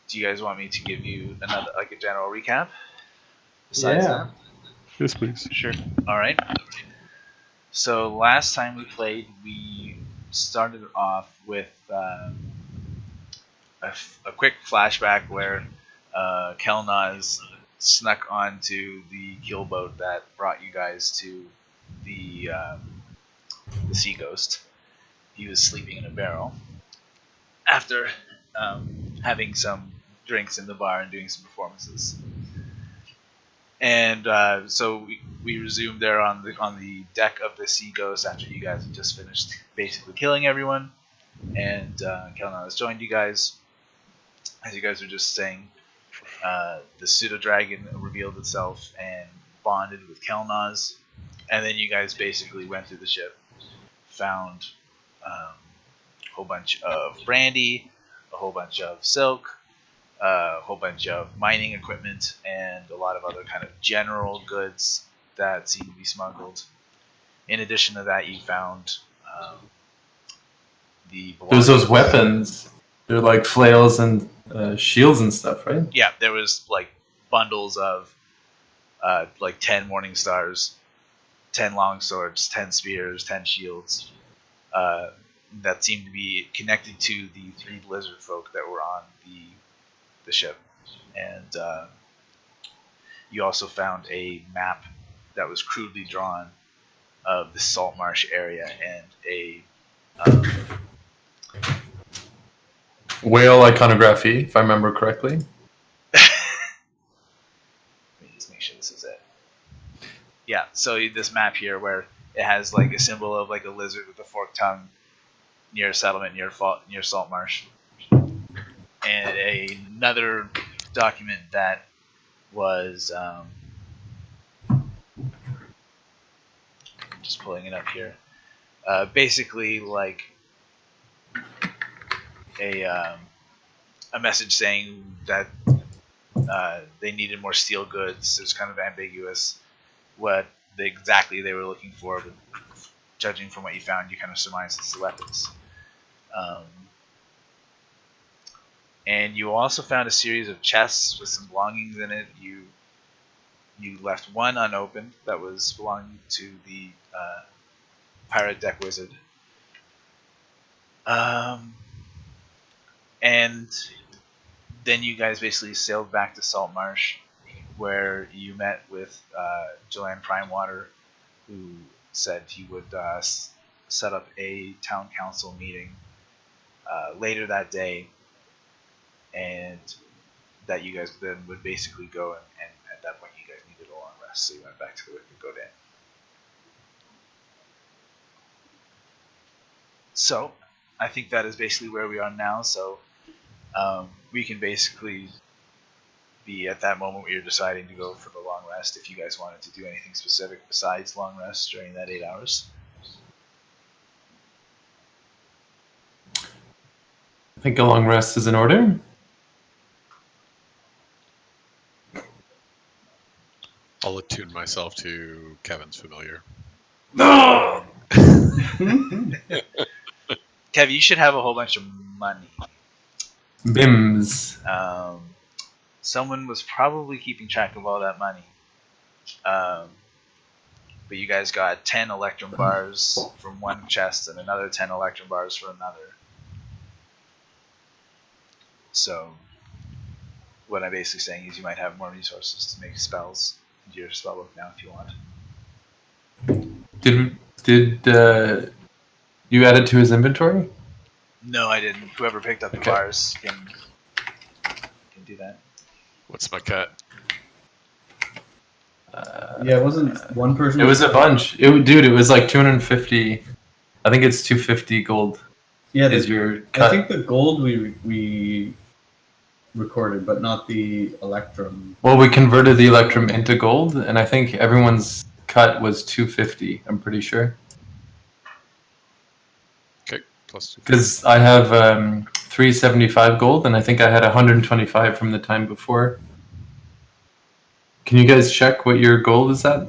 Do you guys want me to give you another, like, a general recap? Besides that? Yes, please. Sure. Alright. So last time we played, we started off with a quick flashback where Kelnozz snuck onto the keelboat that brought you guys to the sea ghost. He was sleeping in a barrel. After having some drinks in the bar and doing some performances. And so we resumed there on the deck of the Sea Ghost after you guys had just finished basically killing everyone. And Kelnozz joined you guys. As you guys were just saying, the pseudo-dragon revealed itself and bonded with Kelnozz. And then you guys basically went through the ship, found a whole bunch of brandy, a whole bunch of silk, a whole bunch of mining equipment, and a lot of other kind of general goods that seem to be smuggled. In addition to that, you found There's those weapons. They're like flails and shields and stuff, right? Yeah, there was like bundles of like 10 morning stars, 10 long swords, 10 spears, 10 shields that seemed to be connected to the 3 Lizardfolk that were on the ship. And you also found a map that was crudely drawn of the salt marsh area and a whale iconography, if I remember correctly. Let me just make sure this is it. Yeah, so this map here where it has like a symbol of like a lizard with a forked tongue near a settlement near salt marsh. And another document that was I'm just pulling it up here. Basically, like a message saying that they needed more steel goods. It was kind of ambiguous what exactly they were looking for, but judging from what you found, you kind of surmised it's the weapons. And you also found a series of chests with some belongings in it. You left one unopened that was belonging to the pirate deck wizard. And then you guys basically sailed back to Salt Marsh, where you met with Joanne Primewater, who said he would set up a town council meeting later that day, and that you guys then would basically go, and at that point you guys needed a long rest, so you went back to the Wicked Goat Inn. So, I think that is basically where we are now, so we can basically be at that moment where you're deciding to go for the long rest, if you guys wanted to do anything specific besides long rest during that 8 hours. I think a long rest is in order. I'll attune myself to Kevin's familiar. No! Kev, you should have a whole bunch of money. Bims. Someone was probably keeping track of all that money. But you guys got 10 electrum bars from one chest and another 10 electrum bars from another. So, what I'm basically saying is you might have more resources to make spells into your spellbook now if you want. Did you add it to his inventory? No, I didn't. Whoever picked up the bars can do that. What's my cut? Yeah, it wasn't one person. It was a bunch. It was like 250. I think it's 250 gold. Yeah, is your cut. I think the gold we recorded, but not the electrum. Well, we converted the electrum into gold, and I think everyone's cut was 250. I'm pretty sure. Okay, plus 250. Because I have 375 gold, and I think I had 125 from the time before. Can you guys check what your gold is at?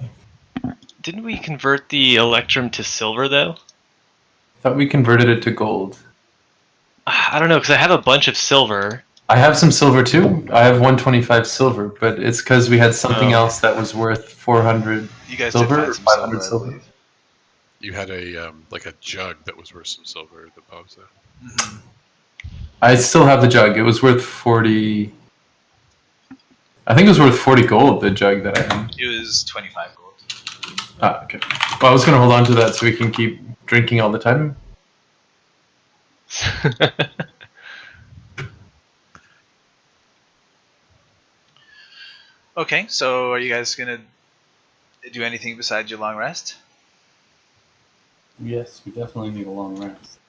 Didn't we convert the electrum to silver, though? I thought we converted it to gold. I don't know, because I have a bunch of silver, I have some silver too. I have 125 silver, but it's because we had something else that was worth 400 You guys silver did or find some 500 silver, I silver. believe. You had a like a jug that was worth some silver. The Bob said. Mm-hmm. I still have the jug. It was worth 40. I think it was worth 40 gold, the jug that I had. It was 25 gold. Ah, okay. Well, I was going to hold on to that so we can keep drinking all the time. Okay, so are you guys gonna do anything besides your long rest? Yes, we definitely need a long rest.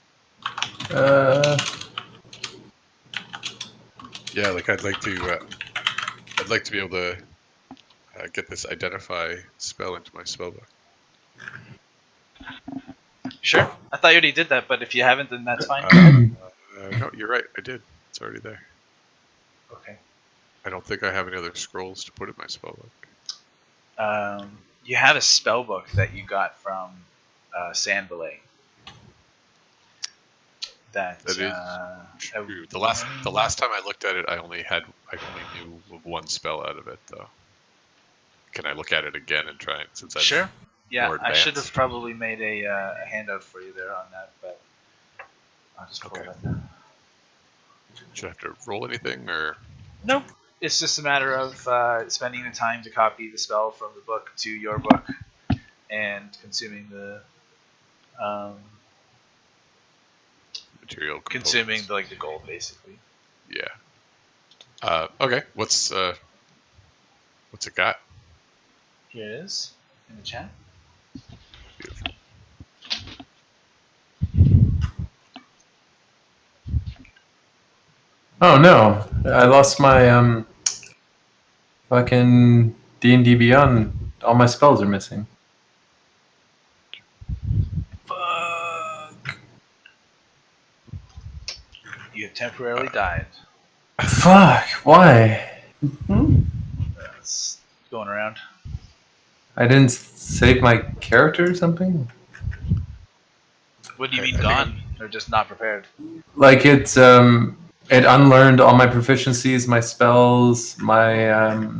Yeah, like I'd like to be able to get this identify spell into my spellbook. Sure. I thought you already did that, but if you haven't, then that's fine. No, you're right. I did. It's already there. Okay. I don't think I have any other scrolls to put in my spellbook. You have a spell book that you got from Sandbalay. That is true. The last time I looked at it, I only knew of one spell out of it, though. Can I look at it again and try it since I'm Sure. Yeah, more I should have advanced? probably made a handout for you there on that, but I'll just pull Okay. that now. Should I have to roll anything or? Nope. It's just a matter of spending the time to copy the spell from the book to your book and consuming the Material consuming components? the gold basically. Yeah. Okay. What's it got? Here it is in the chat. Beautiful. Oh no, I lost my fucking D&D Beyond. All my spells are missing. Fuck. You have temporarily died. Fuck. Why? That's going around. I didn't save my character or something? What do you I mean think gone? Or just not prepared? Like it unlearned all my proficiencies, my spells, my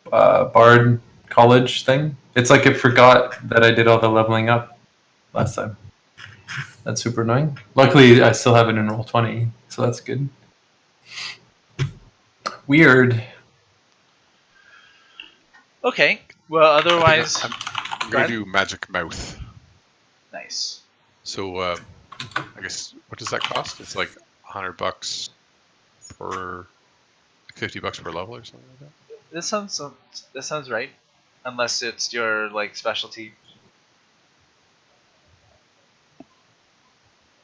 bard college thing. It's like it forgot that I did all the leveling up last time. That's super annoying. Luckily, I still have it in Roll20, so that's good. Weird. Okay. Well, otherwise, I'm gonna do magic mouth. nice. So I guess what does that cost? It's like $100 per, $50 per level or something like that. This sounds right, unless it's your like specialty.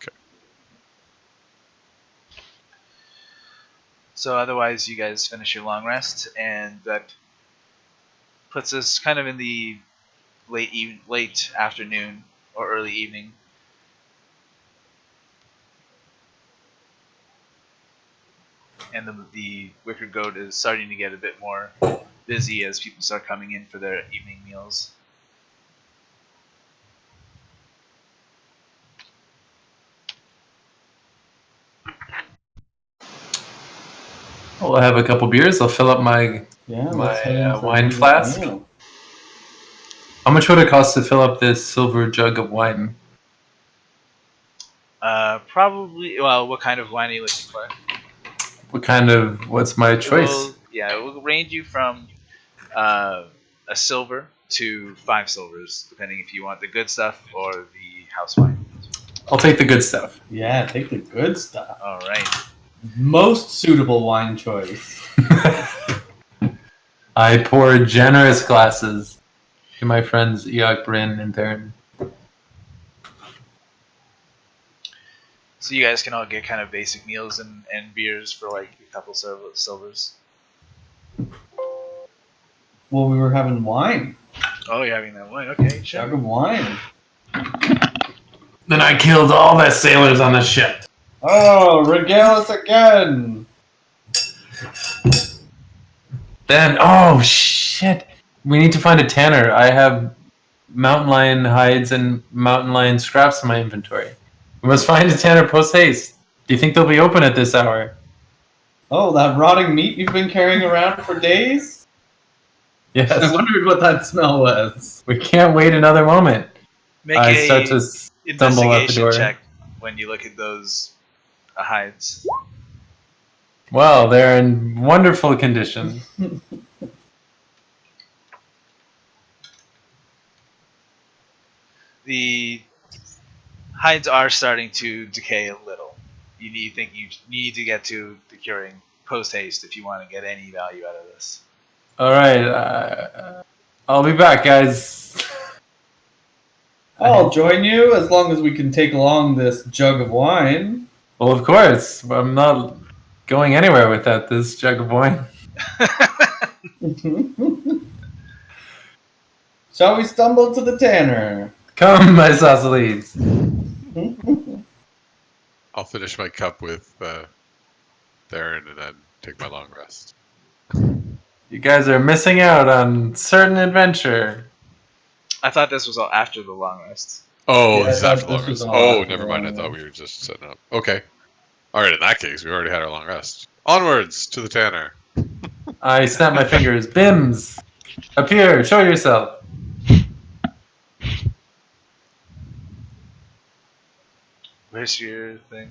Okay. So otherwise, you guys finish your long rest, and that puts us kind of in the late afternoon or early evening. And the wicker goat is starting to get a bit more busy as people start coming in for their evening meals. I'll have a couple beers. I'll fill up my wine flask. Meal. How much would it cost to fill up this silver jug of wine? Probably. Well, what kind of wine are you looking for? What's my choice? It will range you from a silver to 5 silvers, depending if you want the good stuff or the house wine. I'll take the good stuff. Yeah, take the good stuff. All right. Most suitable wine choice. I pour generous glasses to my friends Eikooc, Brynn, and Theren. So you guys can all get kind of basic meals and beers for like a couple silvers. Well, we were having wine. Oh, you're having that wine. Okay, Jug sure. of wine. Then I killed all the sailors on the ship. Oh, regale us again. Then, oh shit. We need to find a tanner. I have mountain lion hides and mountain lion scraps in my inventory. We must find a tanner post haste. Do you think they'll be open at this hour? Oh, that rotting meat you've been carrying around for days? I Yes. wondered what that smell was. We can't wait another moment. Make I a start to stumble out the investigation door. check when you look at those hides. Well, they're in wonderful condition. The hides are starting to decay a little. You need to get to the curing post haste if you want to get any value out of this. All right. I'll be back, guys. I'll join you as long as we can take along this jug of wine. Well, of course. I'm not going anywhere without this jug of wine. Shall we stumble to the tanner? Come, Isosceles. I'll finish my cup with Theren and then take my long rest. You guys are missing out on certain adventure. I thought this was all after the long rest. Oh, Yeah, this is I after thought the long this was rest. all Oh, after never the mind. I long thought rest. we were just setting up. Okay. All right. In that case, we already had our long rest. Onwards to the tanner. I snap my fingers. Bims, appear. Show yourself. Where's your thing?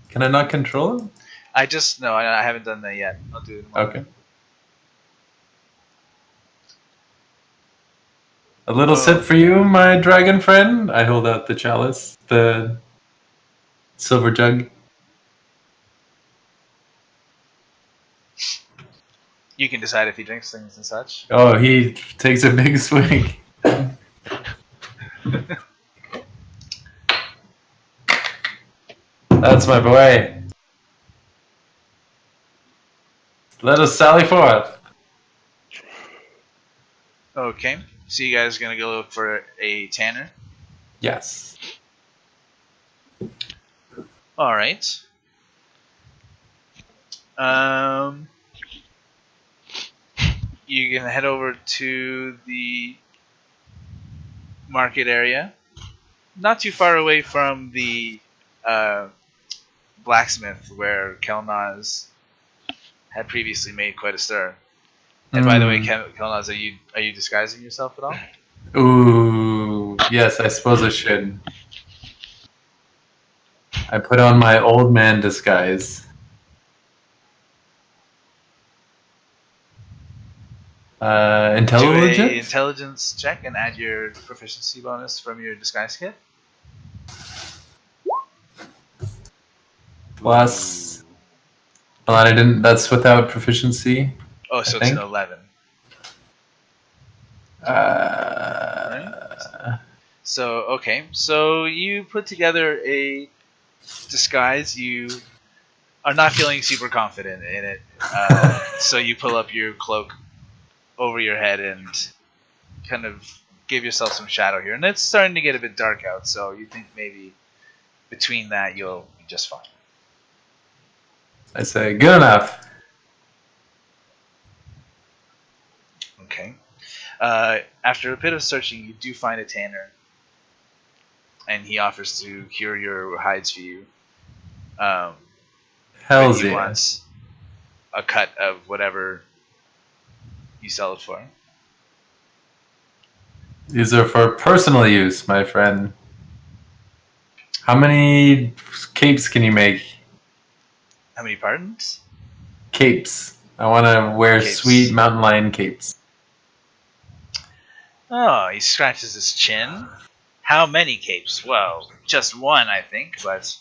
Can I not control him? I haven't done that yet. I'll do it in a moment. Okay. A little sip for you, my dragon friend. I hold out the chalice, the silver jug. You can decide if he drinks things and such. Oh, he takes a big swig. That's my boy. Let us sally forth. Okay, so you guys are gonna go look for a tanner. Yes. All right. You're gonna head over to the market area, not too far away from the blacksmith where Kelnozz had previously made quite a stir. And by the way, Kelnozz, are you disguising yourself at all? Ooh, yes, I suppose I should. I put on my old man disguise. Do a Intelligence? intelligence check and add your proficiency bonus from your disguise kit. Plus. Well, I didn't. That's without proficiency. Oh, so I it's an think. 11. So, okay. So you put together a disguise. You are not feeling super confident in it. So you pull up your cloak over your head and kind of give yourself some shadow here. And it's starting to get a bit dark out, so you think maybe between that you'll be just fine. I say, good enough. Okay. After a bit of searching, you do find a tanner. And he offers to cure your hides for you. But Hells he yeah. wants a cut of whatever you sell it for. These are for personal use, my friend. How many capes can you make? How many pardons? Capes. I want to wear Capes. sweet mountain lion capes. Oh, he scratches his chin. How many capes? Well, just one, I think, but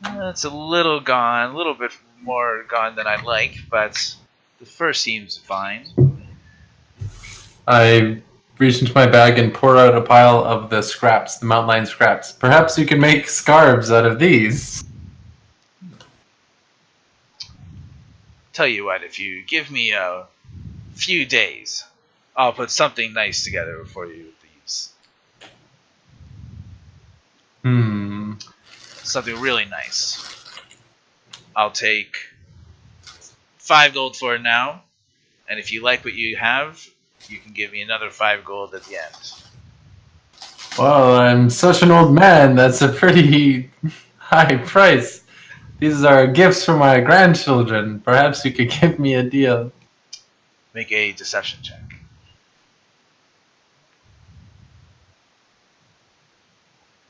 it's a little bit more gone than I'd like, but the first seems fine. I reach into my bag and pour out a pile of the scraps, the mountain lion scraps. Perhaps you can make scarves out of these. Tell you what, if you give me a few days, I'll put something nice together for you with these. Something really nice. I'll take 5 gold for it now, and if you like what you have, you can give me another 5 gold at the end. Well, I'm such an old man. That's a pretty high price. These are gifts for my grandchildren. Perhaps you could give me a deal. Make a deception check.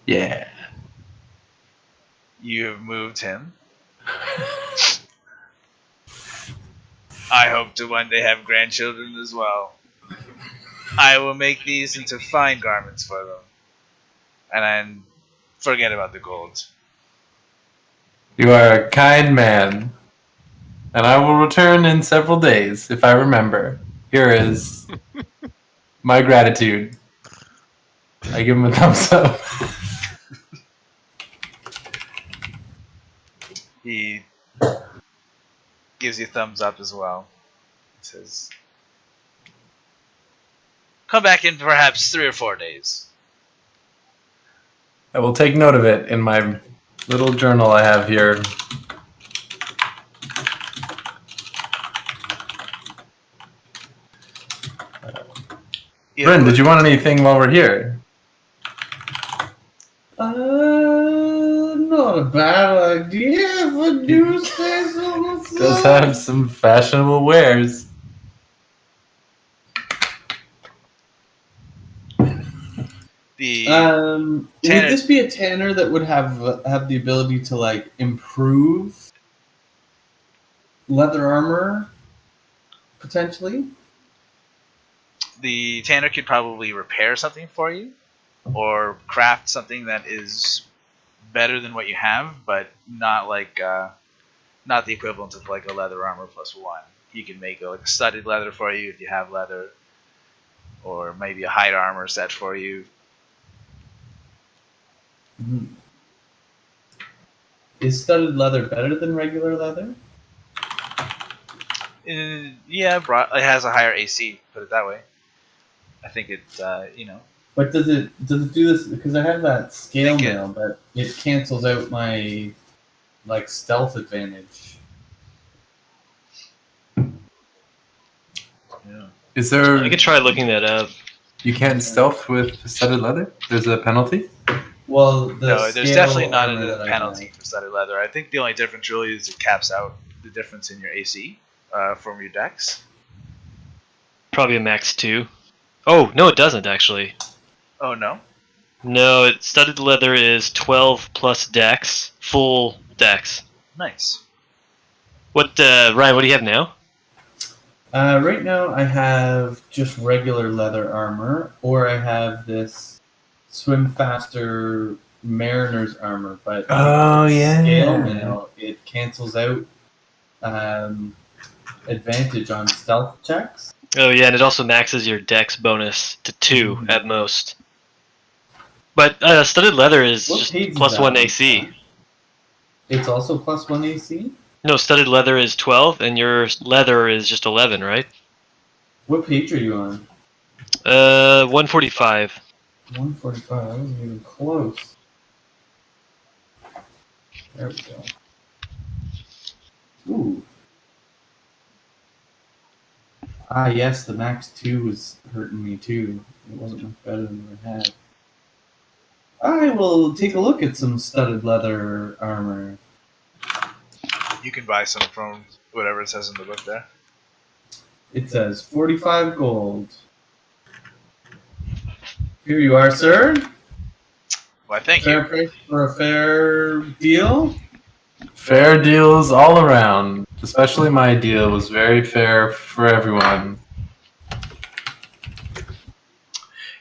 Yeah. You have moved him. I hope to one day have grandchildren as well. I will make these into fine garments for them. And then forget about the gold. You are a kind man. And I will return in several days, if I remember. Here is my gratitude. I give him a thumbs up. He gives you a thumbs up as well. He says, come back in perhaps 3 or 4 days. I will take note of it in my little journal I have here. Brynn, did you want anything while we're here? Not a bad idea if I do say so myself. Does have some fashionable wares. Would this be a tanner that would have the ability to like improve leather armor potentially? The tanner could probably repair something for you, or craft something that is better than what you have, but not like not the equivalent of like a leather armor +1. He can make like a studded leather for you if you have leather, or maybe a hide armor set for you. Mm-hmm. Is studded leather better than regular leather? Yeah, it has a higher AC. Put it that way. I think it, But does it do this? Because I have that scale mail, but it cancels out my like stealth advantage. Yeah. Is there? I could try looking that up. You can't stealth with studded leather? There's a penalty? Well, no, there's definitely not a penalty for studded leather. I think the only difference really is it caps out the difference in your AC from your dex. Probably a max 2. Oh, no, it doesn't actually. Oh, no? No, studded leather is 12 plus dex, full dex. Nice. What, Ryan, what do you have now? Right now, I have just regular leather armor, or I have this swim faster mariner's armor. But scale mail, it cancels out advantage on stealth checks. Oh yeah, and it also maxes your dex bonus to 2 at most. But studded leather is What just page is +1 that? AC. It's also +1 AC? No, studded leather is 12, and your leather is just 11, right? What page are you on? 145. 145. I wasn't even close. There we go. Ooh. Ah, yes, the max 2 was hurting me too. It wasn't much better than I had. I will take a look at some studded leather armor. You can buy some from whatever it says in the book there. It says 45 gold. Here you are, sir. Why, thank Fair you. price for a fair deal. Fair deals all around. Especially my deal was very fair for everyone.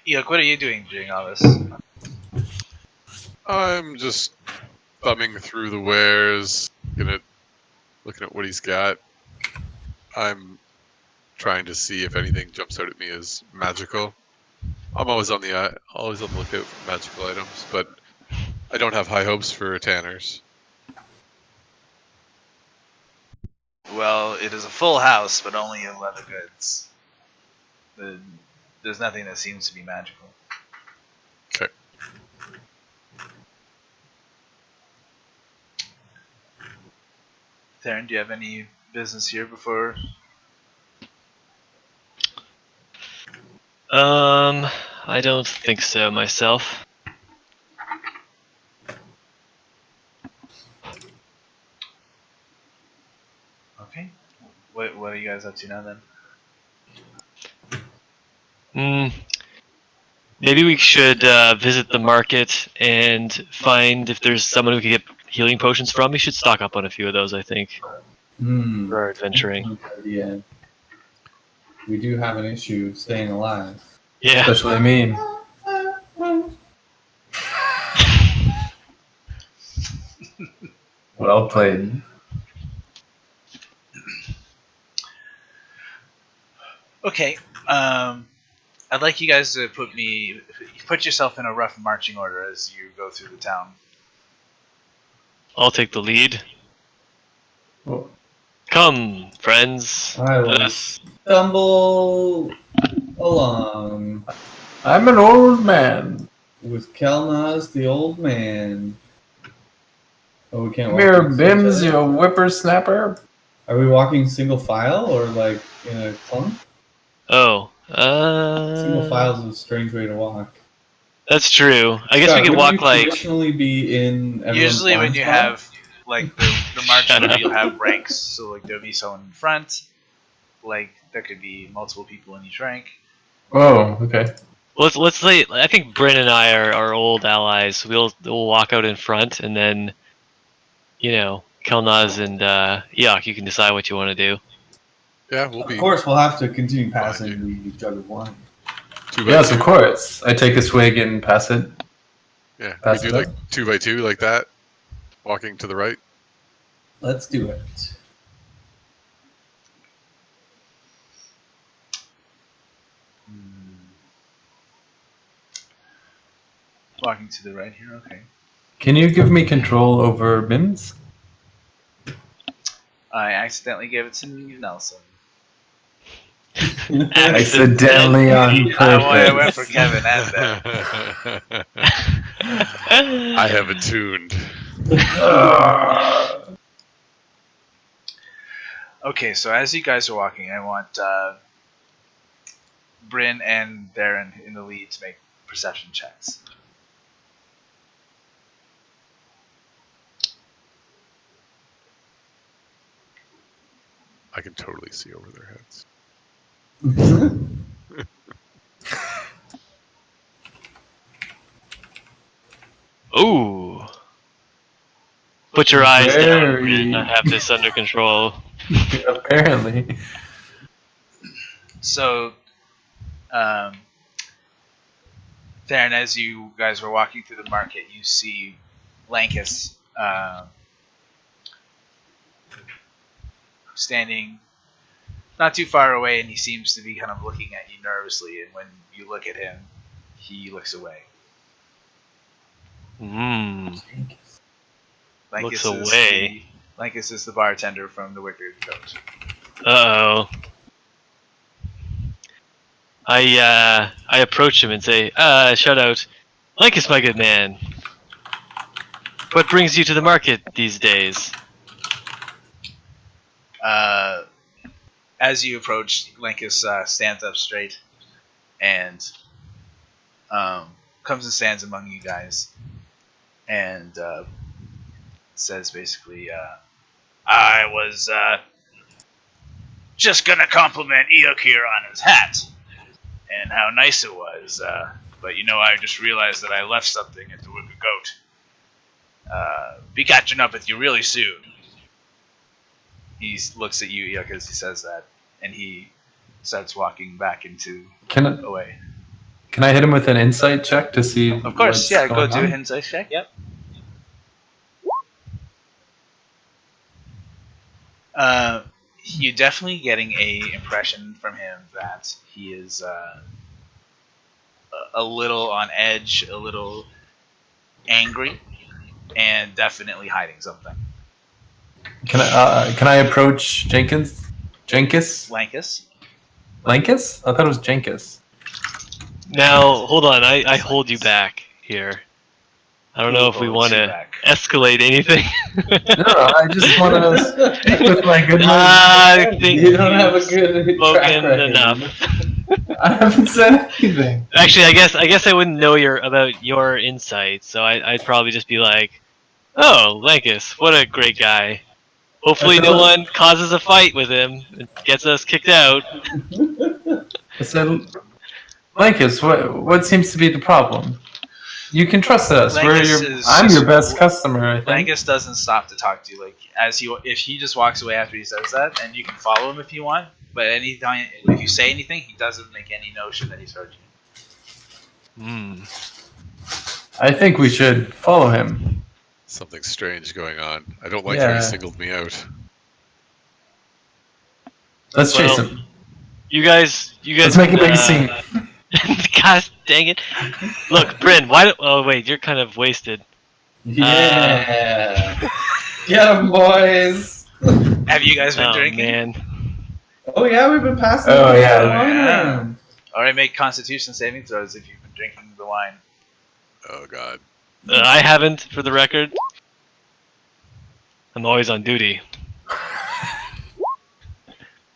Eikooc, what are you doing during all this? I'm just thumbing through the wares, looking at what he's got. I'm trying to see if anything jumps out at me as magical. I'm always on the lookout for magical items, but I don't have high hopes for tanners. Well, it is a full house, but only of leather goods. There's nothing that seems to be magical. Okay. Theren, do you have any business here before? I don't think so myself. Okay. What are you guys up to now then? Maybe we should visit the market and find if there's someone we can get healing potions from. We should stock up on a few of those, I think, for our adventuring. Yeah. We do have an issue staying alive. Yeah. Especially me. Well played. Okay. I'd like you guys to put yourself in a rough marching order as you go through the town. I'll take the lead. Well, Come, friends. I Let will us. stumble along I'm an old man. with Kelnozz, the old man. Oh, we can't Come walk here, next to each Bims, other? you whippersnapper. Are we walking single file or like in a clump? Oh. Single file is a strange way to walk. That's true. I guess Scott, we could wouldn't walk you like. traditionally be in everyone's Usually when blind you spot? have like the marching Shut order, up. you'll have ranks. So like there'll be someone in front. Like there could be multiple people in each rank. Oh, okay. Let's say I think Brynn and I are old allies. We'll walk out in front, and then, Kelnozz and Eikooc, you can decide what you want to do. Yeah, we'll be Of course, we'll have to continue Behind passing the jug of wine. 2 by Yes, 2. of course. I take a swig and pass it. Yeah, we Pass do it like up. 2 by 2 like that, walking to the right. Let's do it. Walking to the right here. Okay. Can you give me control over Bims? I accidentally gave it to Nelson. Accidentally on I went for purpose. Kevin and them. I have attuned. Okay, so as you guys are walking, I want Brynn and Theren in the lead to make perception checks. I can totally see over their heads. Ooh. Put your eyes down, Very- Brynn. I have this under control. Apparently. So, Theren, as you guys were walking through the market, you see Lankus standing not too far away, and he seems to be kind of looking at you nervously. And when you look at him, he looks away. Looks away. Lankus is the bartender from the Wicked Goat. Uh-oh. I approach him and say, shout out, Lankus, my good man. What brings you to the market these days? As you approach, Lankus stands up straight and comes and stands among you guys and says basically, I was just going to compliment Eikooc here on his hat and how nice it was. But I just realized that I left something at the Wicked Goat. Be catching up with you really soon. He looks at you, Eikooc, as he says that, and he starts walking back away. Can I hit him with an insight check to see? Of course, what's yeah. Go going do on? an insight check. Yep. You're definitely getting a impression from him that he is a little on edge, a little angry, and definitely hiding something. Can I approach Jenkins? Jenkins? Lankus. Lankus? I thought it was Jenkins. Now, hold on, I hold you back here. I don't know if we want to escalate anything. No, I just want to speak with my good man. I think You don't have a good track spoken record. enough. I haven't said anything. Actually, I guess I wouldn't know about your insight, so I'd probably just be like, "Oh, Lankus, what a great guy." Hopefully, no one causes a fight with him and gets us kicked out. I said, Lankus, what seems to be the problem? You can trust us. I'm your best customer, I think. Langus doesn't stop to talk to you. Like if he just walks away after he says that, and you can follow him if you want. But anytime if you say anything, he doesn't make any notion that he's heard you. I think we should follow him. Something strange going on. I don't like how he singled me out. Let's chase him. You guys. Let's make a big scene. Gosh dang it! Look, Brynn. Oh wait, you're kind of wasted. Yeah. Get 'em, boys. Have you guys been drinking? Man. Oh yeah, we've been passing. Wine around. All right, make Constitution saving throws if you've been drinking the wine. Oh god. I haven't, for the record. I'm always on duty.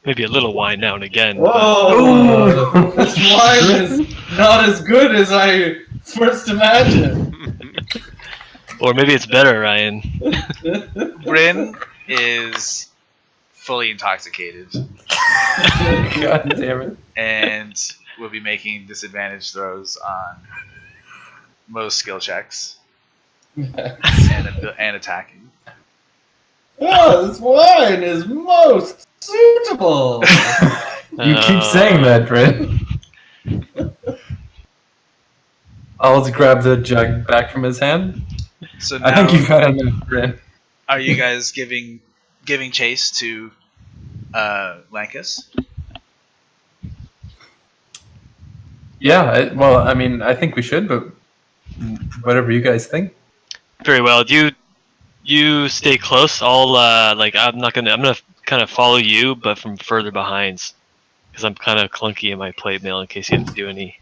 Maybe a little wine now and again. Whoa! This wine is not as good as I first imagined. Or maybe it's better, Ryan. Brynn is fully intoxicated. God damn it. And will be making disadvantage throws on most skill checks and attacking. Oh, this wine is most suitable. You keep saying that, Brynn. I'll just grab the jug back from his hand. So now, I think you've had enough, Brynn. Are you guys giving chase to Lankus? Yeah, I think we should, but whatever you guys think. Very well. You stay close. I'm gonna kind of follow you, but from further behind, because I'm kind of clunky in my plate mail in case you have to do any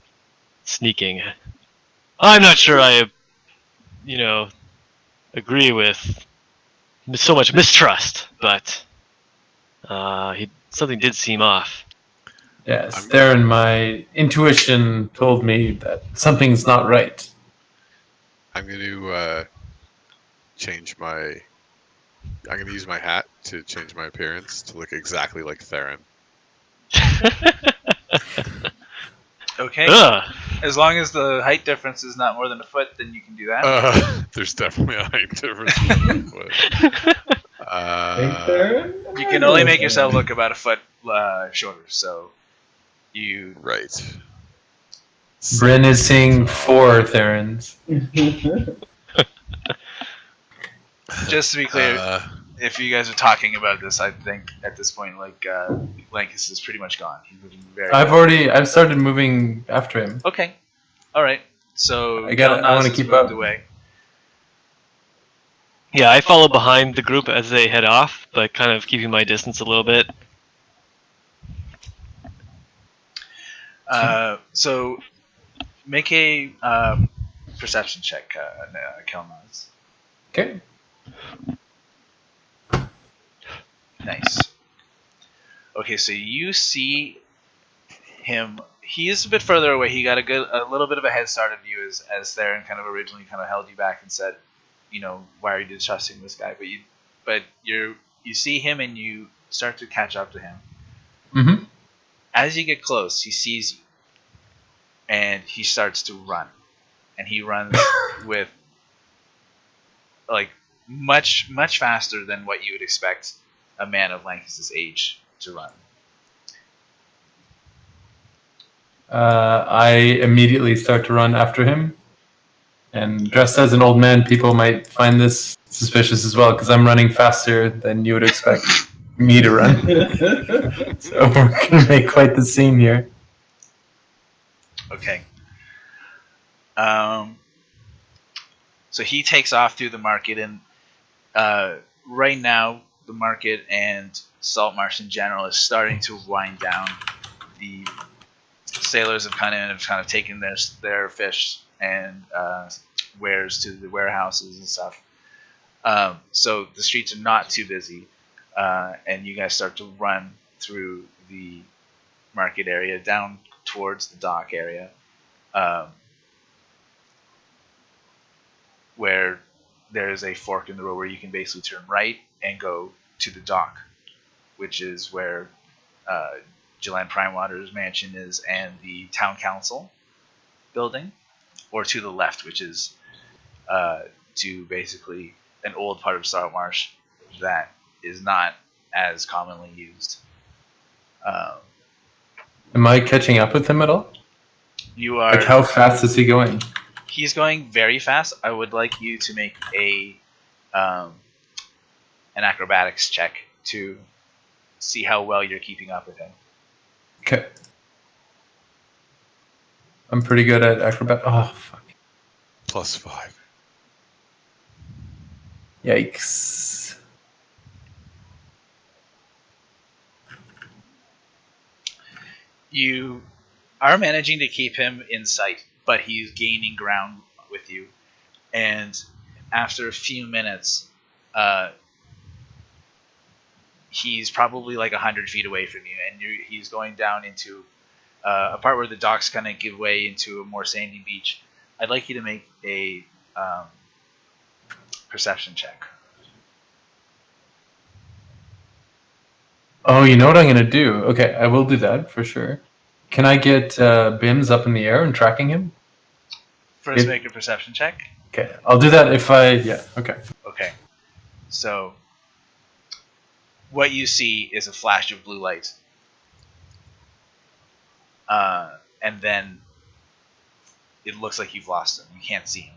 sneaking. I'm not sure I, agree with so much mistrust, but something did seem off. Yes, Theren, my intuition told me that something's not right. I'm going to I'm going to use my hat to change my appearance to look exactly like Theren. Okay. As long as the height difference is not more than a foot, then you can do that. There's definitely a height difference. You can only make yourself look about a foot shorter, so you... Right. Brynn is seeing 4 Therens. Just to be clear, if you guys are talking about this, I think at this point, Lankus is pretty much gone. He's moving very. I've started moving after him. Okay, all right. So I want to keep up. Away. Yeah, I follow behind the group as they head off, but kind of keeping my distance a little bit. So make a perception check, Kelnozz. Okay. Nice. Okay, so you see him. He is a bit further away. He got a little bit of a head start of you as Theren kind of originally kind of held you back and said, why are you trusting this guy? But you see him and you start to catch up to him. Mm-hmm. As you get close, he sees you, and he starts to run, and he runs with much faster than what you would expect a man of Lankus's age to run. I immediately start to run after him. And dressed as an old man, people might find this suspicious as well, because I'm running faster than you would expect me to run. So we're going to make quite the scene here. Okay. So he takes off through the market, and right now the market and Saltmarsh in general is starting to wind down. The sailors have kind of taken their fish and wares to the warehouses and stuff. So the streets are not too busy, and you guys start to run through the market area down towards the dock area, where there is a fork in the road where you can basically turn right and go to the dock, which is where Gillan Primewater's mansion is, and the town council building, or to the left, which is to basically an old part of Starmarsh that is not as commonly used. Am I catching up with him at all? You are. Like, how fast is he going? He's going very fast. I would like you to make an acrobatics check to see how well you're keeping up with him. Okay. I'm pretty good at acrobat. Oh, fuck. +5. Yikes. You are managing to keep him in sight, but he's gaining ground with you. And after a few minutes, he's probably like 100 feet away from you, and he's going down into a part where the docks kind of give way into a more sandy beach. I'd like you to make a perception check. Oh, you know what I'm going to do? Okay, I will do that for sure. Can I get Bims up in the air and tracking him? First, make a perception check. Okay, I'll do that if I... Yeah, okay. Okay. So, what you see is a flash of blue light. And then it looks like you've lost him. You can't see him.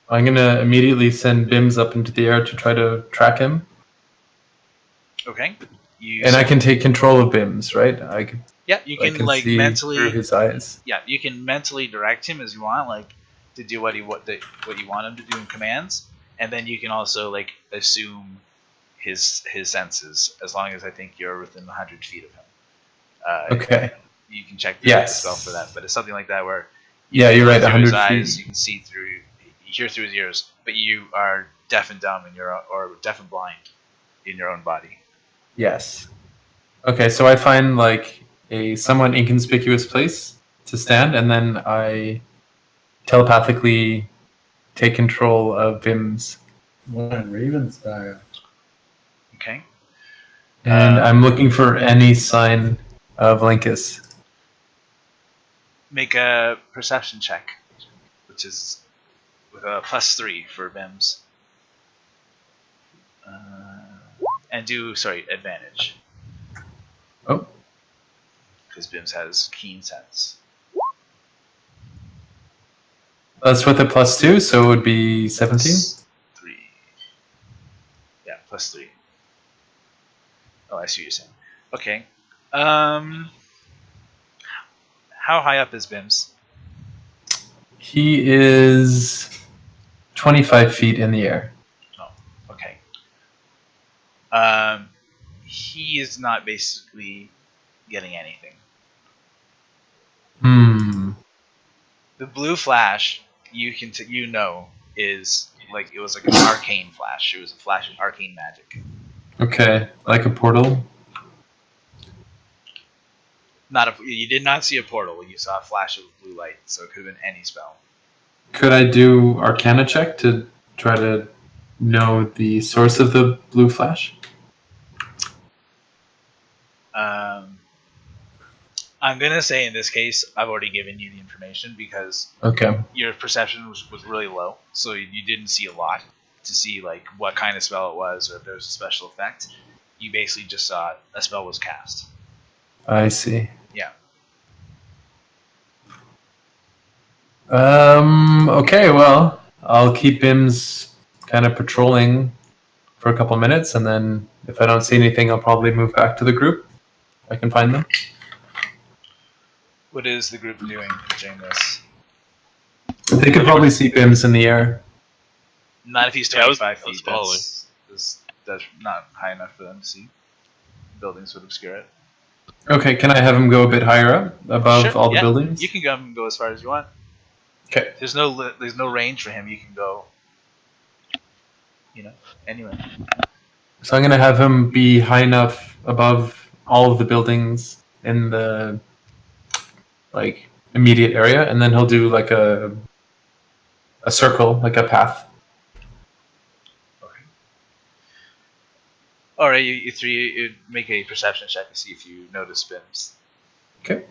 I'm going to immediately send Bims up into the air to try to track him. Okay. I can take control of Bims, right? Yeah, you can like see mentally through his eyes. Yeah, you can mentally direct him as you want, like to do what you want him to do in commands, and then you can also like assume his senses, as long as I think you're within 100 feet of him. Okay. You can check the spell for that, but it's something like that where you're right, 100 his feet. eyes, you can see through, you hear through his ears, but you are deaf and dumb or deaf and blind in your own body. Yes. Okay, so I find like a somewhat inconspicuous place to stand, and then I telepathically take control of Bims. One Raven style. Okay. And I'm looking for any sign of Linkus. Make a perception check, which is with a +3 for Bims. And do, advantage. Oh. Because Bims has keen sense. That's with a +2, so it would be 17? +3. Yeah, +3. Oh, I see what you're saying. Okay. How high up is Bims? He is 25 feet in the air. Oh, okay. He is not basically getting anything. The blue flash, is like, it was like an arcane flash. It was a flash of arcane magic. Okay, like a portal? You did not see a portal. You saw a flash of blue light, so it could have been any spell. Could I do Arcana check to try to know the source of the blue flash? I'm gonna say in this case, I've already given you the information because your perception was really low, so you didn't see a lot to see like what kind of spell it was or if there was a special effect. You basically just saw a spell was cast. I see. Yeah. Okay, well, I'll keep Bims kind of patrolling for a couple minutes, and then if I don't see anything, I'll probably move back to the group. I can find them. What is the group doing during this? They could probably see Bims in the air. Not if he's 25 I was feet. following. That's not high enough for them to see. Buildings would obscure it. Okay, can I have him go a bit higher up, above Sure, all the yeah. buildings? You can go as far as you want. Okay. There's no range for him. You can go, anywhere. So I'm going to have him be high enough above all of the buildings in the immediate area, and then he'll do like a circle, like a path. Okay. All right, you three you make a perception check to see if you notice Bims. Okay.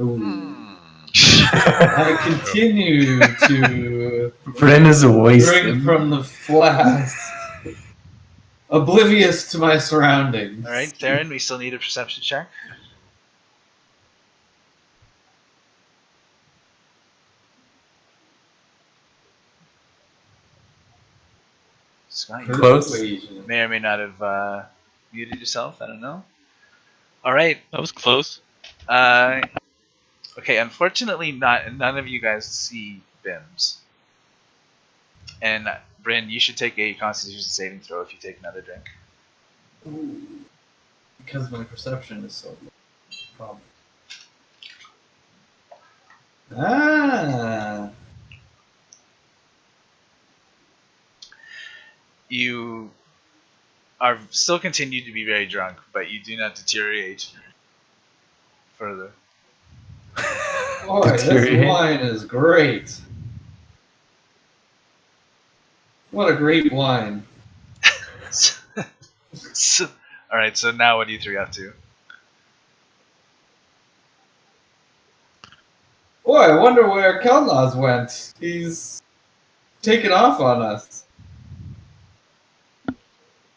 Ooh. I continue to Brynn is drink wasted. from the flask, oblivious to my surroundings. All right, Theren, we still need a perception check. Scott, you Close. Persuasion. may or may not have muted yourself. I don't know. All right. That was close. Okay. Unfortunately, none of you guys see Bims. And Brynn, you should take a Constitution saving throw if you take another drink. Ooh. Because my perception is so low. Problem. Ah. You are still continue to be very drunk, but you do not deteriorate further. Boy, this Deteriorate. wine is great. What a great wine. All right. So now, what are you three up to? Boy, I wonder where Kelnozz went. He's taken off on us.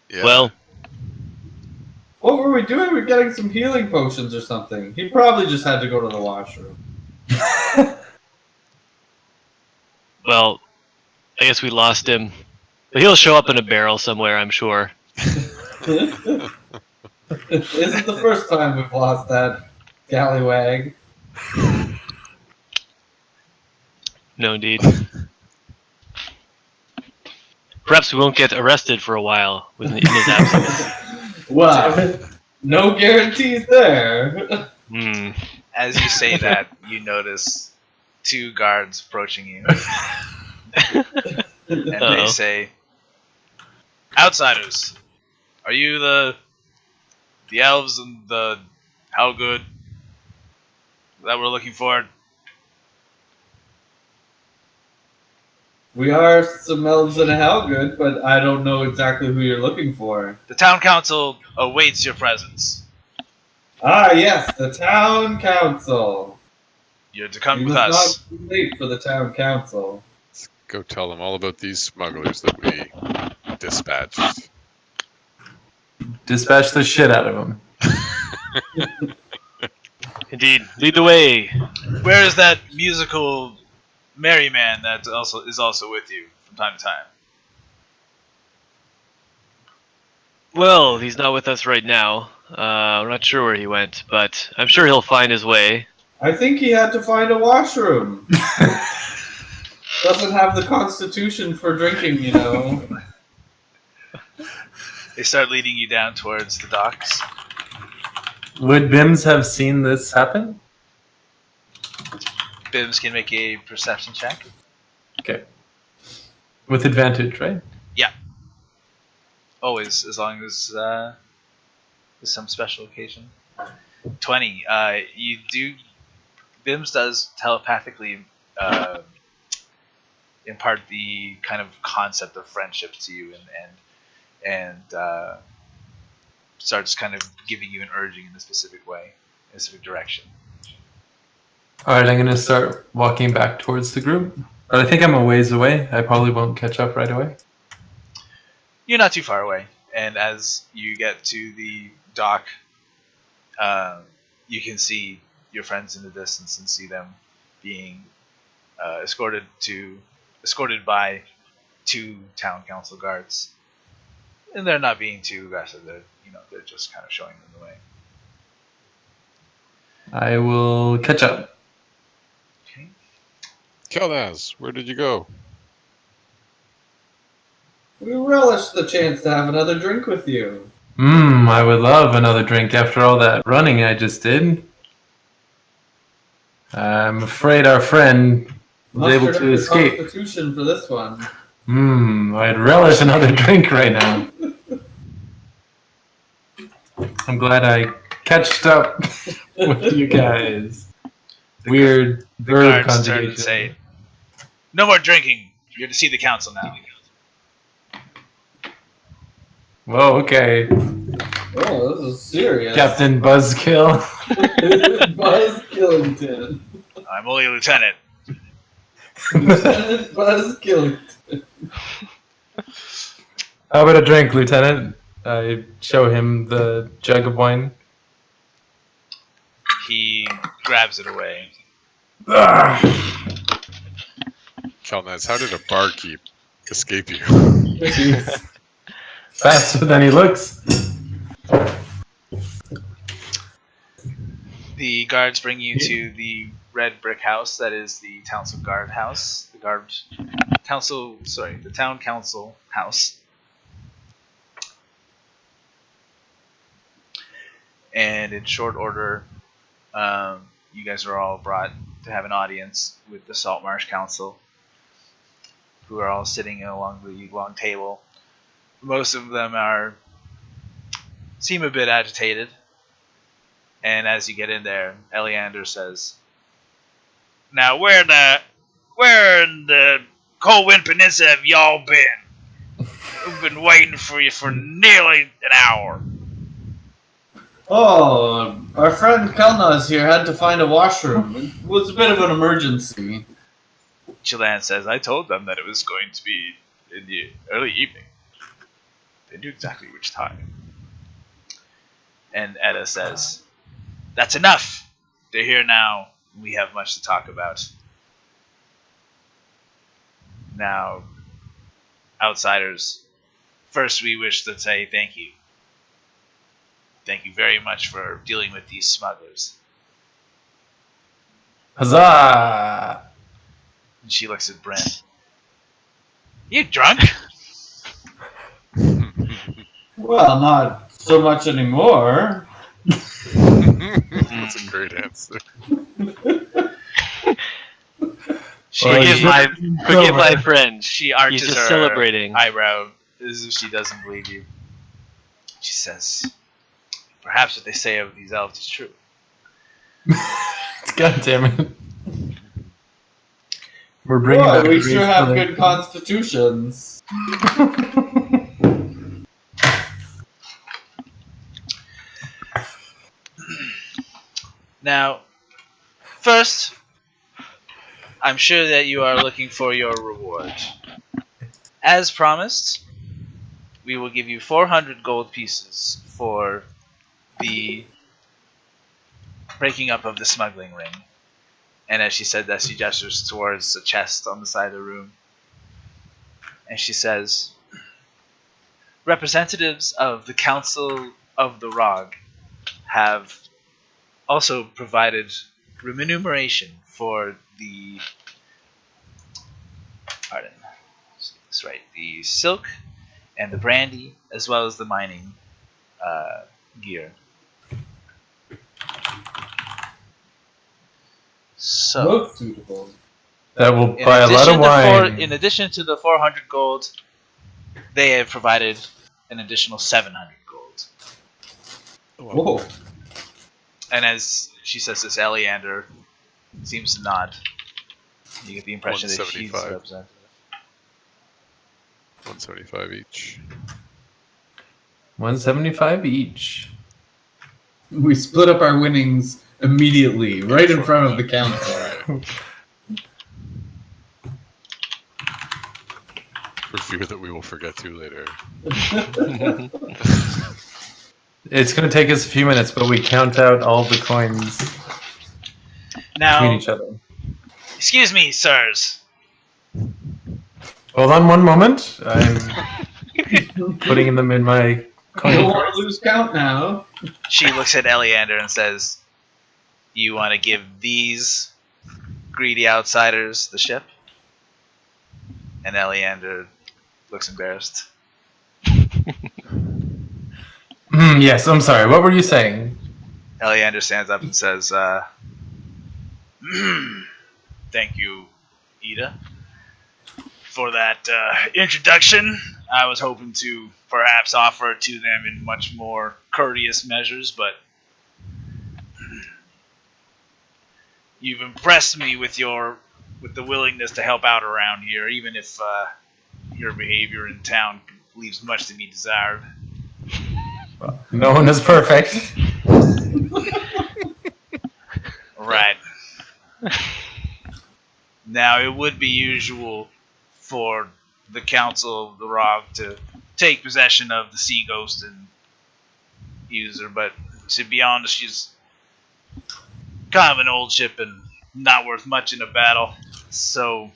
Yeah. Well, What were we doing? We were getting some healing potions or something. He probably just had to go to the washroom. well, I guess we lost him. But he'll show up in a barrel somewhere, I'm sure. Isn't the first time we've lost that gallywag. No, indeed. Perhaps we won't get arrested for a while in his absence. Wow. No guarantees there. Hmm. As you say that, you notice two guards approaching you, and they Uh-oh. say, "Outsiders, are you the elves and the Halgud that we're looking for?" We are some elves and a Halgud, but I don't know exactly who you're looking for. The town council awaits your presence. Ah, yes, the town council. You're to come You with must us. not be late for the town council. Let's go tell them all about these smugglers that we dispatched. Dispatch the shit out of him. Indeed. Lead the way. Where is that musical merry man that is also with you from time to time? Well, he's not with us right now. I'm not sure where he went, but I'm sure he'll find his way. I think he had to find a washroom. Doesn't have the constitution for drinking, you know. They start leading you down towards the docks. Would Bims have seen this happen? Bims can make a perception check. Okay. With advantage, right? Always, as long as there's some special occasion. 20. You do. Bims does telepathically impart the kind of concept of friendship to you, and starts kind of giving you an urging in a specific way, in a specific direction. Alright, I'm going to start walking back towards the group. But I think I'm a ways away. I probably won't catch up right away. You're not too far away, and as you get to the dock, you can see your friends in the distance and see them being escorted by two town council guards, and they're not being too aggressive. They're just kind of showing them the way. I will catch up. Okay. Kelnozz, where did you go? We relish the chance to have another drink with you. I would love another drink after all that running I just did. I'm afraid our friend was able Mustered to up the escape. constitution for this one. I'd relish another drink right now. I'm glad I catched up with you guys. Weird The verb guards turn and conjugation. say, No more drinking. You're to see the council now. Whoa, okay. Oh, this is serious. Captain Buzzkill. Buzz Killington. I'm only a lieutenant. Lieutenant Buzz Killington. How about a drink, Lieutenant? I show him the jug of wine. He grabs it away. Kelnozz, how did a barkeep escape you? Faster than he looks. The guards bring you to the red brick house that is the council guard house. The town council house. And in short order, you guys are all brought to have an audience with the Saltmarsh Council, who are all sitting along the long table. Most of them seem a bit agitated. And as you get in there, Eleander says, "Now, where in the Coldwind Peninsula have y'all been? We've been waiting for you for nearly an hour." Oh, our friend Kelnozz here had to find a washroom. It was a bit of an emergency. Chilan says, "I told them that it was going to be in the early evening. They knew exactly which time." And Edda says, "That's enough. They're here now. We have much to talk about. Now, outsiders, first we wish to say thank you. Thank you very much for dealing with these smugglers." Huzzah! And she looks at Brynn. "You drunk?" Well, not so much anymore. That's a great answer. Forgive my friend. She He's arches just her celebrating. eyebrow as if she doesn't believe you. She says, "Perhaps what they say of these elves is true." God damn it. We're bringing Boy, back we the sure have race good constitutions. Now, first, I'm sure that you are looking for your reward. As promised, we will give you 400 gold pieces for the breaking up of the smuggling ring. And as she said that, she gestures towards a chest on the side of the room. And she says, "Representatives of the Council of the Rog have also provided remuneration for the the silk and the brandy, as well as the mining gear. So, Most suitable. That will buy a lot of wine. in addition to the 400 gold, they have provided an additional 700 gold." Whoa. And as she says this, Eleander seems to nod. You get the impression that she's 175. representative. 175 each. 175 each. We split up our winnings immediately, right in front of the council. For fear that we will forget to later. It's going to take us a few minutes, but we count out all the coins between Now, each other. excuse me, sirs. Hold on one moment. I'm putting them in my I coin. don't want to lose count now. She looks at Eleander and says, "Do you want to give these greedy outsiders the ship?" And Eleander looks embarrassed. Yes, I'm sorry. What were you saying? Eleander stands up and says, "Thank you, Ida, for that introduction. I was hoping to perhaps offer it to them in much more courteous measures, but you've impressed me with your with the willingness to help out around here, even if your behavior in town leaves much to be desired. No one is perfect. Right. Now, it would be usual for the Council of the Rock to take possession of the Sea Ghost and use her, but to be honest, she's kind of an old ship and not worth much in a battle. So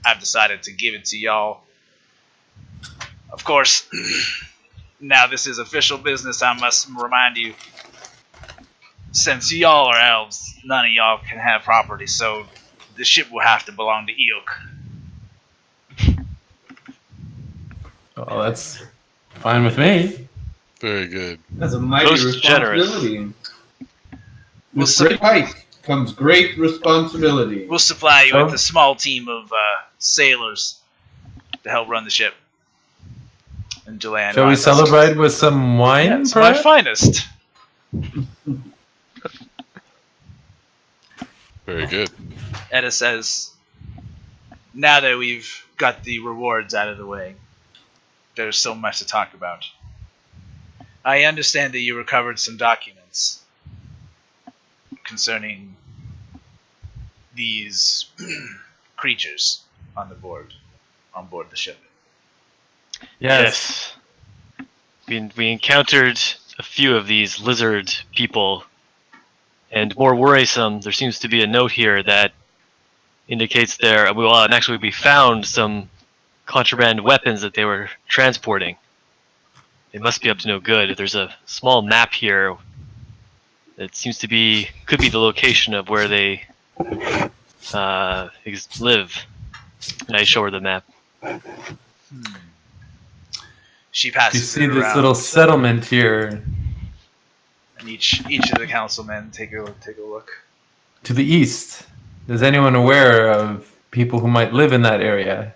I've decided to give it to y'all. Of course, now this is official business, I must remind you. Since y'all are elves, none of y'all can have property, so the ship will have to belong to Eikooc. Well, that's fine with me. Very good. That's a mighty Most responsibility. We'll With great height comes great responsibility. We'll supply you So? with a small team of sailors to help run the ship. And Julian Shall we nods. celebrate with some wine, Yeah, it's my perhaps? finest. Very good. Etta says, now that we've got the rewards out of the way, there's so much to talk about. I understand that you recovered some documents concerning these creatures on board the ship. Yes. We encountered a few of these lizard people, and more worrisome, there seems to be a note here that indicates we found some contraband weapons that they were transporting. They must be up to no good. There's a small map here that seems to could be the location of where they live. And I show her the map. She You passes see it this around, little settlement here and each of the councilmen take a look. to the east. Is anyone aware of people who might live in that area?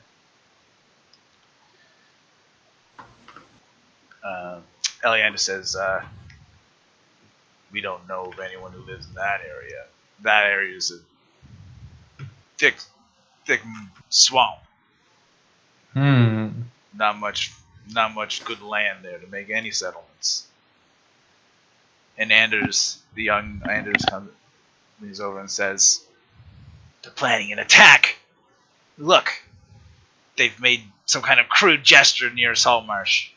Elianda says, we don't know of anyone who lives in that area. That area is a thick swamp. Not much good land there to make any settlements. And the young Anders comes over and says, they're planning an attack. Look, they've made some kind of crude gesture near Saltmarsh.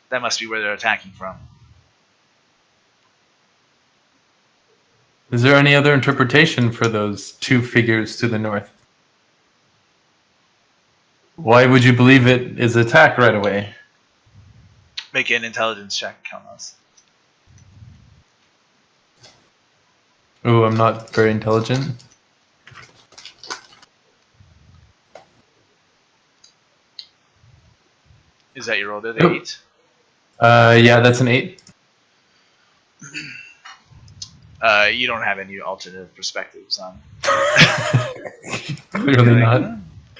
That must be where they're attacking from. Is there any other interpretation for those two figures to the north? Why would you believe it is attack right away? Make an intelligence check, Kelnozz. Oh, I'm not very intelligent. Is that your roll to Nope. 8? Yeah, that's an 8. You don't have any alternative perspectives on. Clearly not.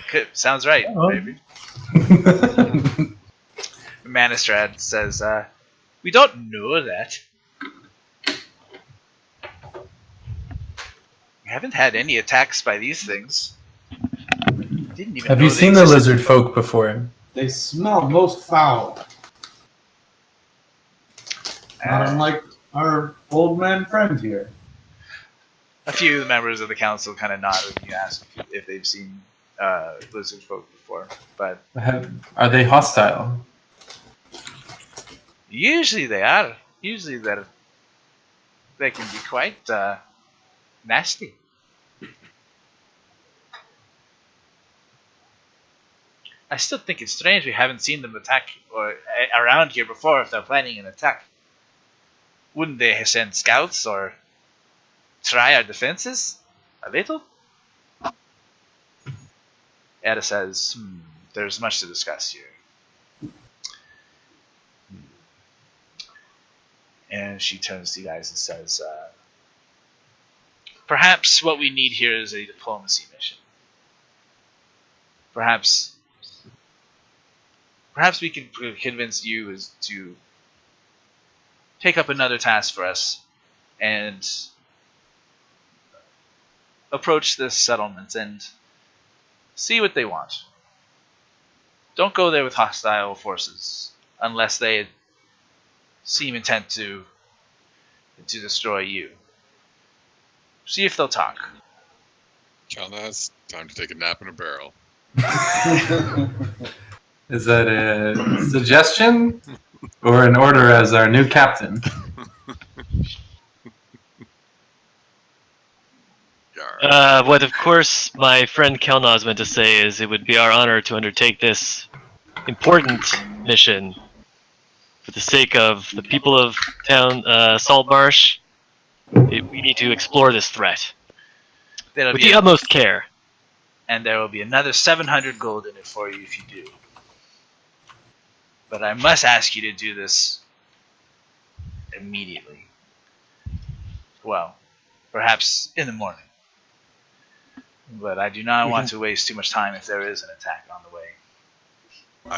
Okay, sounds right, Oh. baby. Manistrad says, we don't know that. We haven't had any attacks by these things. Didn't even Have know you they seen the existed. lizard folk before? They smell most foul. Not unlike our old man friend here. A few members of the council kind of nod when you ask if they've seen lizard folk before, but Are they hostile? usually they are. Usually they can be quite nasty. I still think it's strange we haven't seen them attack or around here before if they're planning an attack. Wouldn't they send scouts or try our defenses? A little? Etta says, there's much to discuss here. And she turns to you guys and says, perhaps what we need here is a diplomacy mission. Perhaps we can convince you as to take up another task for us and approach this settlement and see what they want. Don't go there with hostile forces unless they seem intent to destroy you. See if they'll talk. Kelnozz, time to take a nap in a barrel. Is that a suggestion or an order as our new captain? Yarr. What, of course, my friend Kelnozz meant to say is it would be our honor to undertake this important mission for the sake of the people of town Saltmarsh. We need to explore this threat There'll with be the utmost care. and there will be another 700 gold in it for you if you do. But I must ask you to do this immediately. Well, perhaps in the morning. But I do not want to waste too much time if there is an attack on the way.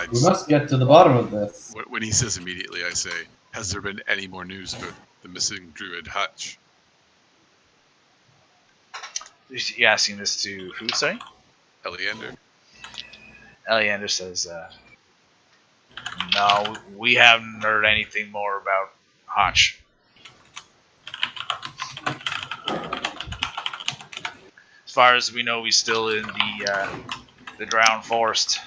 We must get to the bottom of this. When he says immediately, I say, has there been any more news for the missing druid Hutch? You're asking this to who, sorry? Eleander? Eleander says, no, we haven't heard anything more about Hotch. As far as we know, he's still in the drowned forest.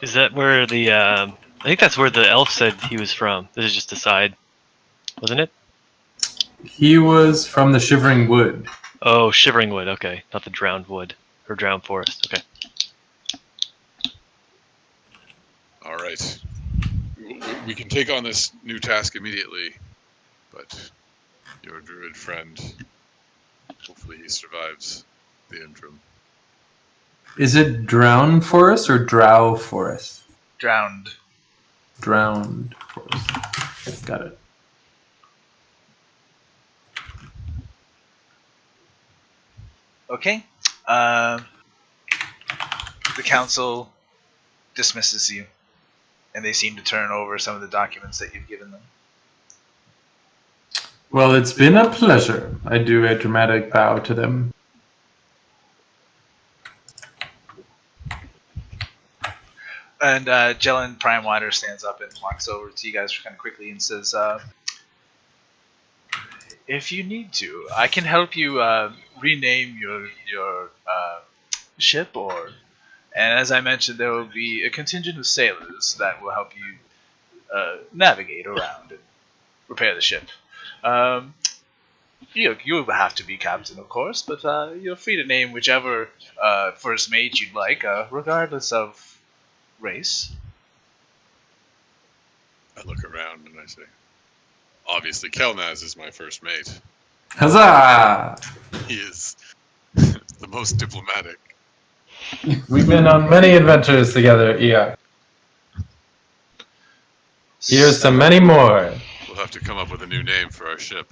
Is that where the I think that's where the elf said he was from. This is just a side, wasn't it? He was from the Shivering Wood. Oh, Shivering Wood. Okay, not the drowned wood or drowned forest. Okay. All right. We can take on this new task immediately, but your druid friend, hopefully he survives the interim. Is it Drowned Forest or Drow Forest? Drowned. Drowned Forest. Got it. Okay. The council dismisses you, and they seem to turn over some of the documents that you've given them. Well, it's been a pleasure. I do a dramatic bow to them. And Jelen Primewater stands up and walks over to you guys kind of quickly and says, if you need to, I can help you rename your ship, and as I mentioned, there will be a contingent of sailors that will help you navigate around and repair the ship. You have to be captain, of course, but you're free to name whichever first mate you'd like, regardless of race. I look around and I say, obviously Kelnozz is my first mate. Huzzah! He is the most diplomatic. We've been on many adventures together, Eikooc. Here's to many more. We'll have to come up with a new name for our ship.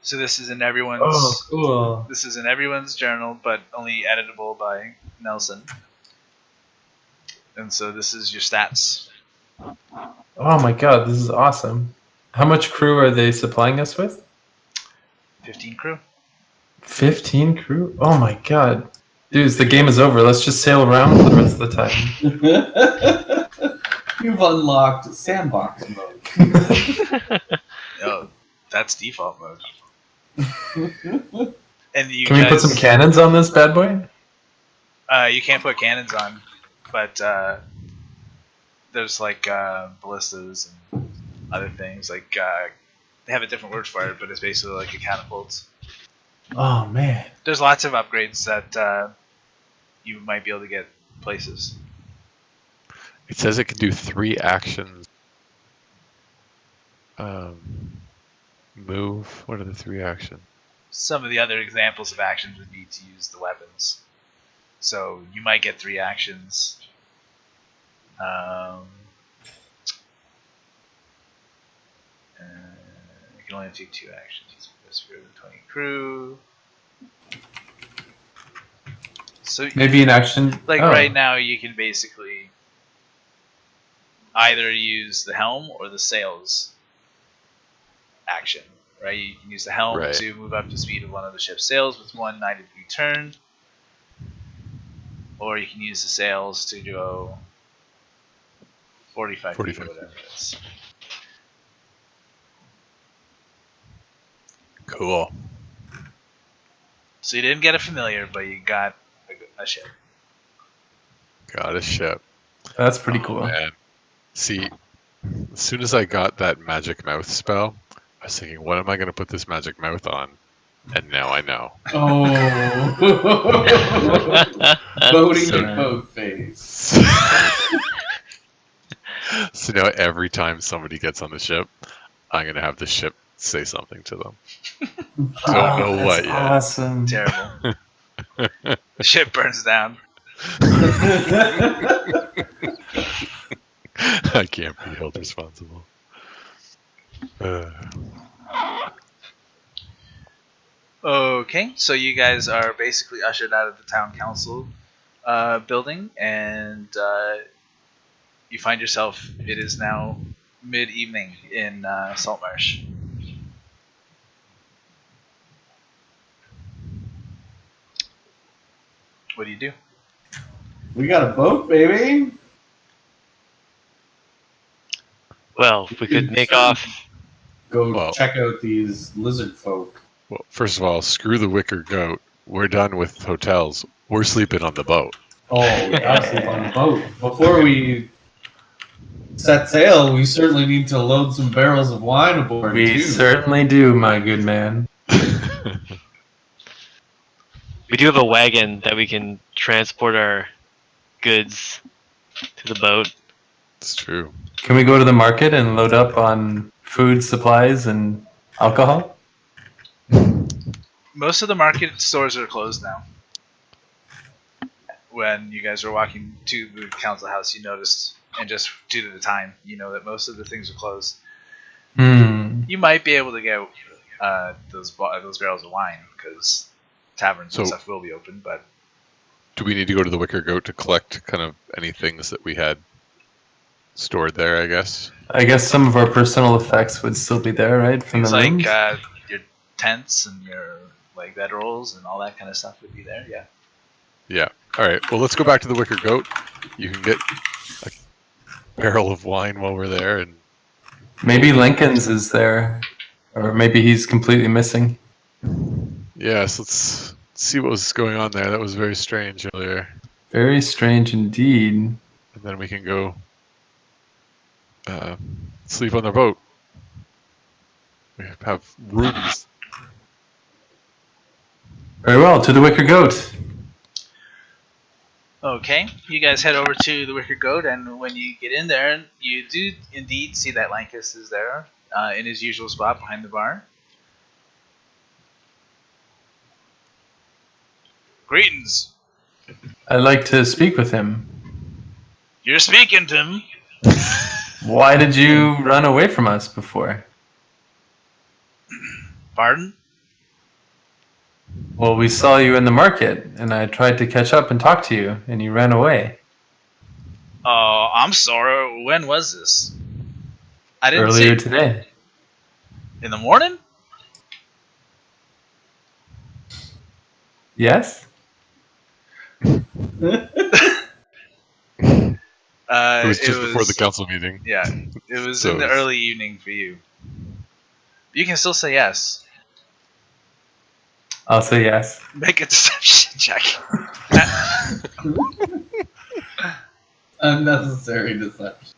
So this is in everyone's. Oh, cool. This is in everyone's journal, but only editable by Nelson. And so this is your stats. Oh my god, this is awesome. How much crew are they supplying us with? 15 crew. 15 crew? Oh my god. Dudes, the game is over. Let's just sail around for the rest of the time. You've unlocked sandbox mode. Oh, that's default mode. And you Can we put some cannons on this bad boy? You can't put cannons on, but there's like ballistas and other things. Like they have a different word for it, but it's basically like a catapult. Oh man. There's lots of upgrades that you might be able to get places. It says it can do 3 actions. Move. What are the 3 actions? Some of the other examples of actions would be to use the weapons. So you might get 3 actions. You can only take 2 actions. That's for the 20 crew. So Maybe an action. like oh. right now, you can basically either use the helm or the sails action, right? You can use the helm Right. to move up to speed of one of the ship's sails with 1 90 degree turn, or you can use the sails to go 45 feet 45 or whatever it is. Cool. So you didn't get a familiar, but you got a ship. Got a ship. That's pretty Oh, cool. man. See, as soon as I got that magic mouth spell, I was thinking, what am I going to put this magic mouth on? And now I know. Oh. Voting So- in vote phase. So now every time somebody gets on the ship, I'm going to have the ship say something to them. Don't know that's what yet. awesome. Terrible. The ship burns down. I can't be held responsible. Okay, so you guys are basically ushered out of the town council building, and you find yourself. It is now mid-evening in Saltmarsh. What do you do? We got a boat, baby. Well, we could make off. Go Well- check out these lizard folk. Well, first of all, screw the wicker goat. We're done with hotels. We're sleeping on the boat. Oh, we gotta sleep on the boat. Before we set sail, we certainly need to load some barrels of wine aboard, We too. certainly do, my good man. We do have a wagon that we can transport our goods to the boat. It's true. Can we go to the market and load up on food, supplies, and alcohol? Most of the market stores are closed now. When you guys were walking to the council house, you noticed, and just due to the time, you know that most of the things are closed. You might be able to get those barrels of wine because taverns and So- stuff will be open. But Do we need to go to the wicker goat to collect kind of any things that we had stored there, I guess? I guess some of our personal effects would still be there, right? From things the like rooms? your tents and your like bedrolls and all that kind of stuff would be there. Yeah. Yeah. All right. Well, let's go back to the wicker goat. You can get a barrel of wine while we're there, and Maybe Lincoln's is there, or maybe he's completely missing. yes, let's see what was going on there. That was very strange earlier. Very strange indeed. And then we can go sleep on the boat. We have rooms. Very well, to the Wicker Goat. Okay, you guys head over to the Wicker Goat, and when you get in there, you do indeed see that Lankus is there in his usual spot behind the bar. Greetings. I'd like to speak with him. You're speaking to him. Why did you run away from us before? Pardon? Well, we saw you in the market, and I tried to catch up and talk to you, and you ran away. Oh, I'm sorry. When was this? I didn't Earlier see today. in the morning. Yes? It was just before the council meeting. Yeah, it was So in the it's- early evening for you. You can still say yes. I'll say yes. Make a deception check. Unnecessary deception.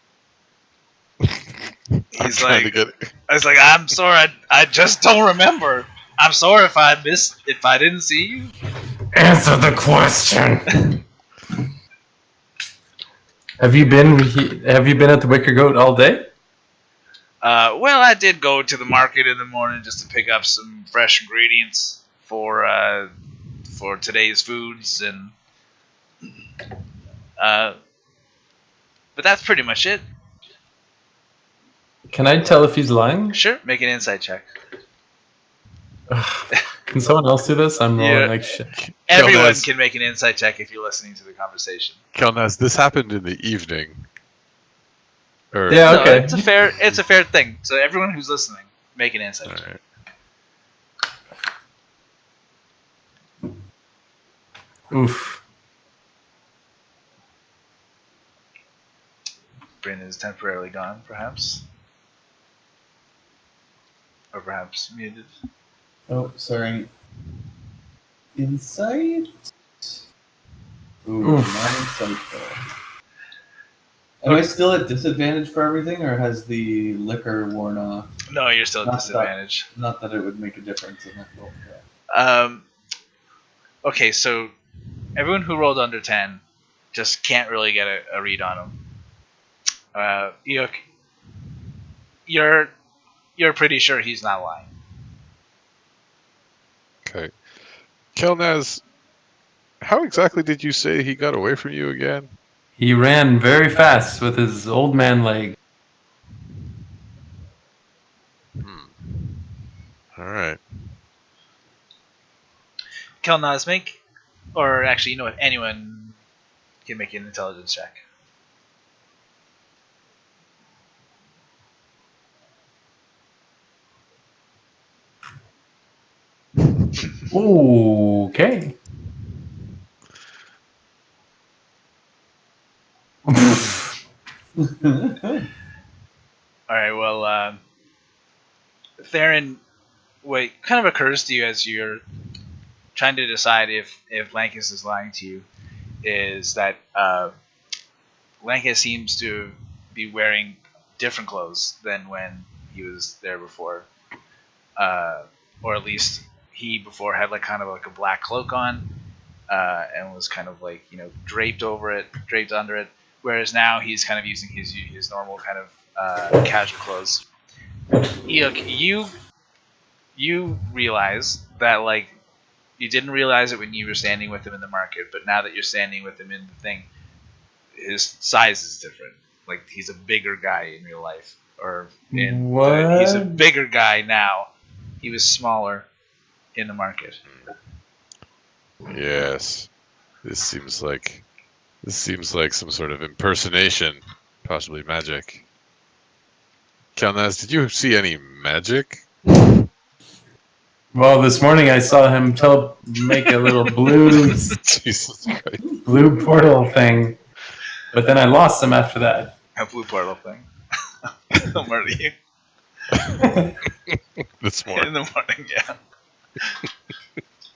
I'm He's trying like, to get. I was like, I'm sorry, I just don't remember. I'm sorry if I didn't see you. Answer the question. Have you been at the Wicker Goat all day? Well, I did go to the market in the morning just to pick up some fresh ingredients for today's foods, and but that's pretty much it. Can I tell if he's lying? Sure, make an insight check. Can someone else do this? I'm rolling Yeah. like shit. Everyone Kelnozz. can make an insight check if you're listening to the conversation. Kelnozz, this happened in the evening. Or, Yeah, No, okay. it's a fair thing. So everyone who's listening, make an insight check. Alright. Oof. Brynn is temporarily gone, perhaps. Or perhaps muted. Oh, sorry. Insight? Ooh, Oof. not insightful. Am I still at disadvantage for everything, or has the liquor worn off? No, you're still at Not disadvantage. Not that it would make a difference in that roll. Okay, so everyone who rolled under 10 just can't really get a read on him. Eikooc, you're pretty sure he's not lying. Okay. Kelnozz, how exactly did you say he got away from you again? He ran very fast with his old man leg. All right. Kelnozz, make, or actually, you know what? Anyone can make an intelligence check. Okay. All right. Well, Theren, what kind of occurs to you as you're trying to decide if Lankus is lying to you is that Lankus seems to be wearing different clothes than when he was there before, or at least he before had like kind of like a black cloak on, and was kind of like draped under it. Whereas now he's kind of using his normal kind of casual clothes. Eikooc, you realize that like you didn't realize it when you were standing with him in the market, but now that you're standing with him in the thing, his size is different. Like he's a bigger guy in real life, or he's a bigger guy now. He was smaller in the market. Yes. This seems like some sort of impersonation, possibly magic. Kelnozz, did you see any magic? Well, this morning I saw him make a little blue Jesus Christ. blue portal thing, but then I lost him after that. A blue portal thing. I'll murder you. This morning. In the morning, yeah.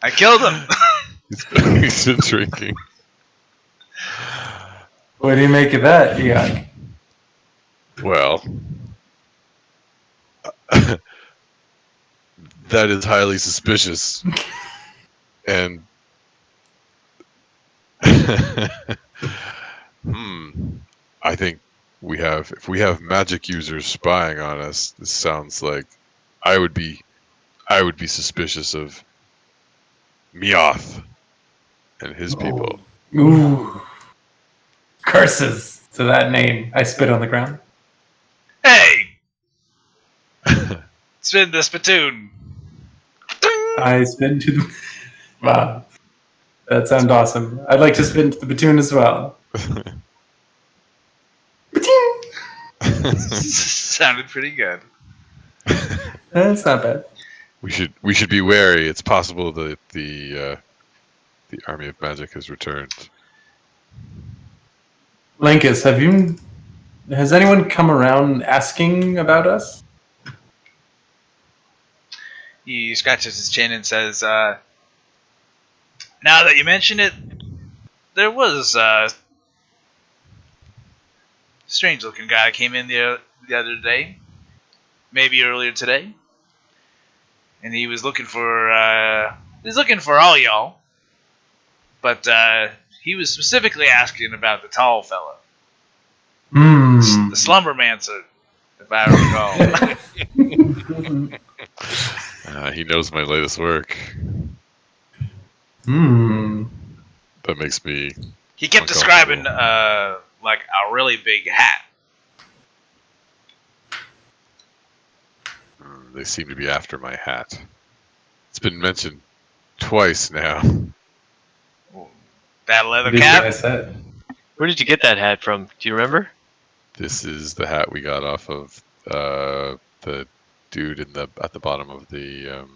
I killed him. He's been drinking. What do you make of that, Eikooc? Well, that is highly suspicious. And I think if we have magic users spying on us, this sounds like I would be suspicious of Meoth and his people. Ooh. Curses to that name. I spit on the ground. Hey! Spin the spittoon. I spin to the... Wow. That sounds awesome. I'd like to spin to the platoon as well. Sounded pretty good. That's not bad. We should be wary. It's possible that the army of magic has returned. Lankus, has anyone come around asking about us? He scratches his chin and says, now that you mention it, there was a strange looking guy came in the other day, maybe earlier today, and he was looking for all y'all, but he was specifically asking about the tall fella, the slumbermancer, if I recall. He knows my latest work. That makes me. He kept describing like a really big hat. They seem to be after my hat. It's been mentioned twice now. That leather cap? Where did you get that hat from? Do you remember? This is the hat we got off of the dude at the bottom of the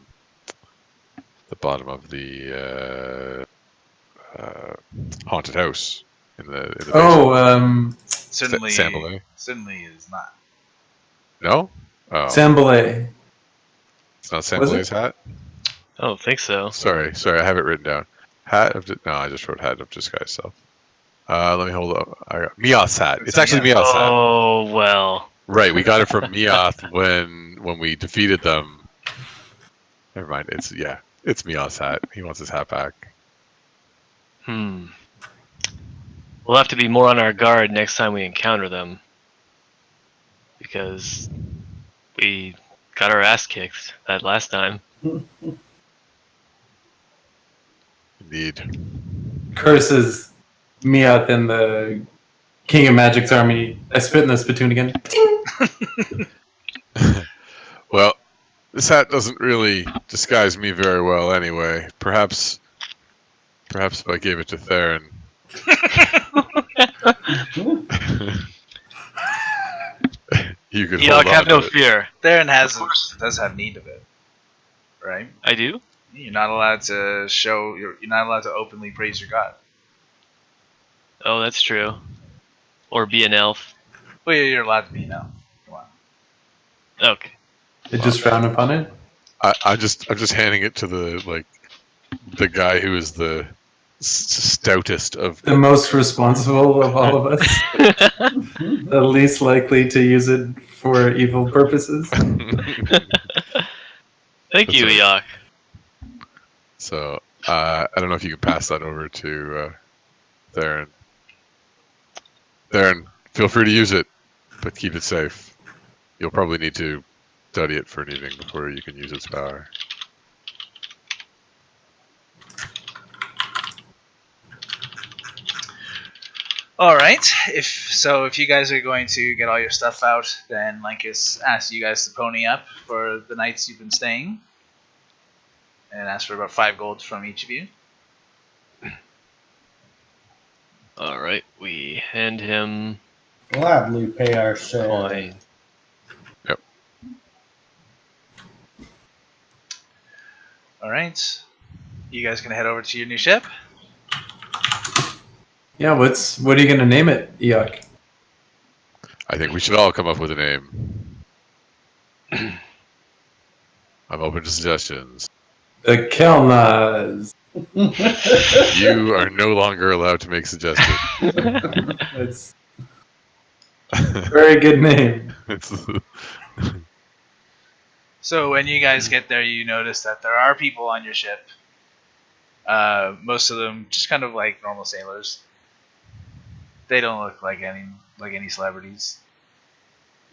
haunted house in the basement. Oh, Certainly, Sambalay. certainly is not. No? Oh, Sambalay. it's not Was Sambalay's it? hat? I don't think so. Sorry, I have it written down. Hat of no, I just wrote hat of disguise self. Let me hold up. I got Meoth's hat. It's actually Meoth's hat. Oh well. Right, we got it from Meoth when we defeated them. Never mind. It's Meoth's hat. He wants his hat back. We'll have to be more on our guard next time we encounter them. Because we got our ass kicked that last time. Indeed. Curses Meoth and the King of Magic's army. I spit in the spittoon again. Well, this hat doesn't really disguise me very well anyway. Perhaps if I gave it to Theren. You could hold on have no to it. fear. Theren does have need of it, right? I do? You're not allowed to show. You're not allowed to openly praise your god. Oh, that's true. Or be an elf. Well, you're allowed to be now. Come on. Okay. They just frown upon it. I'm just handing it to the guy who is the stoutest of. The most responsible of all of us. The least likely to use it for evil purposes. Thank you, That's Eikooc. So I don't know if you can pass that over to Theren. Theren, feel free to use it, but keep it safe. You'll probably need to study it for an evening before you can use its power. All right. If you guys are going to get all your stuff out, then Lankus asks you guys to pony up for the nights you've been staying, and asks for about 5 gold from each of you. Alright, we hand him Gladly pay our share. coin. All right. You guys gonna head over to your new ship? Yeah, what are you gonna name it, Eikooc? I think we should all come up with a name. I'm open to suggestions. The Kelnozz. You are no longer allowed to make suggestions. That's a very good name. So when you guys get there, you notice that there are people on your ship. Most of them just kind of like normal sailors. They don't look like any celebrities.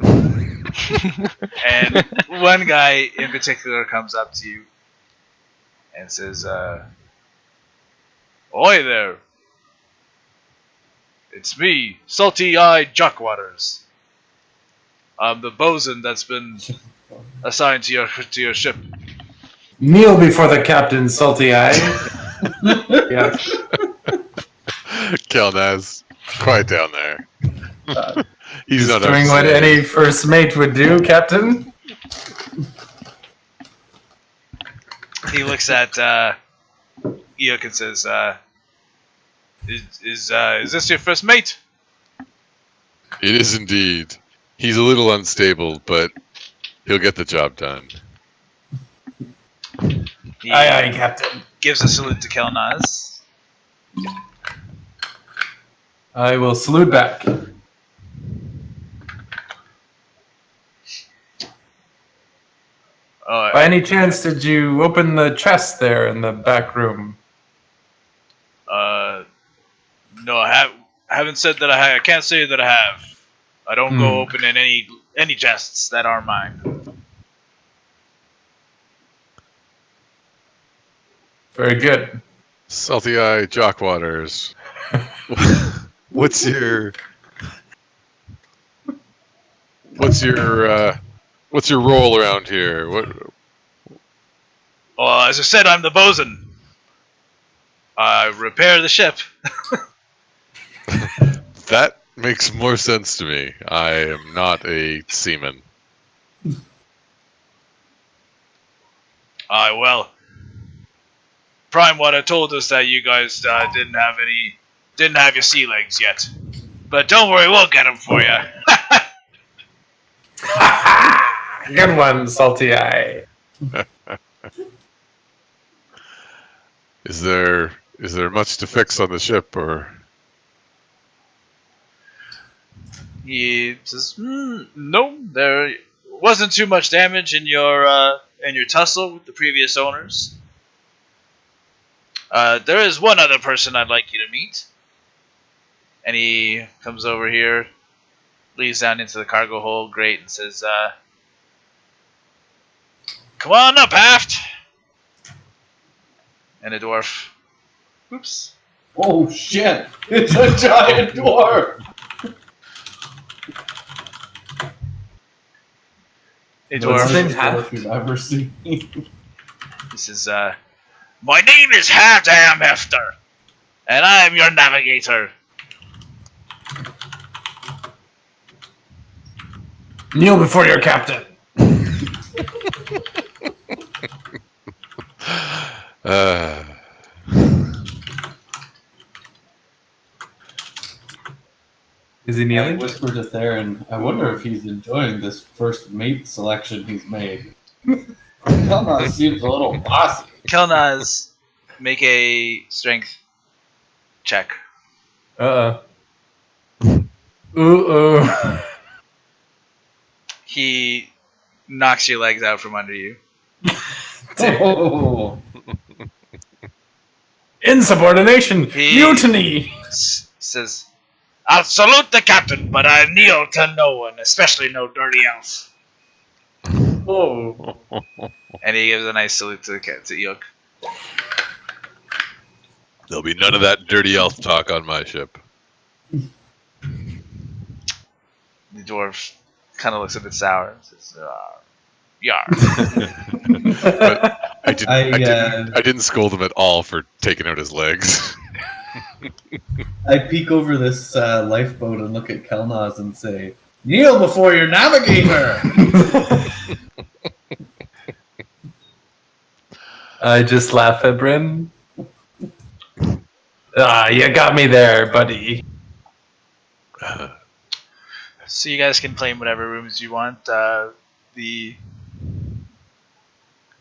And one guy in particular comes up to you and says, "Oi there! It's me, Salty-Eyed Chazwazzers. I'm the bosun that's been assigned to your ship." Kneel before the captain, Salty Eye. Yeah. Kelnozz, quiet down there. He's Just not doing what any first mate would do, Captain. He looks at Eikooc and says, "Is this your first mate?" It is indeed. He's a little unstable, but he'll get the job done. He Aye, aye, Captain. gives a salute to Kelnozz. I will salute back. By any chance, did you open the chest there in the back room? No, I haven't said that I can't say that I have. I don't go open in any chests that aren't mine. Very good. Salty-Eye Chazwazzers. What's your role around here? What? Well, as I said, I'm the bosun. I repair the ship. That makes more sense to me. I am not a seaman. Well, Primewater told us that you guys didn't have your sea legs yet. But don't worry, we'll get them for you. Good one, Salty Eye. Is there much to fix on the ship, or? He says, "No, there wasn't too much damage in your tussle with the previous owners. There is one other person I'd like you to meet." And he comes over here, leads down into the cargo hold grate, and says, "Come on up, aft." And a dwarf. Oops. Oh shit! It's a giant dwarf! A What's his dwarf. name? Dwarf you've ever seen. He says, "My name is Halfdan, and I am your navigator." Kneel before your captain. Is he I kneeling? whisper to Theren, I wonder if he's enjoying this first mate selection he's made. Kelnozz seems a little bossy. Kelnozz, make a strength check. Ooh. He knocks your legs out from under you. Oh, Insubordination! He- Mutiny! Says, "I'll salute the captain, but I kneel to no one, especially no dirty elf." Oh. And he gives a nice salute to Eikooc. There'll be none of that dirty elf talk on my ship. The dwarf kind of looks a bit sour and says, "Yar." But I didn't scold him at all for taking out his legs. I peek over this lifeboat and look at Kelnozz and say, kneel before your navigator! I just laugh at Brynn. You got me there, buddy. So you guys can claim whatever rooms you want. The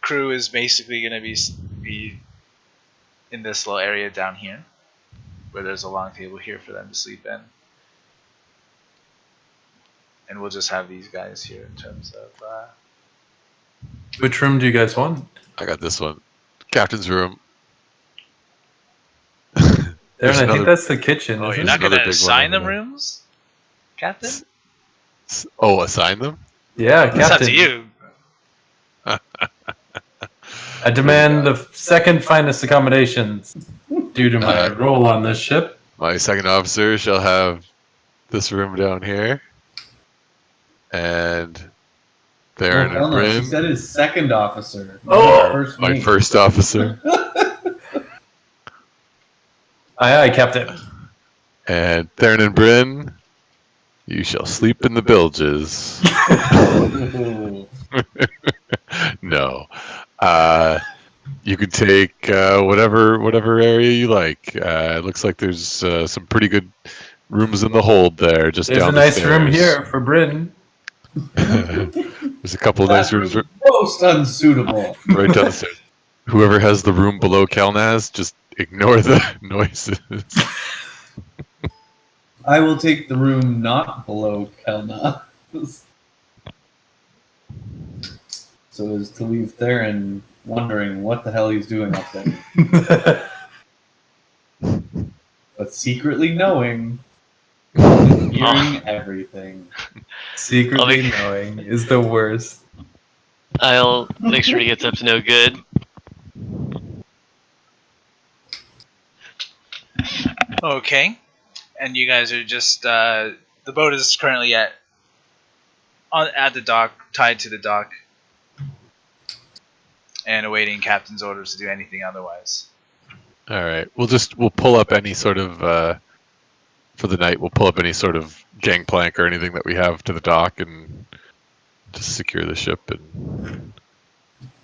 crew is basically going to be in this little area down here, where there's a long table here for them to sleep in. And we'll just have these guys here in terms of... Which room do you guys want? I got this one. Captain's room. Darren, I think another- that's the kitchen. Oh, isn't you're it? not going another to big one assign over them there. rooms, Captain? Oh, assign them? Yeah, It's up captain. to you. I demand the second finest accommodations due to my Uh, role on this ship. My second officer shall have this room down here. And Theren and Kelnozz, she Brynn, said his second officer. Oh, first my mate. first officer. Aye, aye, captain. And Theren and Brynn, you shall sleep in the bilges. Ooh. No. You can take whatever area you like. It looks like there's some pretty good rooms in the hold there, just There's down a the nice stairs. room here for Brynn. There's a couple of nice rooms Most unsuitable. right down the stairs. Whoever has the room below Kelnozz, just ignore the noises. I will take the room not below Kelnozz. So as to leave Theren wondering what the hell he's doing up there. But secretly knowing, hearing everything. Secretly be- knowing is the worst. I'll make sure he gets up to no good. Okay. And you guys are just... the boat is currently at the dock, tied to the dock, and awaiting captain's orders to do anything otherwise. All right, we'll pull up any sort of for the night. We'll pull up any sort of gangplank or anything that we have to the dock and just secure the ship. And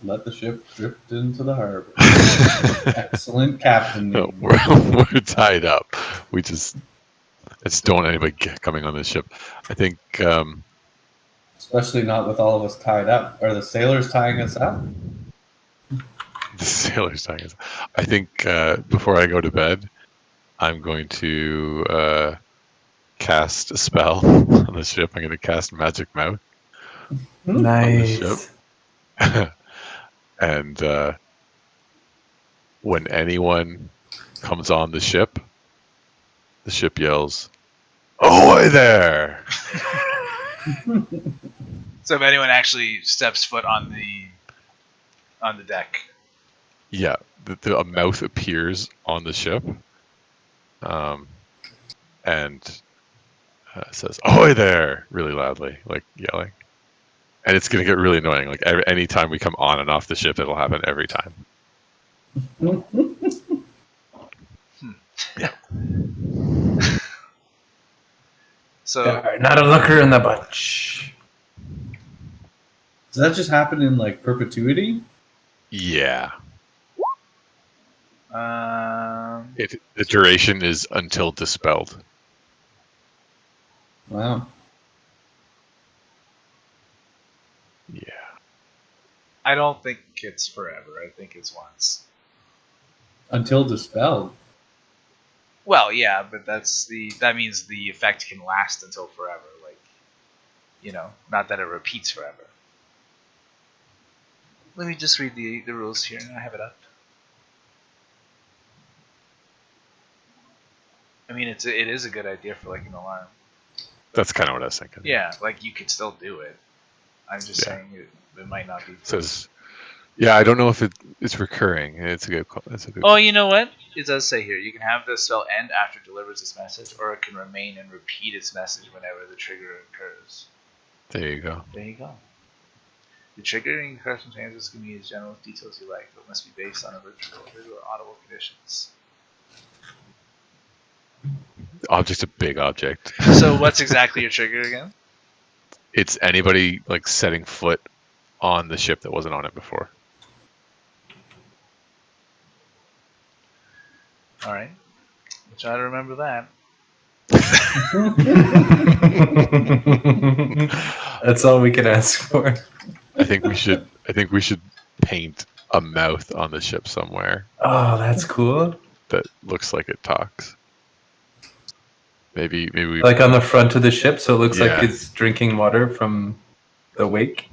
Let the ship drift into the harbor. Excellent captain. No, we're tied up. I just don't want anybody coming on this ship. I think Especially not with all of us tied up. Are the sailors tying us up? the sailor's tying us. I think before I go to bed, I'm going to cast a spell on the ship. I'm going to cast Magic Mouth Nice. on the ship. And when anyone comes on the ship yells, "Ahoy there!" So if anyone actually steps foot on the deck, Yeah, a mouth appears on the ship, and says "Ahoy there!" really loudly, like yelling. And it's gonna get really annoying. Like any time we come on and off the ship, it'll happen every time. so Not a looker in the bunch. Does that just happen in like perpetuity? Yeah, um, the duration is until dispelled. Wow. Yeah, I don't think it's forever. I think it's once. Until dispelled. Well, yeah, but that means the effect can last until forever. Like, not that it repeats forever. Let me just read the rules here. I have it up. I mean, it is a good idea for like an alarm. that's kind of what I was thinking. Yeah, like you could still do it. I'm just Yeah. saying it might not be. It says, yeah, I don't know if it's recurring. It's a good. Oh, you know what? It does say here you can have the spell end after it delivers its message, or it can remain and repeat its message whenever the trigger occurs. There you go. There you go. The triggering circumstances can be as general details you like, but must be based on a virtual or audible conditions. The object's a big object. So what's exactly your trigger again? It's anybody like setting foot on the ship that wasn't on it before. All right. We'll try to remember that. That's all we can ask for. I think we should paint a mouth on the ship somewhere Oh, that's cool. that looks like it talks. Maybe we Like on the front of the ship, so it looks Yeah. like it's drinking water from the wake.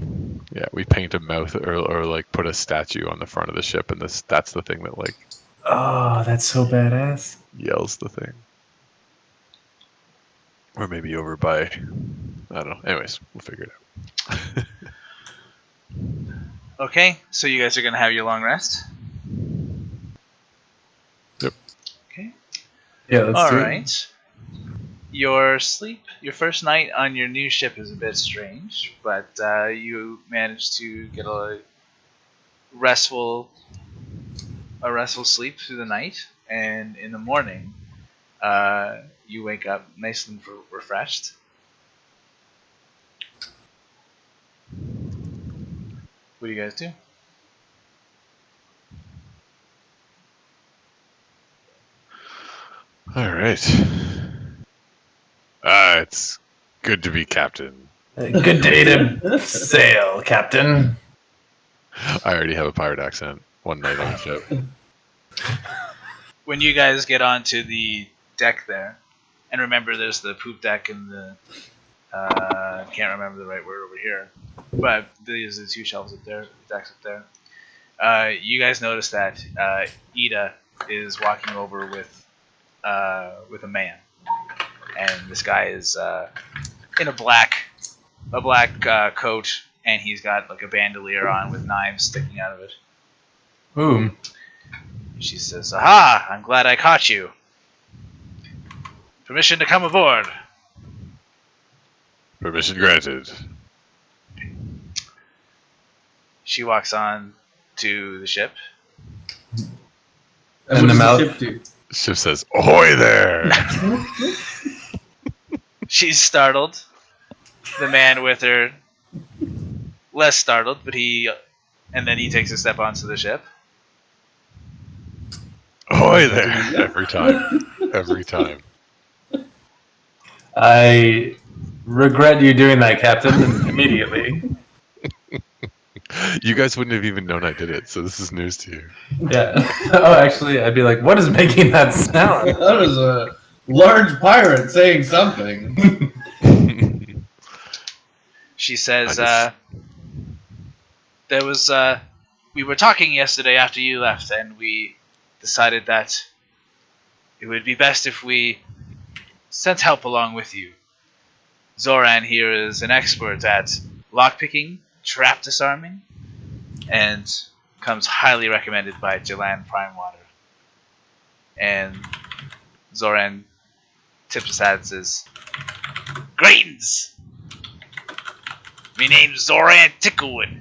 we paint a mouth or like put a statue on the front of the ship, and that's the thing that like Oh, that's so badass. yells the thing. Or maybe over by, I don't know. Anyways, we'll figure it out. Okay, so you guys are going to have your long rest? Yep. Okay. Yeah, let's All do right. Your first night on your new ship is a bit strange, but you managed to get a restful sleep through the night, and in the morning, you wake up nice and refreshed. What do you guys do? All right. It's good to be captain. it. Good day to sail, Captain. I already have a pirate accent. One night on the ship. When you guys get onto the deck there, and remember there's the poop deck and the can't remember the right word over here, but there's the two shelves up there, the decks up there. You guys notice that Ida is walking over with a man, and this guy is in a black coat, and he's got like a bandolier on with knives sticking out of it. Ooh. She says, "Aha! I'm glad I caught you. Permission to come aboard." Permission granted. She walks on to the ship. And what the does mouth- ship do? Ship says, "Ahoy there!" She's startled. The man with her, less startled, but he And then he takes a step onto the ship. Ahoy there! Every time. Every time. I regret you doing that, Captain, immediately. You guys wouldn't have even known I did it, so this is news to you. Yeah. Oh, actually, I'd be like, what is making that sound? That was a large pirate saying something. She says, I there was, we were talking yesterday after you left, and we decided that it would be best if we sent help along with you. Zoran here is an expert at lockpicking, trap disarming, and comes highly recommended by Jalan Primewater. And Zoran tips his hat and says, "Greetings! My name's Zoran Ticklewood.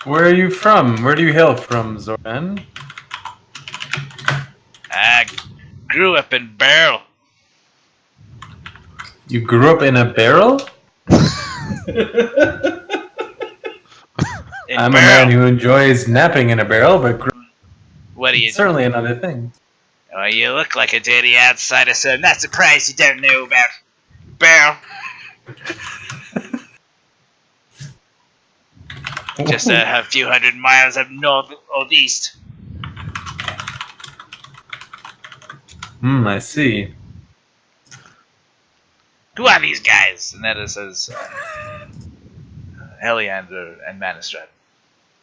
Where are you from? Where do you hail from, Zoran? I grew up in Barrel. You grew up in a barrel? In I'm Barrel. a man who enjoys napping in a barrel, but What do you certainly another thing. Oh, you look like a dirty outsider, so I'm not surprised you don't know about Barrel. Just a few hundred miles up northeast. I see. Who are these guys?" And Netta says, Heliander and Manistrat.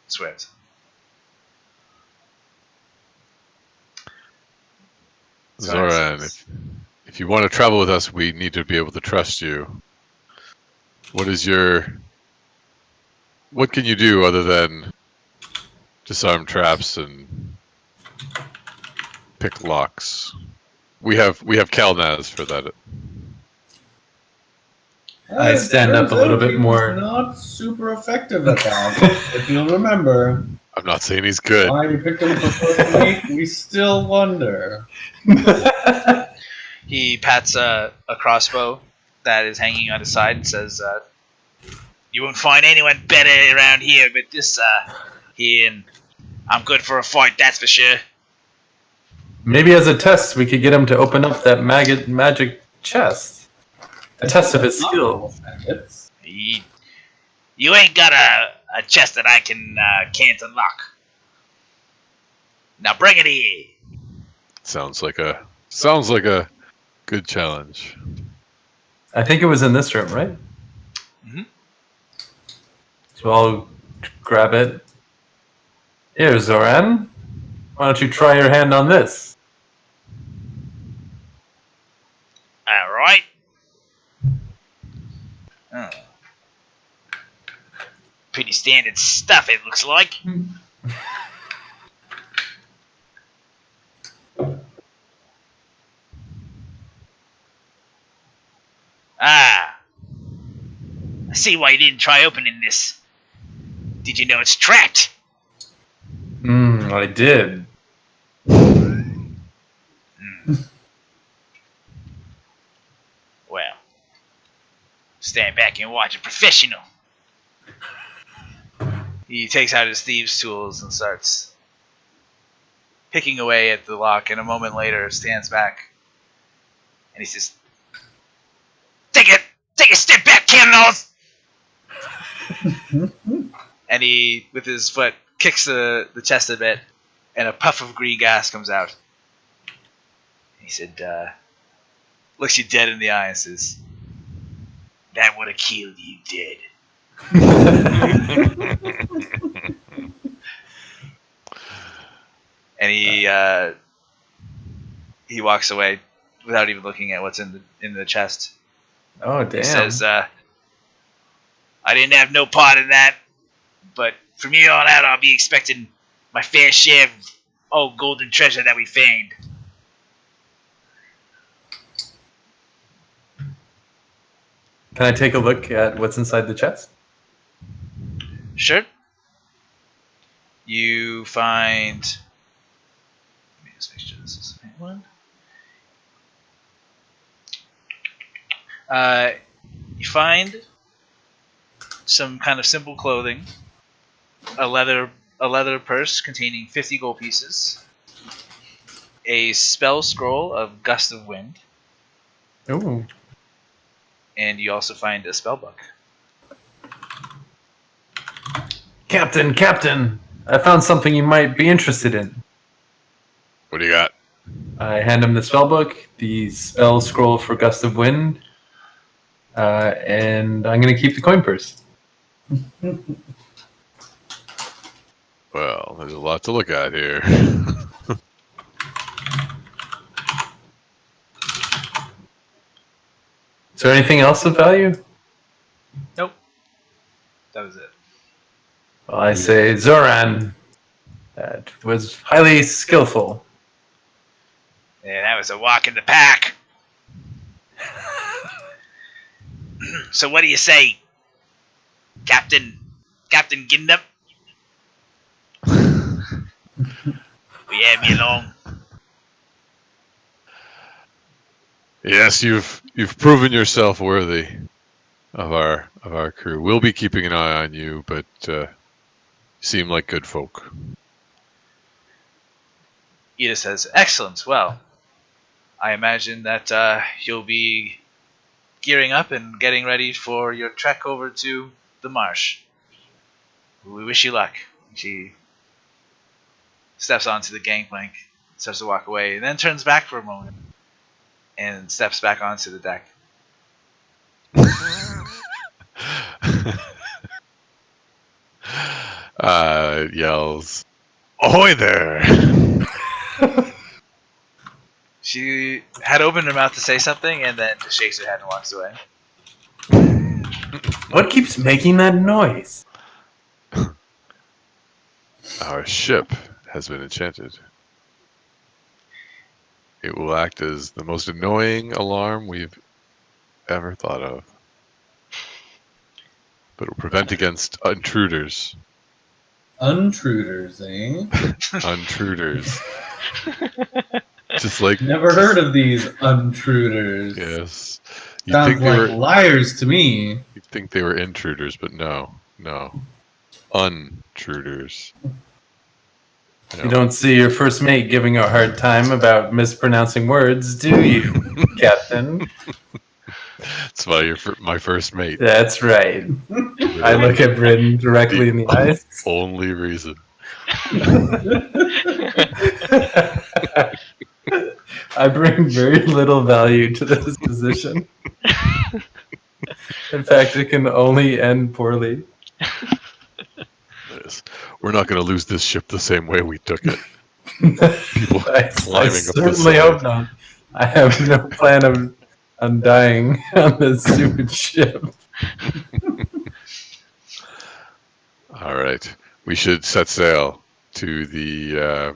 Swears. Zoran, if you want to travel with us, we need to be able to trust you. What can you do other than disarm traps and pick locks? We have Kelnozz for that. I stand up a little bit more. Not super effective at that. If you'll remember, I'm not saying he's good. why we picked him for first week, we still wonder. He pats a crossbow that is hanging on his side and says, "You won't find anyone better around here but this, here, and I'm good for a fight, that's for sure." Maybe as a test, we could get him to open up that magic chest. A test of his skill. You ain't got a chest that I can't unlock. Now bring it here. Sounds like a good challenge. I think it was in this room, right? Mm-hmm. So I'll grab it. Here, Zoran. Why don't you try your hand on this? All right. Oh. Pretty standard stuff, it looks like. I see why you didn't try opening this. Did you know it's trapped? I did. Well, stand back and watch a professional. He takes out his thieves' tools and starts picking away at the lock, and a moment later stands back and he says, Take a step back, Kelnozz! And he, with his foot, kicks the chest a bit, and a puff of green gas comes out. He said, looks you dead in the eye and says, "That would have killed you dead." And he walks away without even looking at what's in the chest. Oh, damn. He says, "I didn't have no part in that, but from here on out, I'll be expecting my fair share of old golden treasure that we found." Can I take a look at what's inside the chest? Sure. You find. Let me just make sure this is the right one. You find some kind of simple clothing, a leather purse containing 50 gold pieces, a spell scroll of Gust of Wind, Ooh. and you also find a spell book. Captain, I found something you might be interested in. What do you got? I hand him the spell book, the spell scroll for Gust of Wind, and I'm going to keep the coin purse. Well, there's a lot to look at here. Is there anything else of value? Nope. That was it. Well, I say Zoran. That was highly skillful. Yeah, that was a walk in the pack. So what do you say, Captain Gniddup? Will you have me along? Yes, you've proven yourself worthy of our crew. We'll be keeping an eye on you, but you seem like good folk. Ida says, "Excellent. Well, I imagine that you'll be gearing up and getting ready for your trek over to the marsh. We wish you luck." She steps onto the gangplank, starts to walk away, and then turns back for a moment and steps back onto the deck. Yells, "Ahoy there!" She had opened her mouth to say something and then just shakes her head and walks away. What keeps making that noise? Our ship has been enchanted. It will act as the most annoying alarm we've ever thought of. But it will prevent against intruders. Intruders, eh? Intruders. Just like... Never heard of these intruders. Yes. Sounds like liars to me. You'd think they were intruders, but no. Intruders. You don't see your first mate giving a hard time about mispronouncing words, do you, Captain? That's why my first mate. That's right. I look at Brynn directly in the eyes. Only reason. I bring very little value to this position. In fact, it can only end poorly. Yes. We're not going to lose this ship the same way we took it. People I climbing up the certainly side. hope not. I have no plan of undying on this stupid ship. All right, we should set sail to the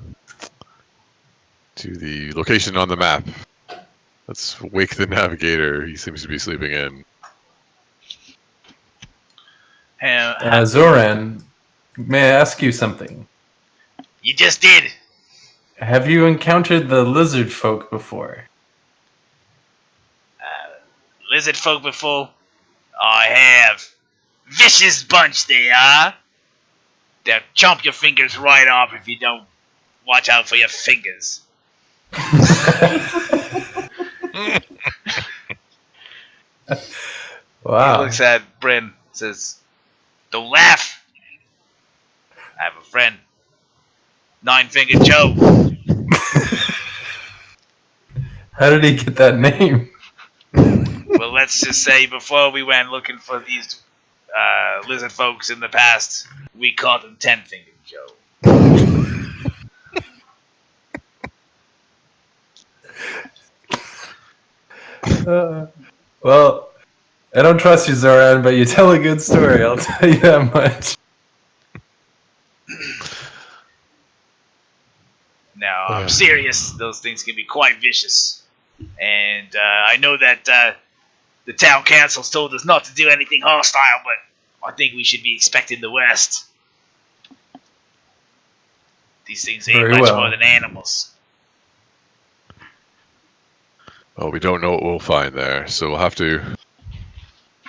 location on the map. Let's wake the navigator. He seems to be sleeping in. Zoran, may I ask you something? You just did. Have you encountered the Lizardfolk before? Lizardfolk before? I have. Vicious bunch they are. They'll chomp your fingers right off if you don't watch out for your fingers. Wow. He looks at Brynn, says, "Don't laugh. I have a friend. Nine-Fingered Joe." How did he get that name? Well, let's just say before we went looking for these lizard folks in the past, we called him 10-Fingered Joe. Well, I don't trust you, Zoran, but you tell a good story, I'll tell you that much. Now, I'm serious. Those things can be quite vicious. And I know that the town council's told us not to do anything hostile, but I think we should be expecting the worst. These things ain't Very much well. more than animals. Well, we don't know what we'll find there, so we'll have to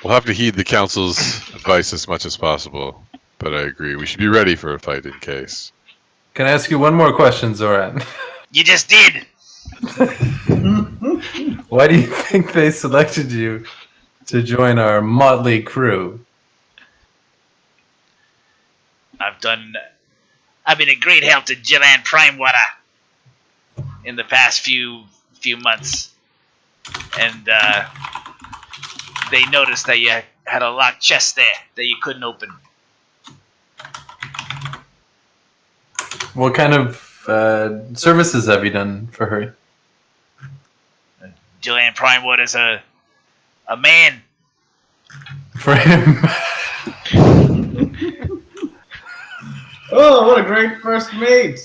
We'll have to heed the council's advice as much as possible. But I agree, we should be ready for a fight in case. Can I ask you one more question, Zoran? You just did. Why do you think they selected you to join our motley crew? I've been a great help to Gillan Primewater in the past few months, and they noticed that you had a locked chest there that you couldn't open. What kind of services have you done for her? Gillan Primewater's a man. For him? Oh, what a great first mate!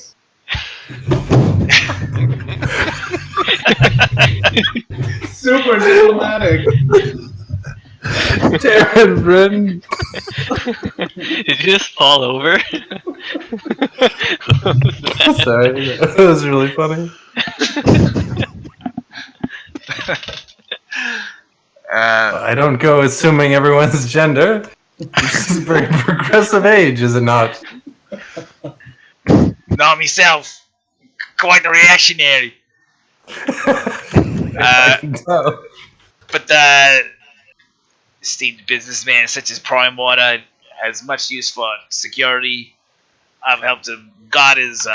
Super diplomatic. Darren, Brynn. Did you just fall over? Sorry, that was really funny. I don't go assuming everyone's gender. This is a very progressive age, is it not? Not myself. Quite the reactionary. I can tell. But esteemed businessman such as Primewater has much use for security. I've helped him guard his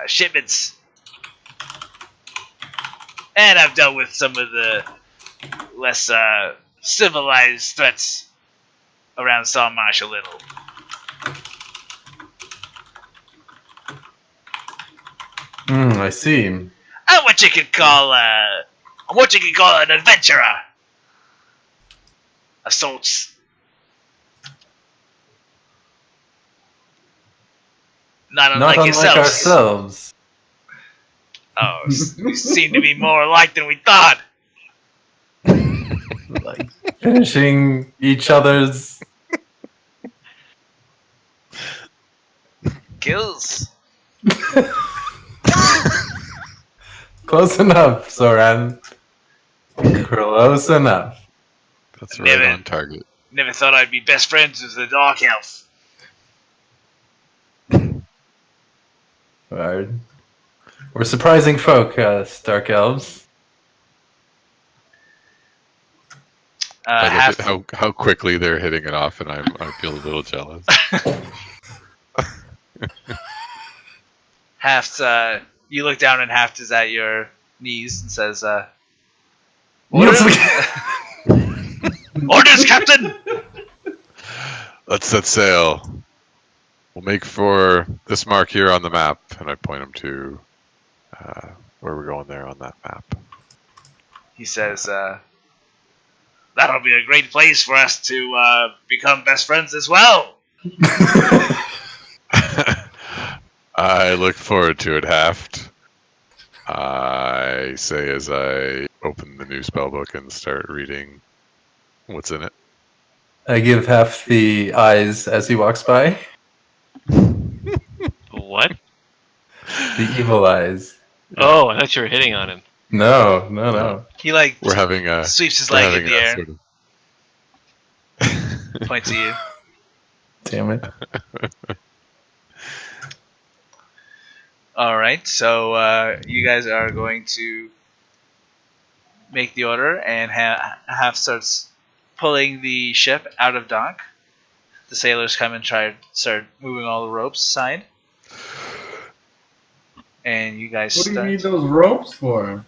shipments, and I've dealt with some of the less civilized threats around Saltmarsh a little. I see. I'm what you could call an adventurer of sorts. Not unlike yourselves. Ourselves. Oh, you seem to be more alike than we thought. Like finishing each other's Kills. Close enough, Zoran. Close enough. That's right on target. Never thought I'd be best friends with the Dark Elf. We're surprising folk, Stark Elves. I look at how quickly they're hitting it off, and I feel a little jealous. Haft, you look down and Haft is at your knees and says, Orders, Orders, Captain! Let's set sail. We'll make for this mark here on the map, and I point him to where we're going there on that map. He says, that'll be a great place for us to become best friends as well. I look forward to it, Haft. I say as I open the new spellbook and start reading what's in it. I give half the eyes as he walks by. What? The evil eyes. Oh, I thought you were hitting on him. No. He We're having a sweeps his leg in the air, sort of... points at you. Damn it. Alright, so you guys are going to make the order, and Half starts pulling the ship out of dock. The sailors come and start moving all the ropes aside. And you guys What do you need those ropes for?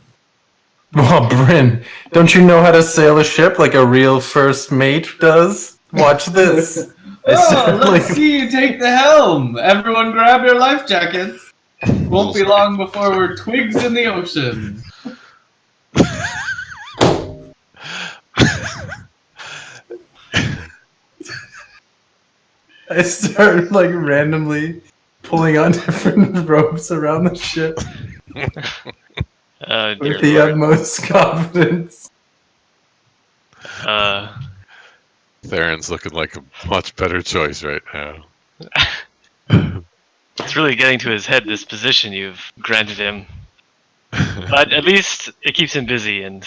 Oh, Brynn, don't you know how to sail a ship like a real first mate does? Watch this. Let's see you take the helm. Everyone grab your life jackets. Won't be long before we're twigs in the ocean. I start like randomly pulling on different ropes around the ship with the utmost confidence. Theron's looking like a much better choice right now. It's really getting to his head, this position you've granted him. But at least it keeps him busy, and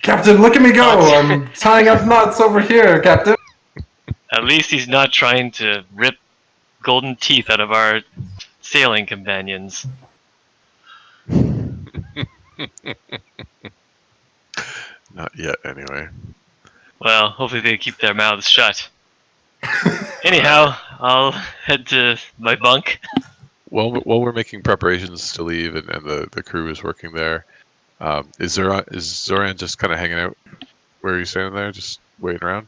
Captain, look at me go! I'm tying up knots over here, Captain. at least he's not trying to rip golden teeth out of our sailing companions. Not yet, anyway. Well, hopefully they keep their mouths shut. Anyhow, I'll head to my bunk. Well, while we're making preparations to leave and the crew is working there, is Zoran just kind of hanging out where he's standing there, just waiting around?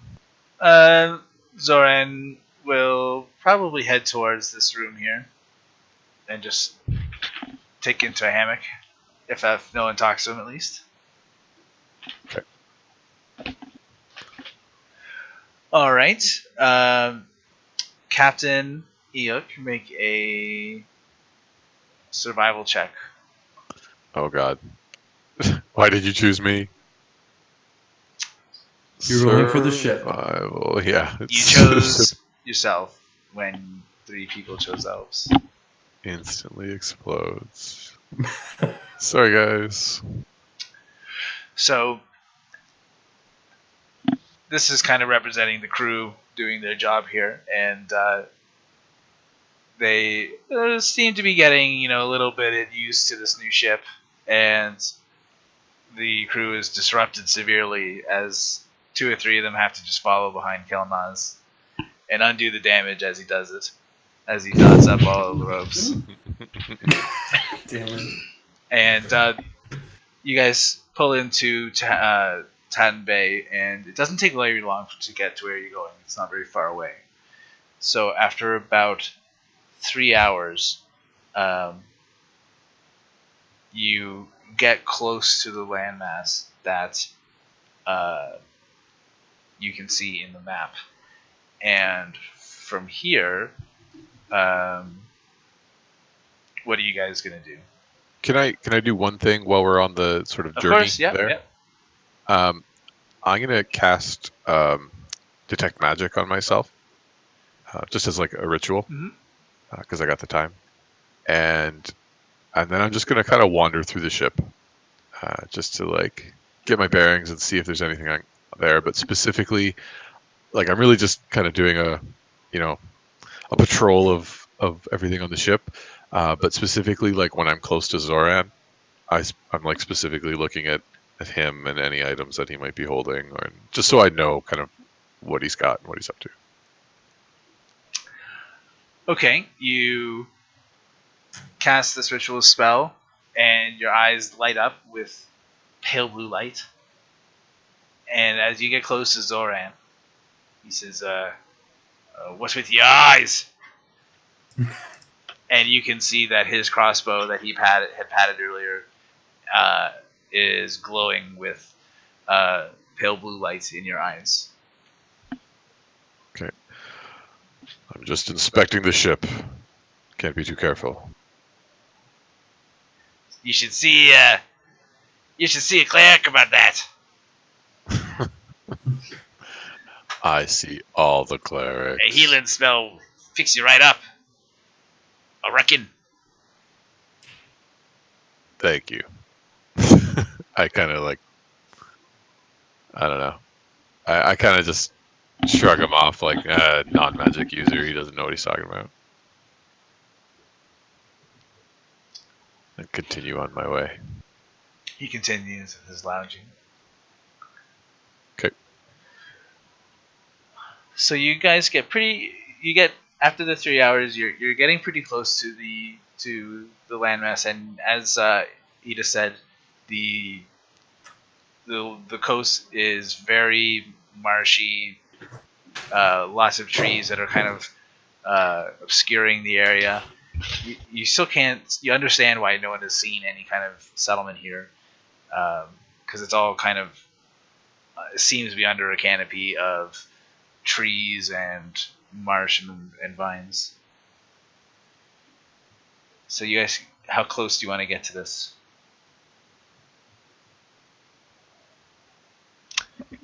Zoran will probably head towards this room here and just take into a hammock, if no one talks to him at least. Okay. All right. Captain Eikooc, make a survival check. Oh God. Why did you choose me? You're rolling for the ship. Survival, yeah. You chose yourself when 3 people chose elves. Instantly explodes. Sorry, guys. So this is kind of representing the crew doing their job here, and they seem to be getting a little bit used to this new ship, and the crew is disrupted severely as 2 or 3 of them have to just follow behind Kelnozz and undo the damage as he does it, as he knots up all of the ropes. Damn it. And you guys pull into Taden Bay, and it doesn't take very long to get to where you're going. It's not very far away. So after about 3 hours, you get close to the landmass that you can see in the map. And from here, what are you guys going to do? Can I do one thing while we're on the sort of journey? Of course, yeah. there? Yeah. I'm gonna cast detect magic on myself, just as like a ritual, because I got the time, and then I'm just gonna kind of wander through the ship, just to like get my bearings and see if there's anything there. But specifically, like I'm really just kind of doing a patrol of everything on the ship. But specifically, like when I'm close to Zoran, I'm like specifically looking at him and any items that he might be holding, or just so I know kind of what he's got and what he's up to. Okay, you cast this ritual spell, and your eyes light up with pale blue light. And as you get close to Zoran, he says, "What's with your eyes?" And you can see that his crossbow that he had patted earlier is glowing with pale blue light in your eyes. Okay. I'm just inspecting the ship. Can't be too careful. You should see a cleric about that. I see all the clerics. A healing spell fix you right up, I reckon. Thank you. I kind of like, I don't know. I kind of just shrug him off like a non-magic user. He doesn't know what he's talking about. And continue on my way. He continues his lounging. Okay. So you guys get after the 3 hours, you're getting pretty close to the landmass, and as Ida said, the coast is very marshy, lots of trees that are kind of obscuring the area. You still can't. You understand why no one has seen any kind of settlement here, because it's all kind of it seems to be under a canopy of trees and marsh and vines. So you guys, how close do you want to get to this?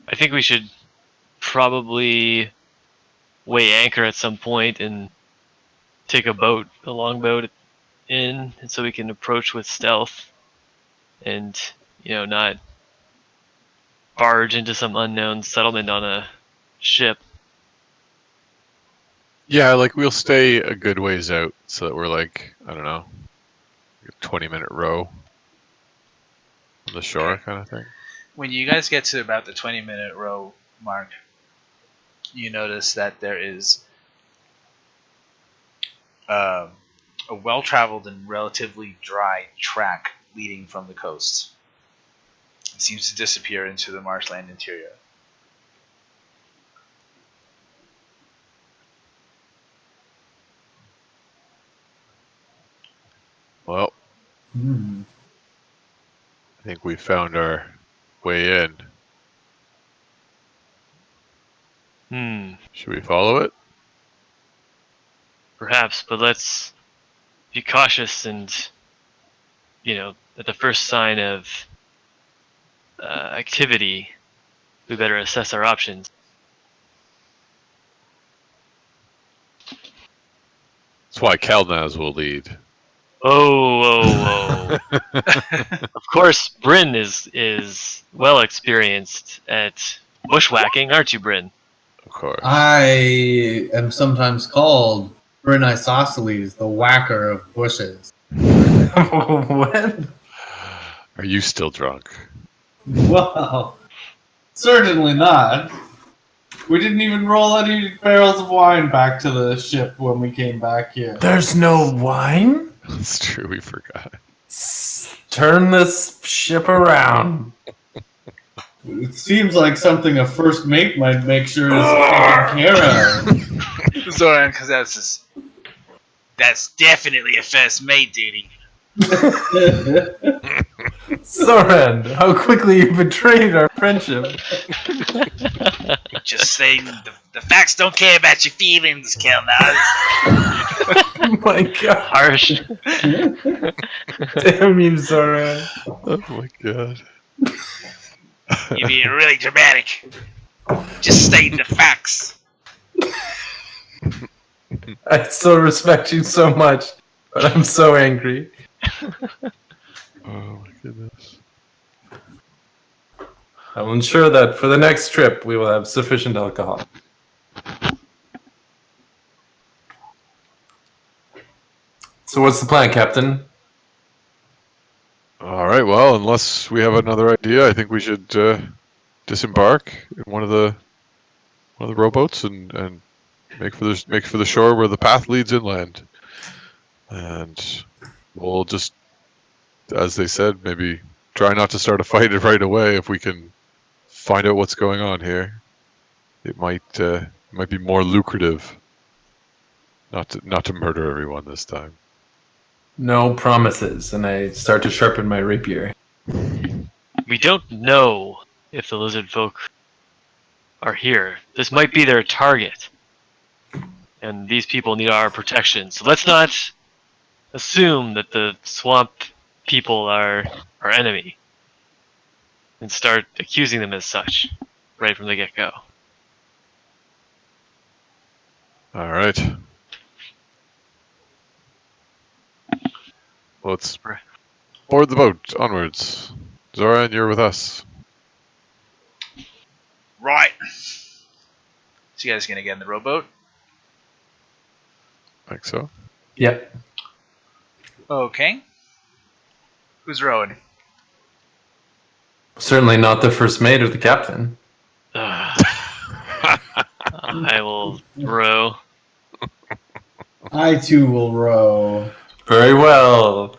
I think we should probably weigh anchor at some point and take a longboat in, and so we can approach with stealth and not barge into some unknown settlement on a ship. Yeah, like we'll stay a good ways out so that we're like, I don't know, a 20-minute row on the shore kind of thing. When you guys get to about the 20-minute row mark, you notice that there is a well-traveled and relatively dry track leading from the coast. It seems to disappear into the marshland interior. Well, Hmm. I think we found our way in. Should we follow it? Perhaps, but let's be cautious and, at the first sign of activity, we better assess our options. That's why Kelnozz will lead. Oh. Of course, Brynn is well experienced at bushwhacking, aren't you, Brynn? Of course. I am sometimes called Brynn Isosceles, the whacker of bushes. What? Are you still drunk? Well, certainly not. We didn't even roll any barrels of wine back to the ship when we came back here. There's no wine? That's true, we forgot. Turn this ship around. It seems like something a first mate might make sure is taken care of. Zoran, because that's definitely a first mate duty. Soren, how quickly you betrayed our friendship. Just saying, the facts don't care about your feelings, Kelnozz. Oh my god. Harsh. Damn you, Soren. Oh my god. You're being really dramatic. Just stating the facts. I still respect you so much, but I'm so angry. Oh my goodness. I will ensure that for the next trip we will have sufficient alcohol. So what's the plan, Captain? All right. Well, unless we have another idea, I think we should disembark in one of the rowboats and make for the shore where the path leads inland. And we'll just, as they said, maybe try not to start a fight right away if we can find out what's going on here. It might be more lucrative not to murder everyone this time. No promises, and I start to sharpen my rapier. We don't know if the Lizardfolk are here. This might be their target. And these people need our protection. So let's not assume that the swamp people are our enemy. And start accusing them as such right from the get-go. All right. Let's board the boat onwards. Zoran, you're with us. Right. So you guys gonna get in the rowboat? Think so. Yep. Okay. Who's rowing? Certainly not the first mate or the captain. I will row. I too will row. Very well.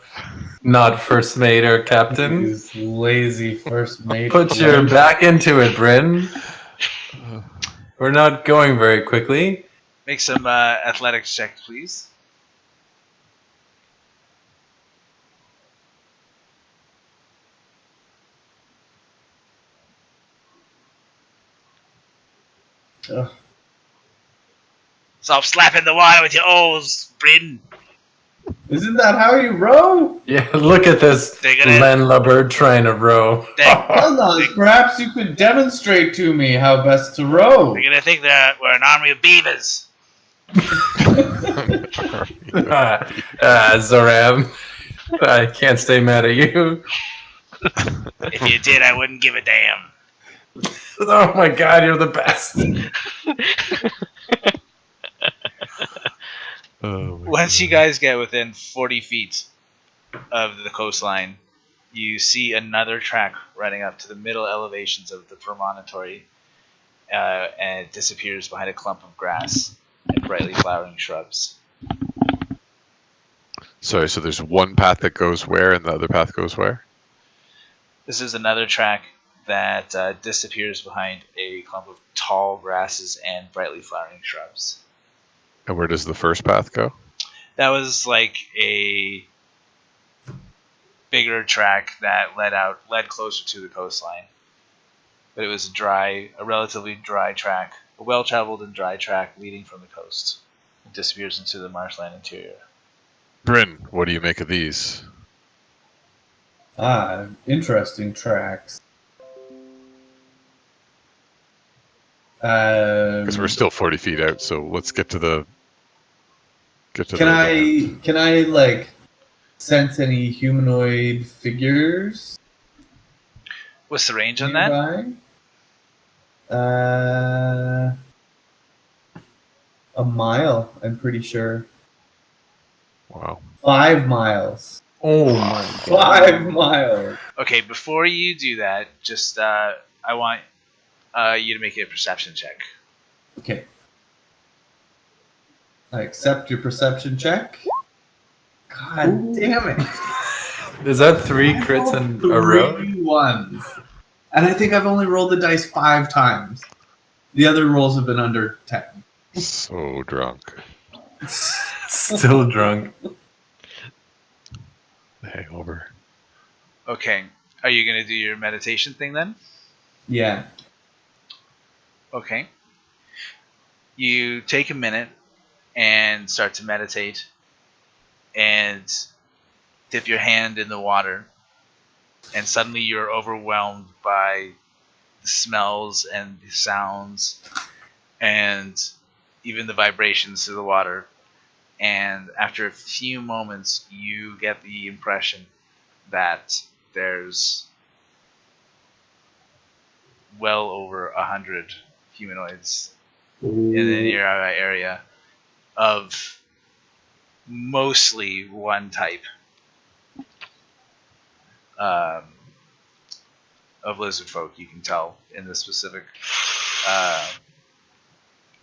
Not first mate or captain. These lazy first mate. Put your back into it, Brynn. We're not going very quickly. Make some athletics checks, please. Ugh. Stop slapping the water with your oars, Bryn. Isn't that how you row? Yeah, look at this landlubber trying to row. Kelnozz, perhaps you could demonstrate to me how best to row. They're gonna think that we're an army of beavers. Zoram, I can't stay mad at you. If you did, I wouldn't give a damn. Oh my god, you're the best. Oh my Once you God. guys get within 40 feet of the coastline, you see another track running up to the middle elevations of the promontory, and it disappears behind a clump of grass and brightly flowering shrubs. Sorry, so there's one path that goes where, and the other path goes where? This is another track that disappears behind a clump of tall grasses and brightly flowering shrubs. And where does the first path go? That was like a bigger track that led closer to the coastline. But it was a relatively dry track, a well-traveled and dry track leading from the coast. It disappears into the marshland interior. Brynn, what do you make of these? Interesting tracks. Because we're still 40 feet out, so let's get to the. Can I like sense any humanoid figures What's the range on that? nearby? A mile, I'm pretty sure. Wow. 5 miles. Oh my god. 5 miles. Okay, before you do that, just I want you to make a perception check. Okay. I accept your perception check. God damn it. Is that 3 crits in a row? 3 ones. And I think I've only rolled the dice 5 times. The other rolls have been under 10. So drunk. Still drunk. Hangover. Okay, are you going to do your meditation thing then? Yeah. Okay. You take a minute and start to meditate and dip your hand in the water, and suddenly you're overwhelmed by the smells and the sounds and even the vibrations through the water. And after a few moments, you get the impression that there's well over 100 humanoids in the nearby area of mostly one type of Lizardfolk. You can tell in the specific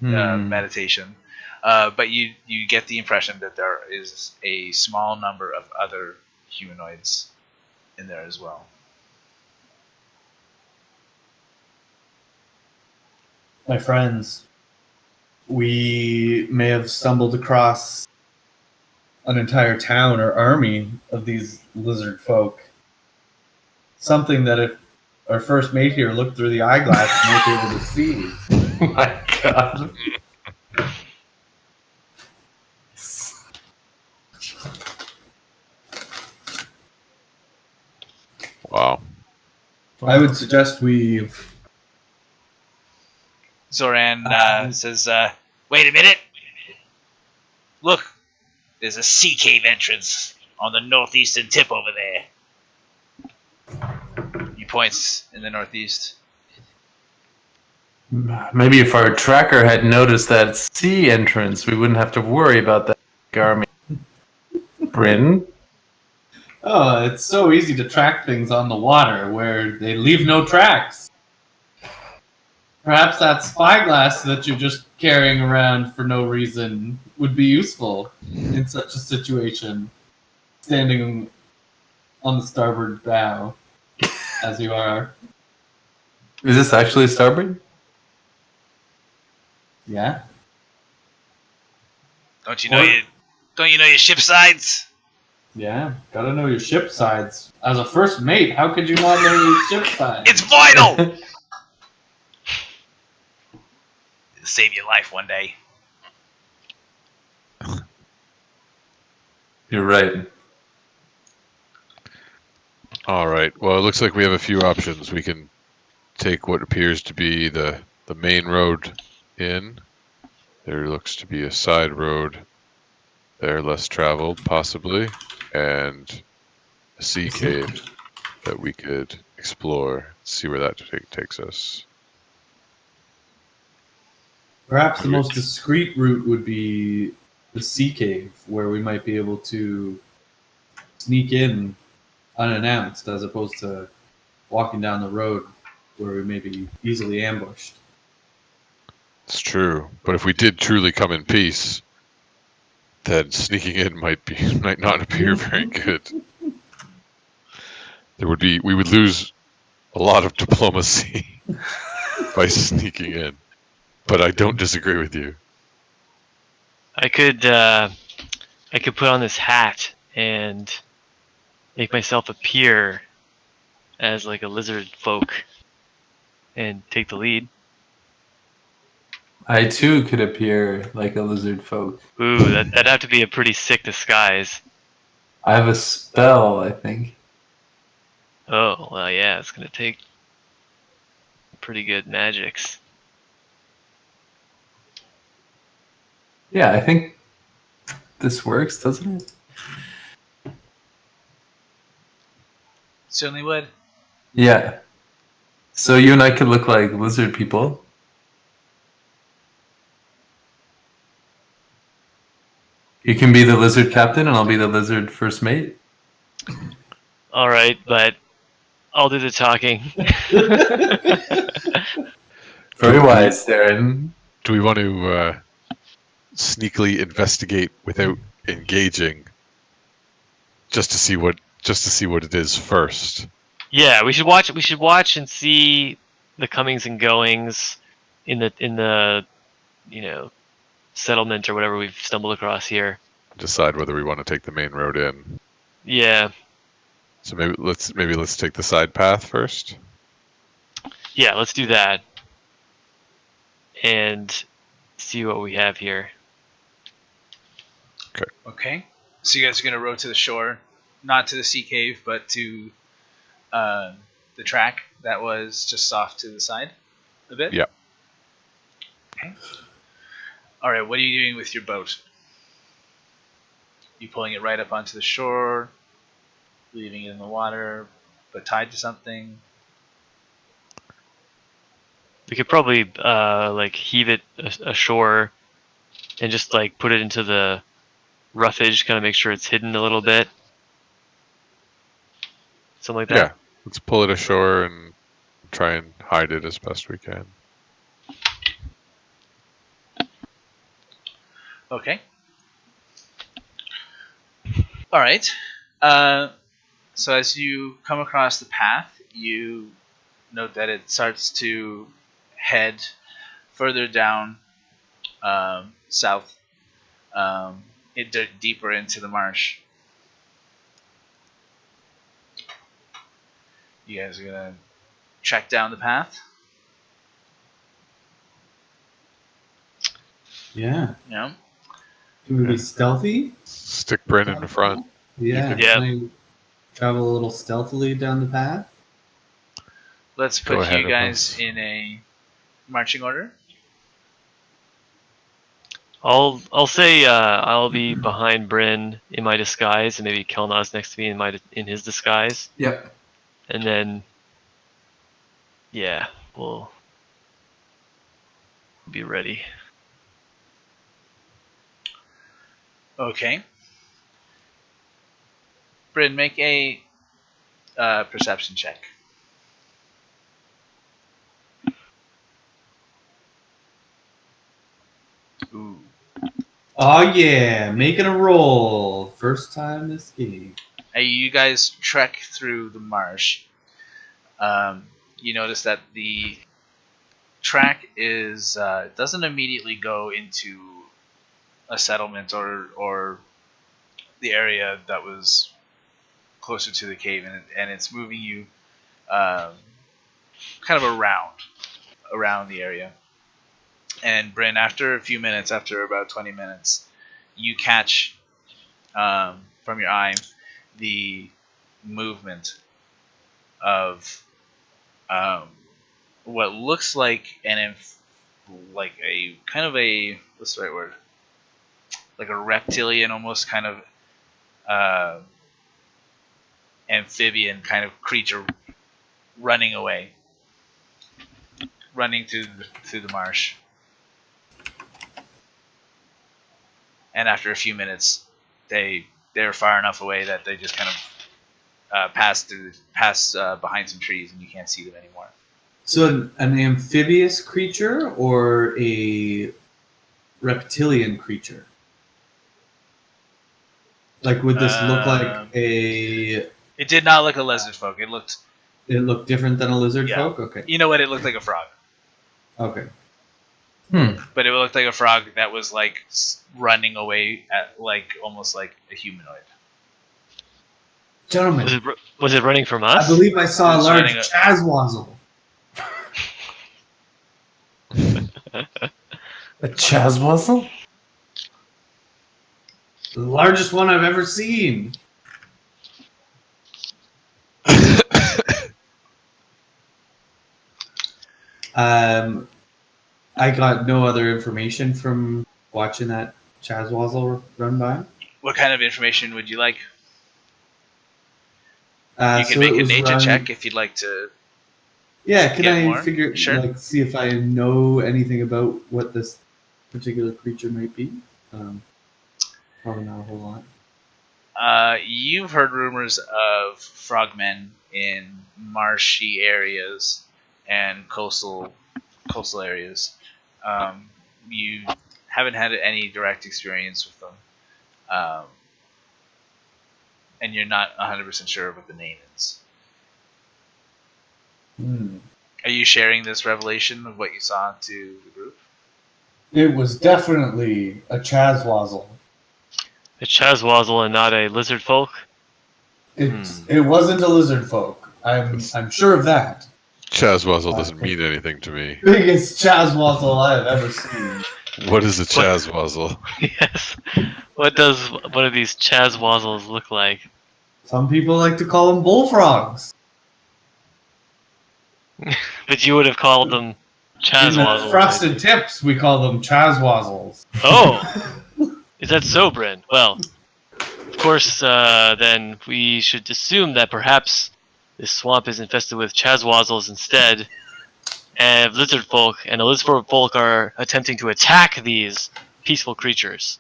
meditation, but you get the impression that there is a small number of other humanoids in there as well. My friends, we may have stumbled across an entire town or army of these lizard folk. Something that if our first mate here looked through the eyeglass, we might be able to see. Oh my god. Wow. I would suggest we... Zoran says, wait a minute. Look, there's a sea cave entrance on the northeastern tip over there. He points in the northeast. Maybe if our tracker had noticed that sea entrance, we wouldn't have to worry about that army. Brynn? Oh, it's so easy to track things on the water where they leave no tracks. Perhaps that spyglass that you're just carrying around for no reason would be useful in such a situation. Standing on the starboard bow, as you are. Is this actually starboard? Yeah. Don't you know your ship sides? Yeah. Gotta know your ship sides. As a first mate, how could you not know your ship sides? It's vital. It'll save your life one day. You're right. All right. Well, it looks like we have a few options. We can take what appears to be the main road in. There looks to be a side road there, less traveled, possibly, and a sea cave. that we could explore, see where that takes us. Perhaps the most discreet route would be the sea cave, where we might be able to sneak in unannounced, as opposed to walking down the road where we may be easily ambushed. It's true, but if we did truly come in peace, then sneaking in might not appear very good. We would lose a lot of diplomacy by sneaking in. But I don't disagree with you. I could put on this hat and make myself appear as like a lizard folk and take the lead. I too could appear like a lizard folk. Ooh, that'd have to be a pretty sick disguise. I have a spell, I think. Oh, well, yeah, it's gonna take pretty good magics. Yeah, I think this works, doesn't it? Certainly would. Yeah. So you and I could look like lizard people. You can be the lizard captain and I'll be the lizard first mate. Alright, but I'll do the talking. Very wise, Theren. Do we want to sneakily investigate without engaging, just to see what it is first? Yeah, we should watch and see the comings and goings in the settlement or whatever we've stumbled across here. Decide whether we want to take the main road in. Yeah. So maybe let's take the side path first. Yeah, let's do that. And see what we have here. Okay. So you guys are going to row to the shore, not to the sea cave, but to the track that was just off to the side a bit? Yeah. Okay. All right, what are you doing with your boat? You pulling it right up onto the shore, leaving it in the water, but tied to something? We could probably heave it ashore and just like put it into the roughage, kind of make sure it's hidden a little bit. Something like that. Yeah. Let's pull it ashore and try and hide it as best we can. Okay. All right. So as you come across the path, you note that it starts to head further down south, deeper into the marsh. You guys are gonna track down the path. Yeah. Yeah. Can we be stealthy? Stick Brynn in the front. Yeah. Yeah. Can I travel a little stealthily down the path? Let's Go put ahead you of guys us. in a marching order. I'll say I'll be behind Brynn in my disguise, and maybe Kelnozz next to me in his disguise, Yep. and then we'll be ready. Okay. Bryn, make a perception check. Ooh. Oh yeah, making a roll. First time this game. Hey, you guys trek through the marsh. You notice that the track doesn't immediately go into a settlement or the area that was closer to the cave, and it's moving you kind of around the area. And Bryn, after a few minutes, after about 20 minutes, you catch from your eye the movement of what looks like like a kind of a, what's the right word? Like a reptilian, almost kind of amphibian kind of creature running away, running through the marsh. And after a few minutes, they're far enough away that they just kind of pass behind some trees, and you can't see them anymore. So an amphibious creature or a reptilian creature? Like, would this look like a... It did not look a Lizardfolk. It looked different than a lizard Yeah. folk? Okay. You know what? It looked like a frog. Okay. But it looked like a frog that was like running away at almost like a humanoid. Gentlemen, Was it running from us? I believe I saw a It's large running Chazwazzle. A Chazwazzle? The largest one I've ever seen. I got no other information from watching that Chazwazzle run by. What kind of information would you like? You can So make it a was nature run- check if you'd like to. Yeah, can Get I more? figure, Sure. see if I know anything about what this particular creature might be? Probably not a whole lot. You've heard rumors of frogmen in marshy areas and coastal areas. You haven't had any direct experience with them, and you're not 100% sure what the name is. Are you sharing this revelation of what you saw to the group? It was definitely a Chazwazzle. A Chazwazzle and not a Lizardfolk? It wasn't a lizard folk. I'm sure of that. Chazwazzle doesn't mean anything to me. Biggest Chazwazzle I have ever seen. What is a Chazwazzle? Yes. What does one of these Chazwazzles look like? Some people like to call them bullfrogs. But you would have called them In Chazwazzles. the frosted tips, we call them Chazwazzles. Oh! Is that so, Brynn? Well, of course, then we should assume that perhaps this swamp is infested with Chazwazzles instead, and Lizardfolk, and the Lizardfolk are attempting to attack these peaceful creatures.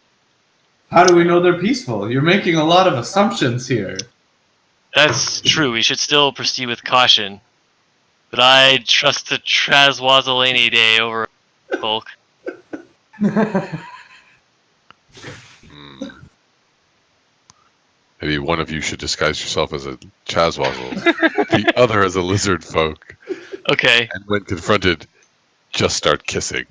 How do we know they're peaceful? You're making a lot of assumptions here. That's true, we should still proceed with caution. But I trust the Chazwazzle any day over Folk. Maybe one of you should disguise yourself as a Chazwazzle, the other as a lizard folk, Okay. and when confronted, just start kissing.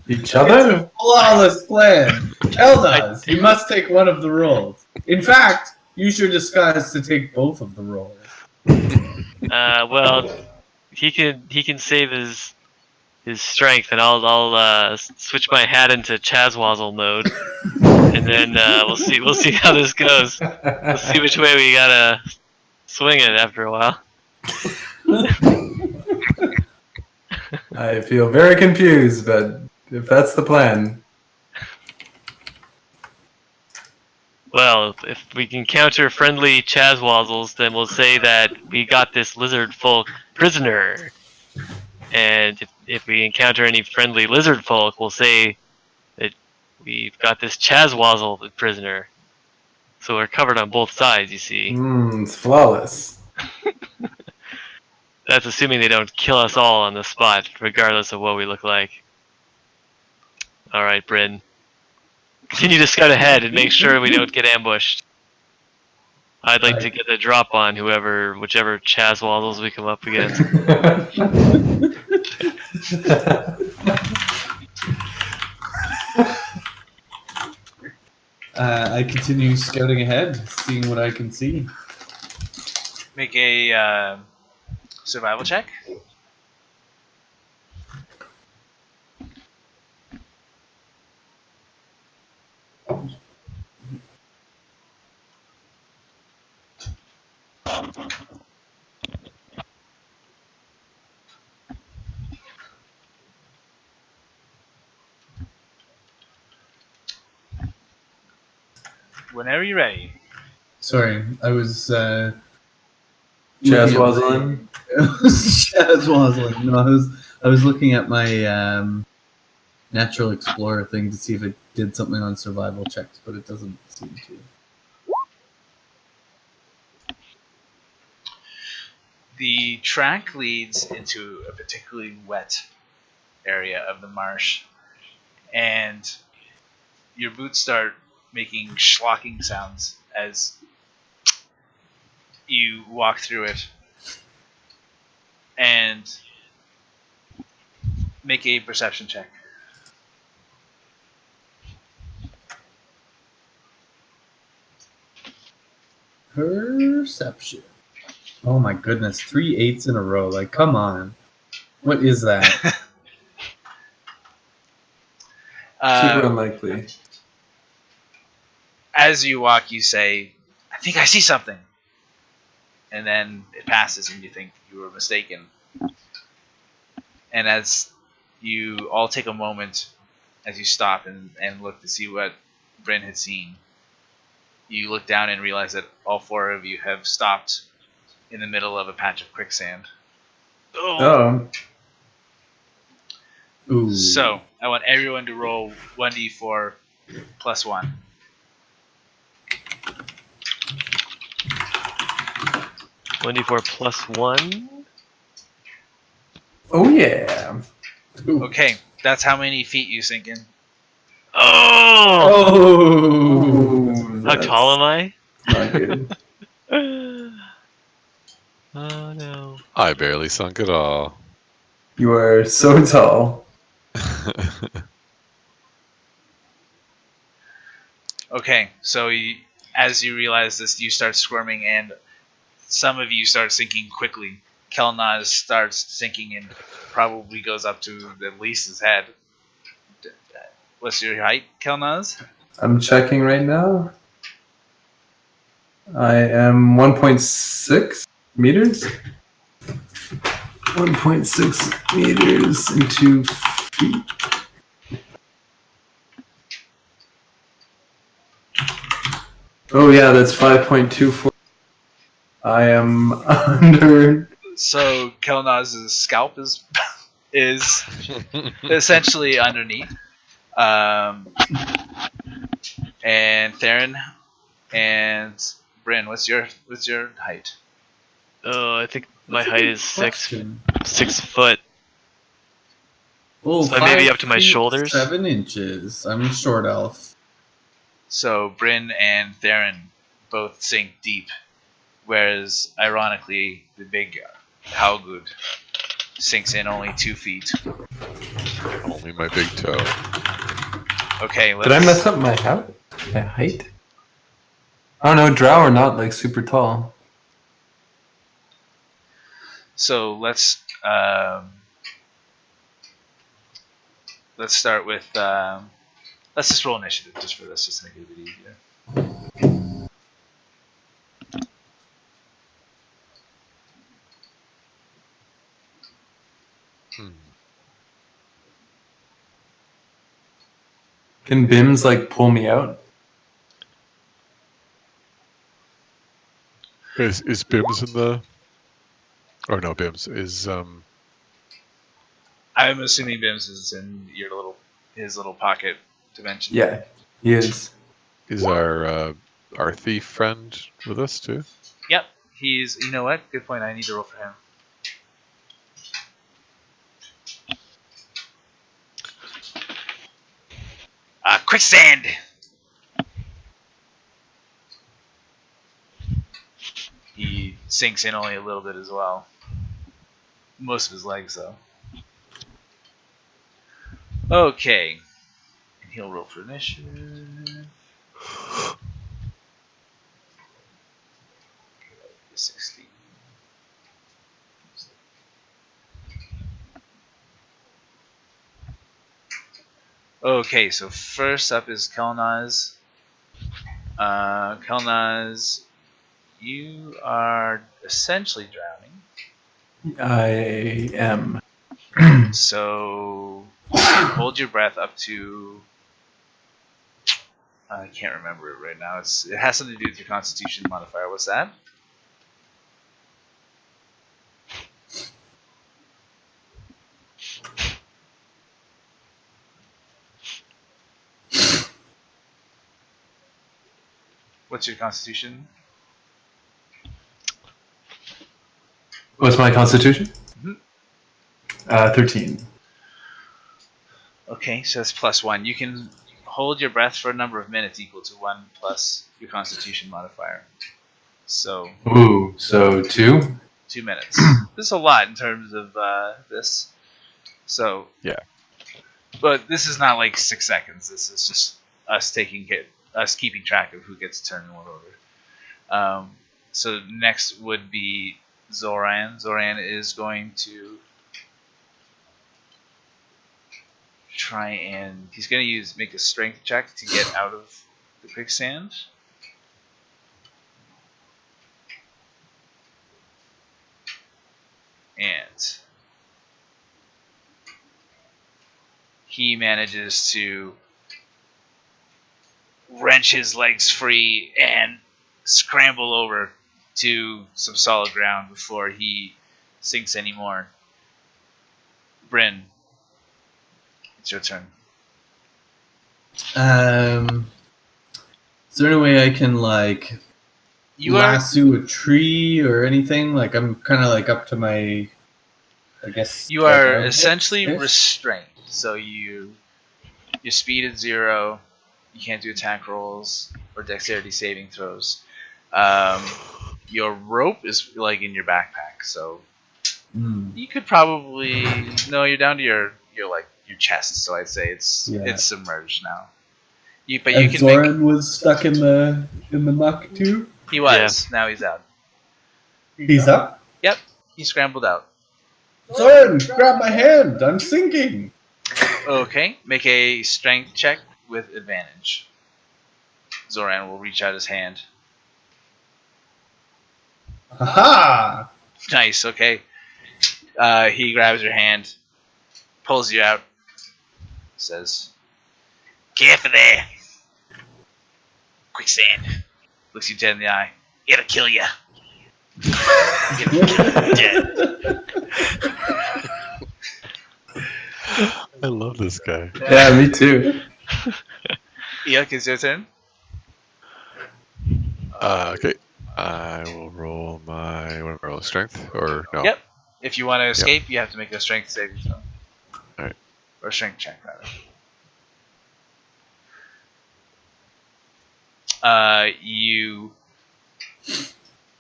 Each other? Flawless plan. Kelnozz, you must take one of the roles. In fact, use your disguise to take both of the roles. Well, he can save his strength, and I'll switch my hat into Chazwazzle mode, and then we'll see how this goes. We'll see which way we gotta swing it after a while. I feel very confused, but if that's the plan. Well, if we can counter friendly Chazwazzles, then we'll say that we got this Lizardfolk prisoner. And if we encounter any friendly Lizardfolk, we'll say that we've got this Chazwazzle prisoner. So we're covered on both sides, you see. It's flawless. That's assuming they don't kill us all on the spot, regardless of what we look like. Alright, Brynn. Continue to scout ahead and make sure we don't get ambushed. I'd like to get a drop on whichever Chazwazzles we come up against. I continue scouting ahead, seeing what I can see. Make a survival check. Whenever you're ready. Sorry, I was Chazwazzling? Chazwazzling. No, I was looking at my natural explorer thing to see if it did something on survival checks, but it doesn't seem to. The track leads into a particularly wet area of the marsh, and your boots start making schlocking sounds as you walk through it. And make a perception check. Perception. Oh my goodness, 3 8s in a row. Like, come on. What is that? Super unlikely. As you walk, you say, I think I see something. And then it passes and you think you were mistaken. And as you all take a moment, as you stop and look to see what Brynn had seen, you look down and realize that all 4 of you have stopped in the middle of a patch of quicksand. Oh. Ooh. So, I want everyone to roll 1d4 plus 1. +1. Oh, yeah. Ooh. Okay, that's how many feet you sink in. Oh! Oh! How tall am I? Not good. Oh no. I barely sunk at all. You are so tall. Okay, so as you realize this, you start squirming, and some of you start sinking quickly. Kelnozz starts sinking and probably goes up to at least his head. What's your height, Kelnozz? I'm checking right now. I am 1.6 meters. 1.6 meters into feet. Oh yeah, that's 5.24. I am under. So Kelnozz's scalp is essentially underneath. And Theren and Brynn, what's your height? Oh, I think my height is 6 Question. foot. Oh, So maybe 5 up to my feet, shoulders? 7 inches. I'm a short elf. So Brynn and Theren both sink deep, whereas ironically the big Halgud sinks in only 2 feet. Only my big toe. Okay, let's. Did I mess up my height? Oh no, drow are not like super tall. So let's start with let's just roll initiative just for this, just to make it a bit easier. Can Bims like pull me out? Is Bims in the? Or no, Bims is I'm assuming Bims is in his little pocket dimension. Yeah, he is. our thief friend with us too? Yep. He's. You know what? Good point. I need to roll for him. Quicksand. He sinks in only a little bit as well. Most of his legs, though. Okay. And he'll roll for initiative. 16. Okay, so first up is Kelnozz. Kelnozz, you are essentially drowning. I am. So you can hold your breath up to I can't remember it right now. It has something to do with your Constitution modifier. What's that? What's your Constitution? What's my constitution? Mhm. 13. Okay, so that's +1. You can hold your breath for a number of minutes equal to 1 plus your Constitution modifier. So Ooh, so 2? 2 minutes. This is a lot in terms of this. So Yeah. But this is not like 6 seconds. This is just us keeping track of who gets a turn and what order. So next would be Zoran. Zoran is going to try and he's going to make a strength check to get out of the quicksand. And he manages to wrench his legs free and scramble over to some solid ground before he sinks anymore. Brynn, it's your turn. Is there any way I can like lasso a tree or anything? Like I'm kind of like up to my, I guess. You are armpits-ish? essentially restrained. So your speed is 0. You can't do attack rolls or dexterity saving throws. Your rope is like in your backpack, so you could probably you're down to your chest. So I'd say it's submerged now. Zoran was stuck in the muck too. He was. Yeah. Now he's out. He's up. Yep, he scrambled out. Zoran, grab my hand! I'm sinking. Okay, make a strength check with advantage. Zoran will reach out his hand. Haha! Nice. Okay. He grabs your hand, pulls you out, says, "Careful there. Quicksand." Looks you dead in the eye. It'll kill you. Dead. I love this guy. Yeah, me too. Eikooc, it's your turn. Okay. I will roll my. What do I roll? Strength? Or no? Yep. If you want to escape, you have to make a strength saving throw. Alright. Or a strength check, rather. You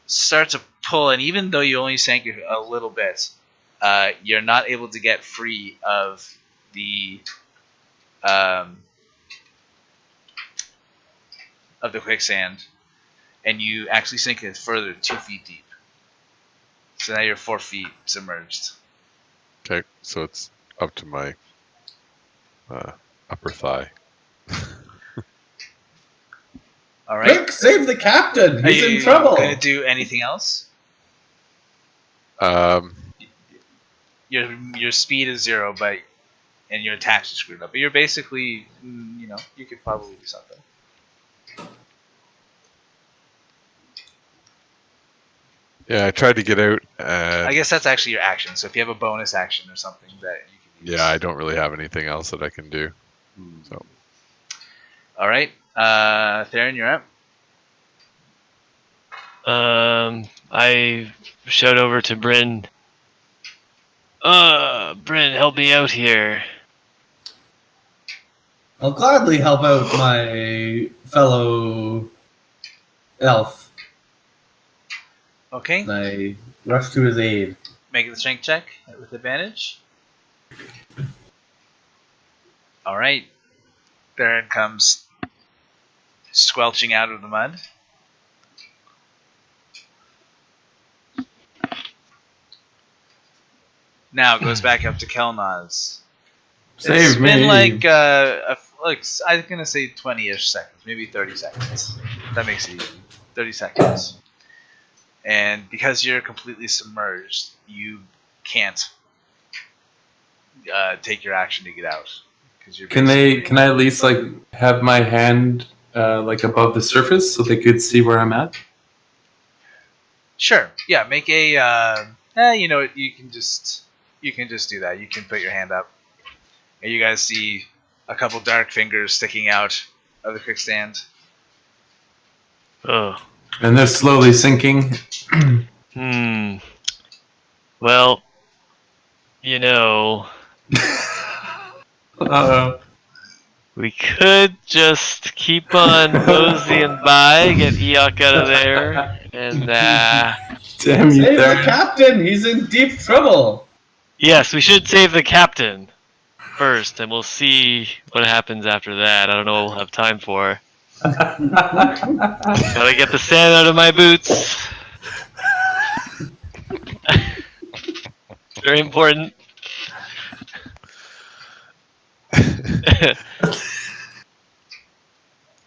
start to pull, and even though you only sank a little bit, you're not able to get free of the quicksand, and you actually sink it further 2 feet deep. So now you're 4 feet submerged. Okay, so it's up to my upper thigh. All right. Quick, save the captain! He's in trouble! Are you going to do anything else? Your speed is 0, and your attacks are screwed up. But you're basically, you could probably do something. Yeah, I tried to get out. I guess that's actually your action. So if you have a bonus action or something that you can use. Yeah, I don't really have anything else that I can do. So. All right, Theren, you're up. I shout over to Brynn. Brynn, help me out here. I'll gladly help out my fellow elf. Okay. And I rush to his aid. Make the strength check with advantage. All right. Theren comes squelching out of the mud. Now it goes back up to Kelnozz. It's been like I'm gonna say 20-ish seconds, maybe 30 seconds. That makes it easy. 30 seconds. And because you're completely submerged, you can't take your action to get out. Can I at least like have my hand like above the surface so they could see where I'm at? Sure. Yeah. Make a. You know what? You can just do that. You can put your hand up, and you guys see a couple dark fingers sticking out of the quicksand. Oh. And they're slowly sinking. Well, you know, Uh-oh. we could just keep on moseying by, get Eikooc out of there, and Damn you, Save the Theren. captain! He's in deep trouble! yes, we should save the captain first, and we'll see what happens after that. I don't know what we'll have time for. Gotta get the sand out of my boots. Very important.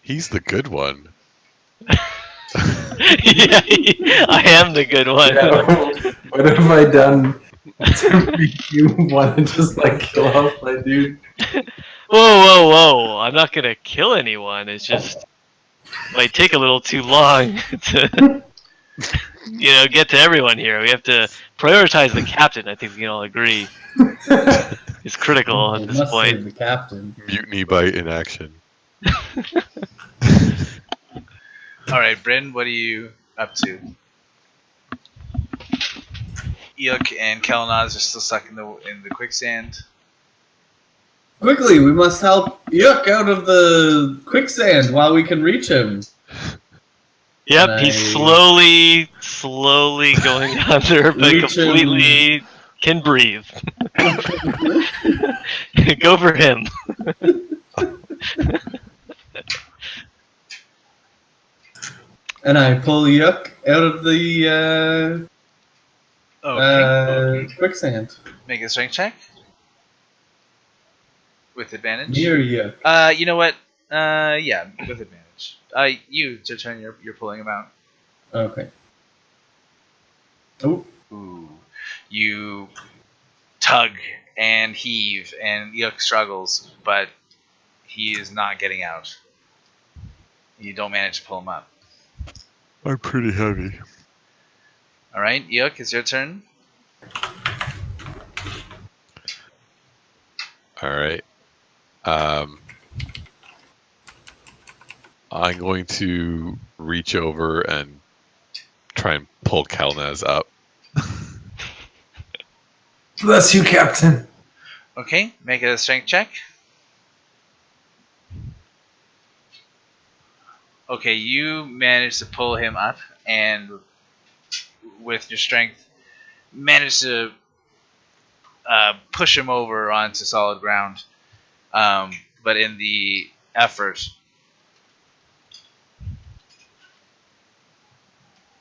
He's the good one. Yeah, I am the good one. Yeah, what have I done to make you want to just like kill off my dude? Whoa. I'm not gonna kill anyone. It's just might take a little too long to get to everyone here. We have to prioritize the captain. I think we can all agree. It's critical at We this must point. save the captain. Mutiny by inaction. All right, Brynn, what are you up to? Eikooc and Kelnozz are still stuck in the quicksand. Quickly, we must help Eikooc out of the quicksand while we can reach him. Yep, he's slowly going under, but Reach completely can breathe. Go for him. And I pull Eikooc out of the quicksand. Make a strength check with advantage. Near Eikooc. You know what? Yeah, with advantage. It's your turn. You're pulling him out. Okay. Oh. Ooh. You tug and heave, and Eikooc struggles, but he is not getting out. You don't manage to pull him up. I'm pretty heavy. All right, Eikooc, it's your turn. All right. I'm going to reach over and try and pull Kelnozz up. Bless you, Captain. Okay, make it a strength check. Okay, you manage to pull him up, and with your strength, manage to push him over onto solid ground. But in the effort,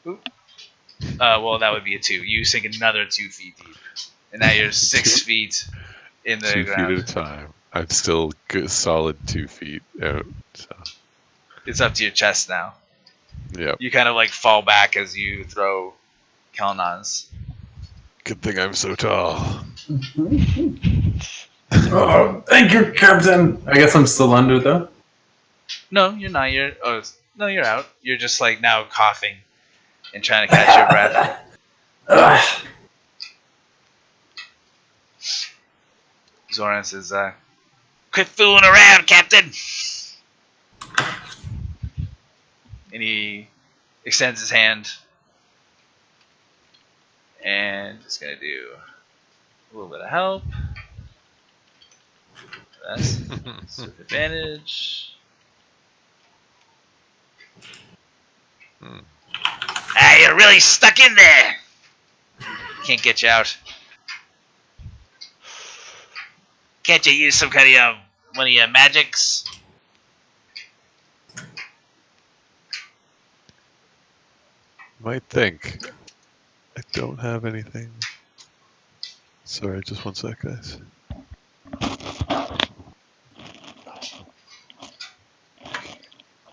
well, that would be a 2. You sink another 2 feet deep, and now you're 6 feet in the 2 ground. feet at a time. I'm still good, solid 2 feet out. So. It's up to your chest now. Yep. You kind of like fall back as you throw Kelnozz. Good thing I'm so tall. Oh, thank you, Captain. I guess I'm still under though. No, you're not. You're out. You're just like now coughing and trying to catch your breath. Zoran says, "Quit fooling around, Captain." And he extends his hand and is going to do a little bit of help. That's with advantage. You're really stuck in there. Can't get you out. Can't you use some kind of one of your magics? Might think. I don't have anything. Sorry, just one sec, guys.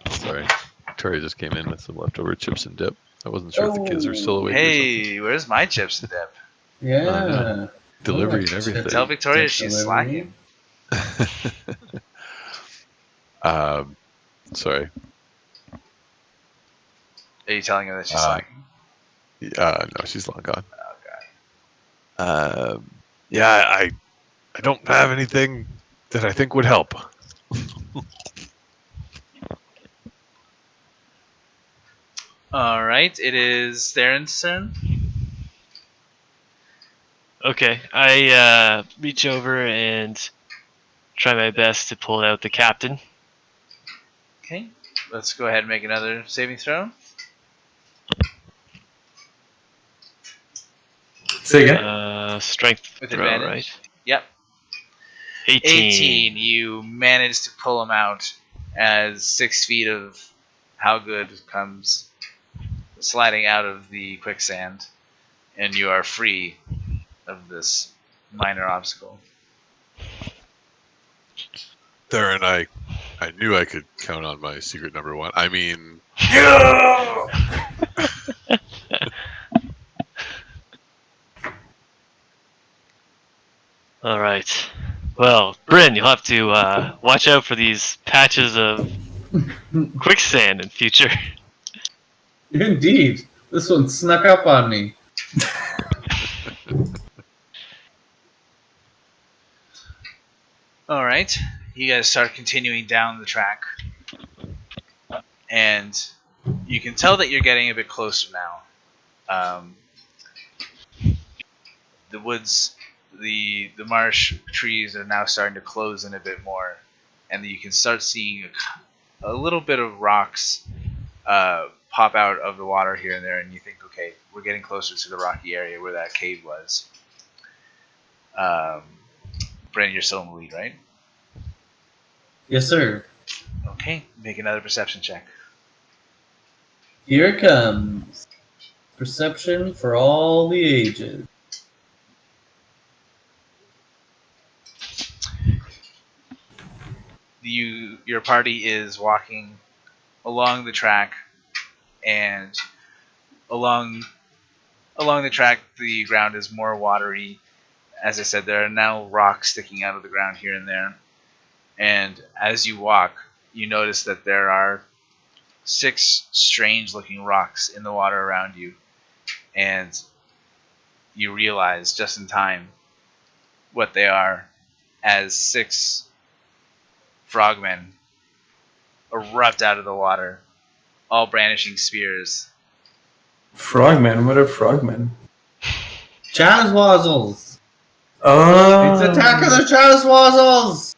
Sorry. Victoria just came in with some leftover chips and dip. I wasn't sure if the kids were still awake or something. Hey, where's my chips and dip? Yeah. Delivery and everything. Tell Victoria Dip she's delivery. slacking. Sorry. Are you telling her that she's slacking? No, she's long gone. Okay. Yeah, I don't have anything that I think would help. All right, it is Theren's turn. Okay, I reach over and try my best to pull out the captain. Okay, let's go ahead and make another saving throw. Say again. Strength With throw, advantage. right? Yep. 18. You manage to pull him out as 6 feet of Halgud comes sliding out of the quicksand, and you are free of this minor obstacle. Theren, I knew I could count on my secret number one. I mean, All right. Well, Brynn, you'll have to watch out for these patches of quicksand in future. Indeed. This one snuck up on me. All right, you guys start continuing down the track, and you can tell that you're getting a bit closer now. The woods, the marsh trees are now starting to close in a bit more, and you can start seeing a little bit of rocks pop out of the water here and there, and you think, okay, we're getting closer to the rocky area where that cave was. Brynn, you're still in the lead, right? Yes, sir. Okay, make another perception check. Here it comes. Perception for all the ages. Your party is walking along the track, and along the track the ground is more watery. As I said, there are now rocks sticking out of the ground here and there, and as you walk you notice that there are 6 strange looking rocks in the water around you, and you realize just in time what they are as 6 frogmen erupt out of the water, all brandishing spears. Frogmen? What are frogmen? Chazwazzles! Oh. It's Attack of the Chazwazzles!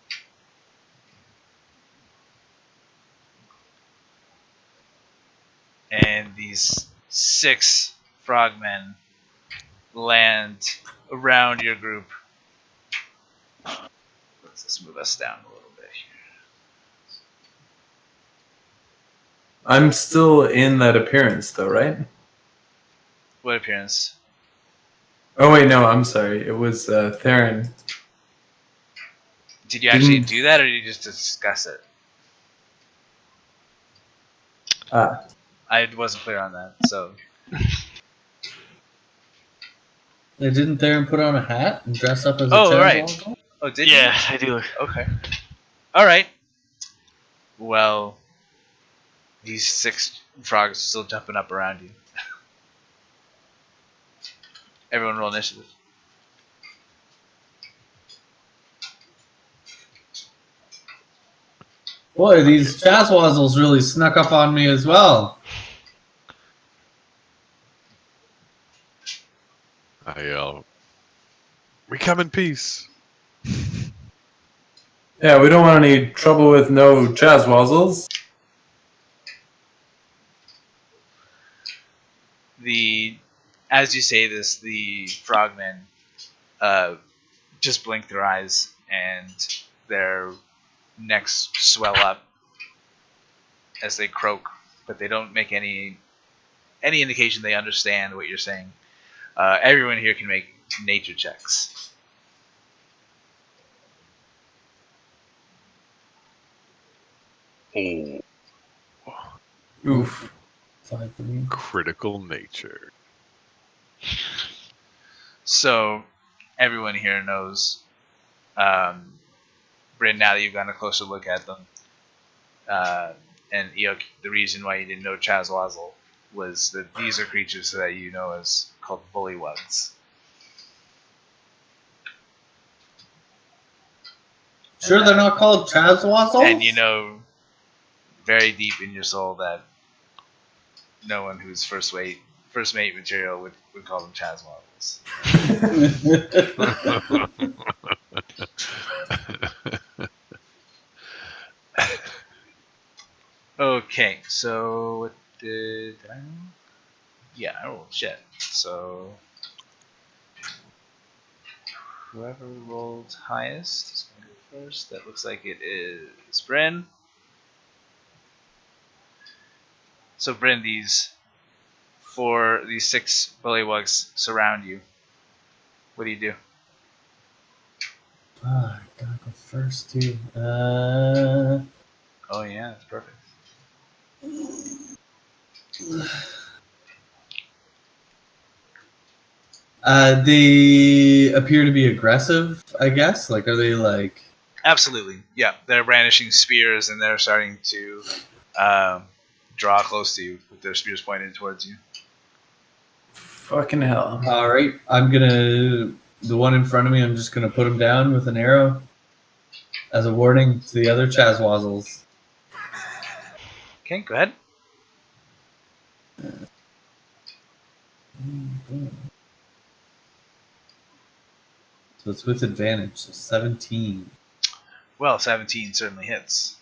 And these 6 frogmen land around your group. Let's just move us down a little bit here. I'm still in that appearance, though, right? What appearance? Oh, wait, no, I'm sorry. It was Theren. Did you actually do that, or did you just discuss it? I wasn't clear on that, so... Didn't Theren put on a hat and dress up as a Oh, right. Chazwazzle? Oh, did you? Yeah, I do. Okay. Alright. Well, these 6 frogs are still jumping up around you. Everyone roll initiative. Boy, these Chazwazzles really snuck up on me as well. I yell, "We come in peace." Yeah, we don't want any trouble with no Chazwazzles. As you say this, the frogmen just blink their eyes and their necks swell up as they croak, but they don't make any indication they understand what you're saying. Everyone here can make nature checks. Oh, Oof. 5 for me. critical nature. So everyone here knows, Brynn, now that you've gotten a closer look at them, And the reason why you didn't know Chazwazzle was that these are creatures that you know as called bullywugs. Sure, they're not called Chazwazzles? And you know very deep in your soul that no one who's first mate material would call them Chazwazzles. Okay, so what did I roll? Yeah, I rolled shit. So whoever rolled highest is going to go first. That looks like it is Brynn. So Brynn, these 6 bullywugs surround you. What do you do? I gotta go first too. Oh yeah, that's perfect. They appear to be aggressive, I guess. Like, are they like? Absolutely, yeah. They're brandishing spears and they're starting to draw close to you with their spears pointed towards you. Fucking hell. All right, the one in front of me. I'm just gonna put him down with an arrow as a warning to the other Chazwazzles. Okay, go ahead. So it's with advantage. So 17. Well, 17 certainly hits.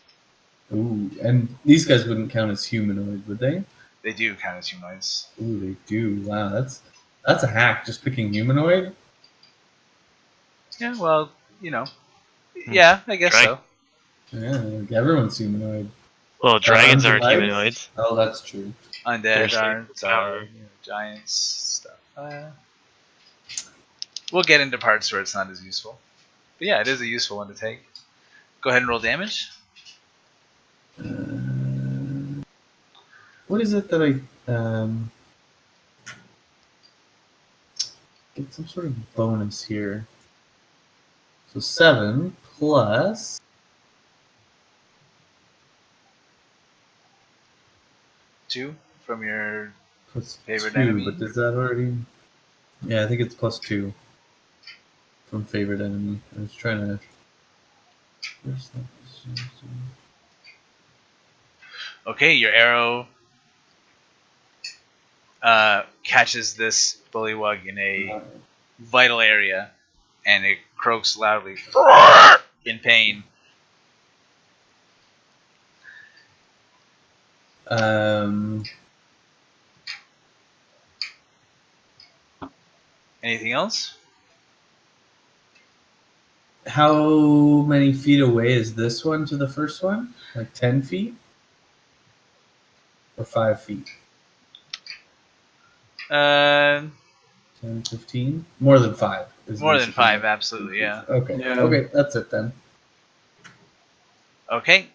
Ooh, and these guys wouldn't count as humanoid, would they? They do count as humanoids. Ooh, they do. Wow, that's a hack. Just picking humanoid. Yeah, well, yeah, I guess so. Yeah, like everyone's humanoid. Well, dragons aren't Lights? humanoids. Oh, that's true. Undead There's aren't, power. giants, stuff. We'll get into parts where it's not as useful. But yeah, it is a useful one to take. Go ahead and roll damage. What is it that I get some sort of bonus here? So 7 plus 2 from your plus favorite 2, enemy? but does that already? Yeah, I think it's plus 2 from favorite enemy. I was trying to. Where's that? Okay, your arrow catches this bullywug in a vital area, and it croaks loudly in pain. Anything else? How many feet away is this one to the first one? Like 10 feet? Or 5 feet? 10, 15? More than 5. More than 5, absolutely, yeah. Okay. Yeah. Okay, that's it then. Okay.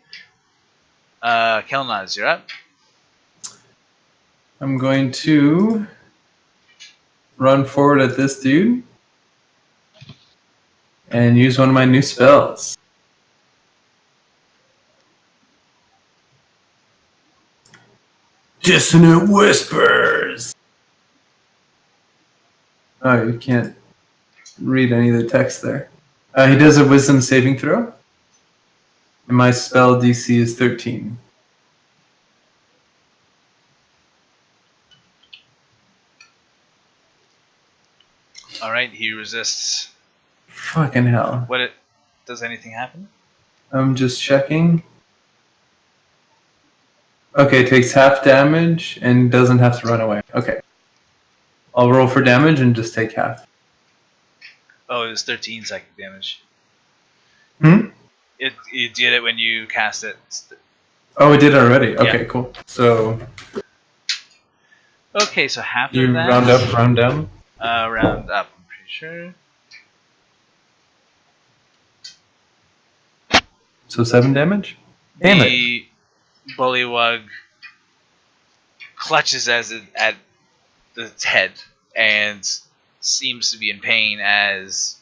Kelnozz, you're up. I'm going to run forward at this dude and use one of my new spells. Dissonant Whispers! Oh, you can't read any of the text there. He does a wisdom saving throw. And my spell DC is 13. Alright, he resists. Fucking hell. Does anything happen? I'm just checking. Okay, takes half damage and doesn't have to run away. Okay. I'll roll for damage and just take half. Oh, it was 13 psychic damage. Hmm? You did it when you cast it. Oh, it did already? Okay, Yeah. cool. So Okay, so half you of that. round up, round down? Round up, I'm pretty sure. So 7 damage? Damn it. The bullywug clutches at its head and seems to be in pain as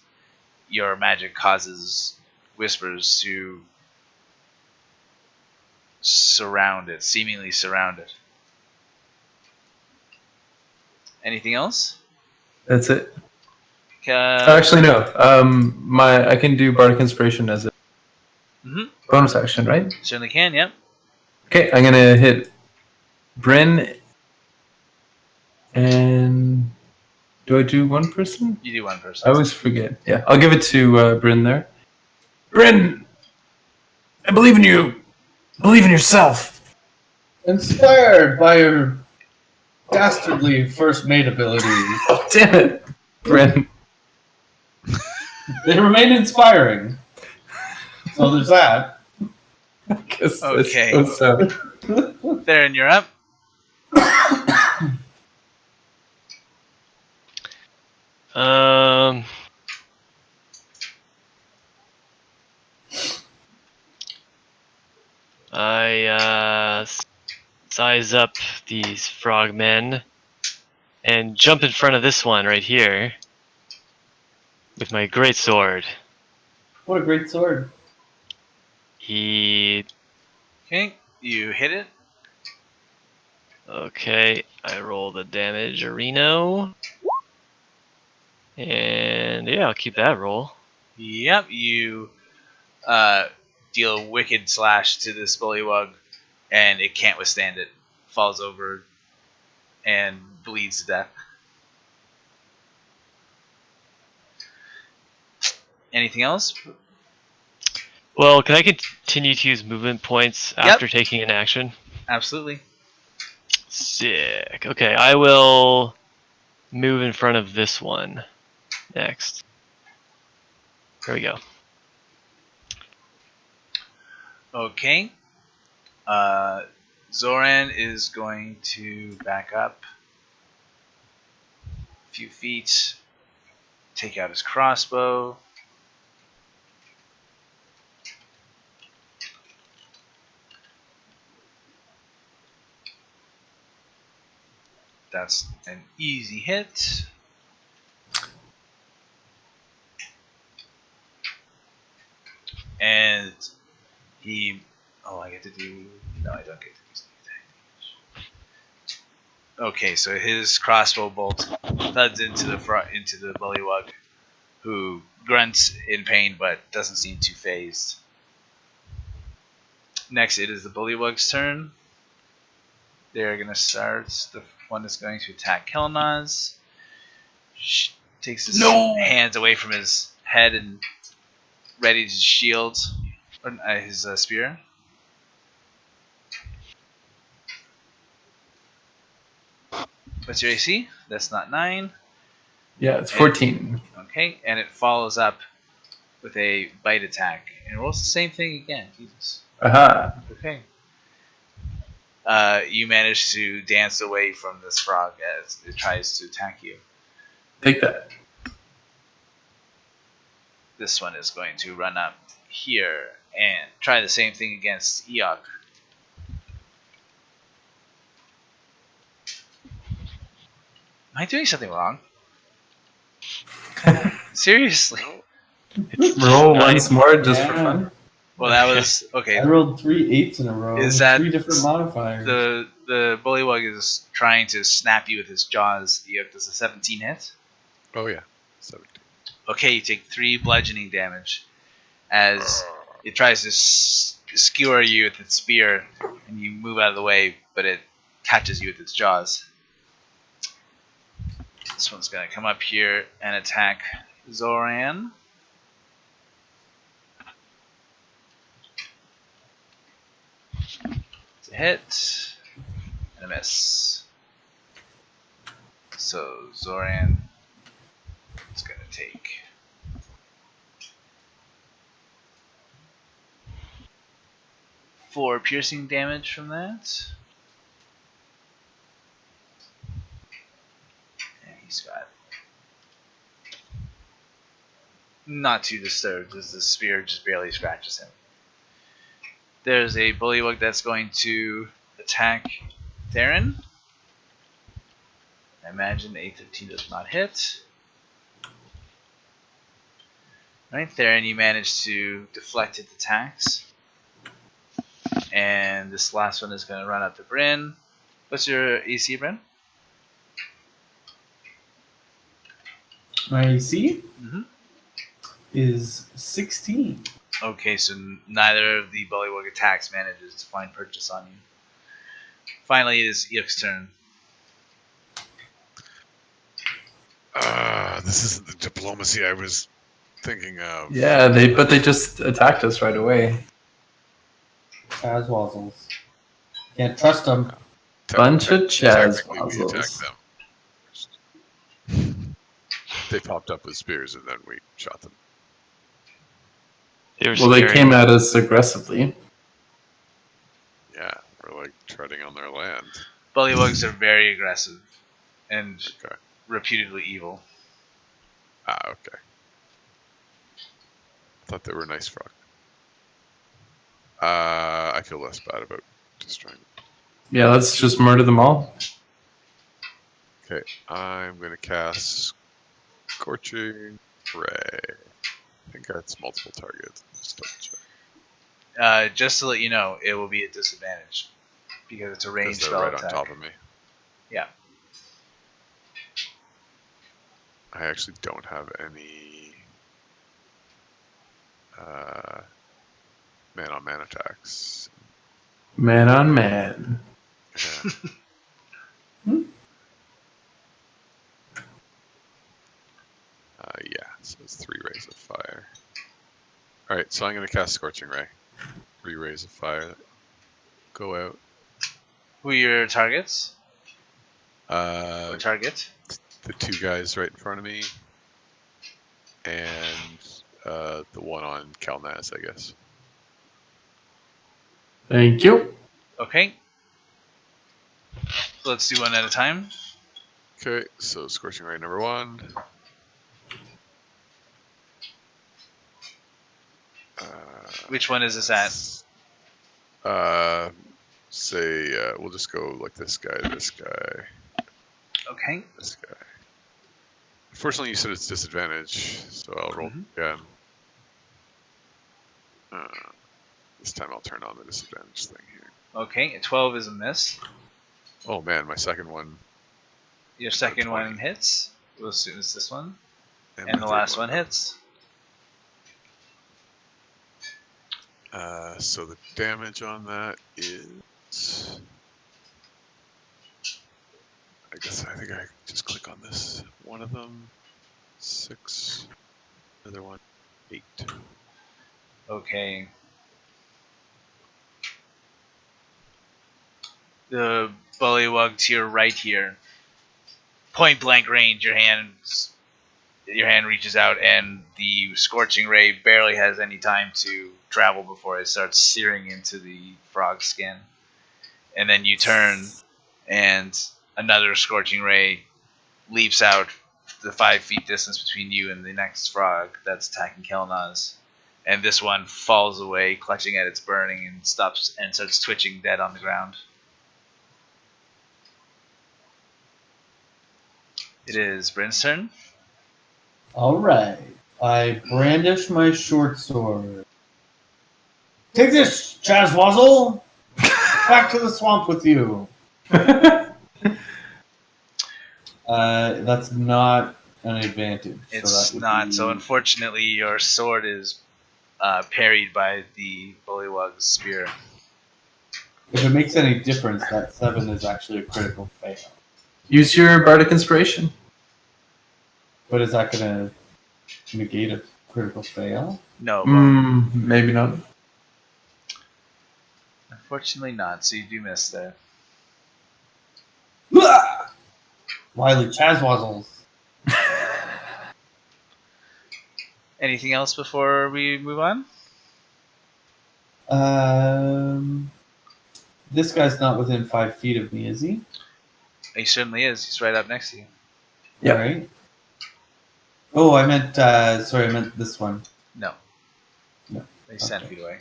your magic causes whispers to surrounded, seemingly surrounded. Anything else? That's it. Uh, Actually, no. I can do Bardic Inspiration as a bonus action, right? Certainly can. Yep. Okay, I'm gonna hit Brynn, and do I do one person? You do one person. I always forget. Yeah, I'll give it to Brynn there. Brynn, I believe in you. Believe in yourself. Inspired by your dastardly first mate abilities, Damn it, Brynn. they remain inspiring. So there's that. Okay. So. Theren, you're up. I size up these frogmen and jump in front of this one right here with my great sword. What a great sword. He. Okay. You hit it. Okay, I roll the damage, Reno. And yeah, I'll keep that roll. Yep. You deal a wicked slash to this bullywug, and it can't withstand it. Falls over and bleeds to death. Anything else? Well, can I continue to use movement points after taking an action? Absolutely. Sick. Okay, I will move in front of this one next. There we go. Okay. Zoran is going to back up a few feet, take out his crossbow. That's an easy hit. And he... Oh, I get to do... No, I don't get to do sneak attack damage. Okay, so his crossbow bolt thuds into the bullywug, who grunts in pain but doesn't seem too phased. Next, it is the bullywug's turn. They're going to start. The one that's going to attack Kelnozz. Takes his hands away from his head and ready to shield his spear. What's your AC? That's not 9. Yeah, it's 14. Okay, and it follows up with a bite attack. And rolls the same thing again. Jesus. Aha. Okay. You manage to dance away from this frog as it tries to attack you. Take that. This one is going to run up here and try the same thing against Eikooc. Am I doing something wrong? Seriously? Roll once more just for fun. Well, that was okay. I rolled 3 8s in a row. Is that 3 different modifiers? The bullywug is trying to snap you with his jaws. Eikooc, does a 17 hit? Oh yeah, 17. Okay, you take 3 bludgeoning damage as it tries to skewer you with its spear, and you move out of the way, but it catches you with its jaws. This one's going to come up here and attack Zoran. It's a hit and a miss. So Zoran is going to take 4 piercing damage from that. And he's got not too disturbed as the spear just barely scratches him. There's a bullywug that's going to attack Theren. I imagine A13 does not hit. Alright, Theren, you managed to deflect its attacks. And this last one is going to run up to Brynn. What's your AC, Brynn? My AC Mm-hmm. is 16. Okay, so neither of the Bullywug attacks manages to find purchase on you. Finally, it is Eikoo's turn. This isn't the diplomacy I was thinking of. Yeah, they just attacked us right away. Chazwazzles. Can't trust them. Bunch of Technically, we attacked Chazwazzles. them first. They popped up with spears, and then we shot them. They were Well, they scary. came at us aggressively. Yeah, we're like treading on their land. Bullywugs are very aggressive and Okay. reputedly evil. Okay. I thought they were nice frog. I feel less bad about destroying them. Yeah, let's just murder them all. Okay, I'm gonna cast Scorching Ray. I think that's multiple targets. Just double check. Just to let you know, it will be a disadvantage because it's a Because ranged they're spell right attack. on top of me. Yeah. I actually don't have any man-on-man attacks. Man on man. Yeah. Yeah, so it's 3 rays of fire. Alright, so I'm going to cast Scorching Ray. 3 rays of fire. Go out. Who are your targets? Uh, Or target? the 2 guys right in front of me. And the one on Kelnozz, I guess. Thank you. Okay. So let's do one at a time. Okay, so Scorching Ray number 1. Which one is this at? We'll just go like this guy, this guy, Okay. this guy. Unfortunately, you said it's disadvantage, so I'll roll again. This time I'll turn on the disadvantage thing here. Okay, a 12 is a miss. Oh man, my second one. Your second 20. one hits. As soon as this one. And And my the third last one hits. So the damage on that is. I think I just click on this. One of them, 6. Another one, 8. Okay. The bullywug to your right here. Point blank range, your hand reaches out and the scorching ray barely has any time to travel before it starts searing into the frog skin. And then you turn and another scorching ray leaps out the 5 feet distance between you and the next frog that's attacking Kelnozz. And this one falls away, clutching at its burning, and stops and starts twitching dead on the ground. It is Brynn's turn. Alright. I brandish my short sword. Take this, Chazwazzle! Back to the swamp with you. That's not an advantage. It's so that would not. be- So unfortunately, your sword is parried by the bullywug's spear. If it makes any difference, that 7 is actually a critical fail. Use your bardic inspiration. But is that going to negate a critical fail? No, well, Maybe not. unfortunately not. So you do miss there. Wily Chazwazzles. Anything else before we move on? This guy's not within 5 feet of me, is he? He certainly is. He's right up next to you. Yep. Right. Oh, I meant this one. No. No. He's 10 Okay. feet away.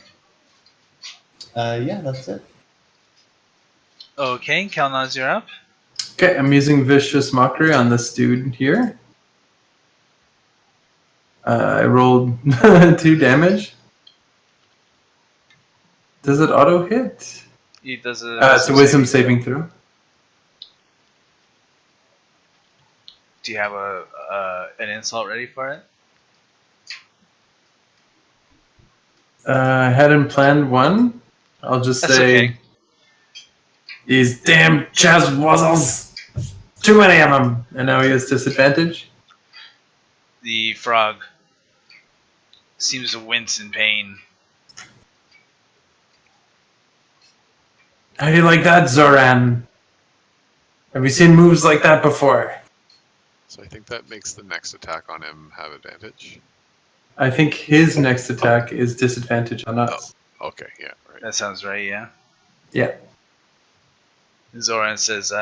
Yeah, that's it. Okay, Kelnozz, you're up. Okay, I'm using Vicious Mockery on this dude here. I rolled 2 damage. Does it auto hit? He does a It's a wisdom saving throw. Do you have an insult ready for it? I hadn't planned one. I'll just That's say okay. these damn Chazwazzers. Too many of them. And now he has disadvantage. The frog seems to wince in pain. How do you like that, Zoran? Have you seen moves like that before? So I think that makes the next attack on him have advantage. I think his next attack is disadvantage on us. Okay, yeah, right. That sounds right, yeah. Yeah. Zoran says,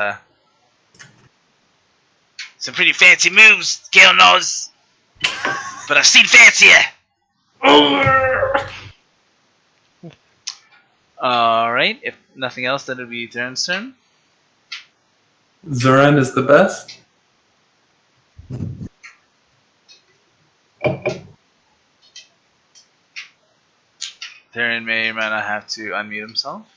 some pretty fancy moves, Kelnozz. But I've seen fancier. Alright, if nothing else, then it'll be Theren's turn. Zoran is the best. Theren may or may not have to unmute himself.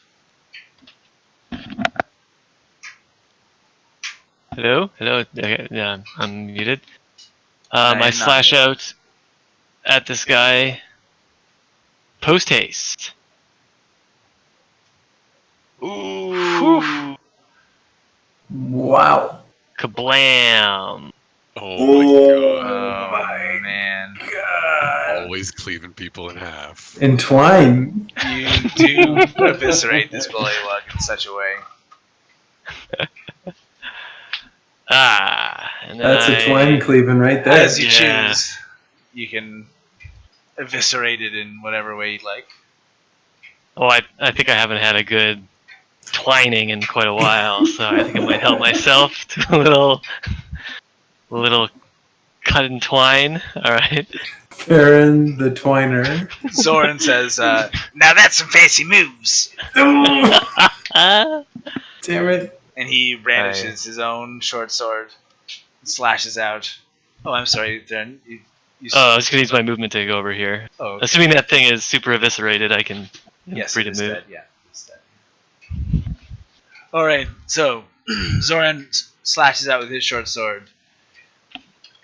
Hello? Hello? Okay, yeah, I'm muted. I I am slash not. out at this guy. Post haste. Ooh. Wow. Kablam. Oh my Oh, my man. God. god. Always cleaving people in half. Entwine. You do eviscerate this bullywug in such a way. And then That's a twine cleaving right there. As you Yeah. choose, you can eviscerate it in whatever way you'd like. Oh, I think I haven't had a good twining in quite a while, so I think I might help myself to a little cut and twine. All right. Theren the Twiner. Zoran says, now that's some fancy moves. Ah. Damn it. And he brandishes his own short sword and slashes out. Oh, I'm sorry, Theren. You Oh, I was gonna use my movement to go over here. oh, okay. Assuming that thing is super eviscerated, I can. I'm Yes, free it to is move. dead. Yeah, it's dead. Alright, so Zoran slashes out with his short sword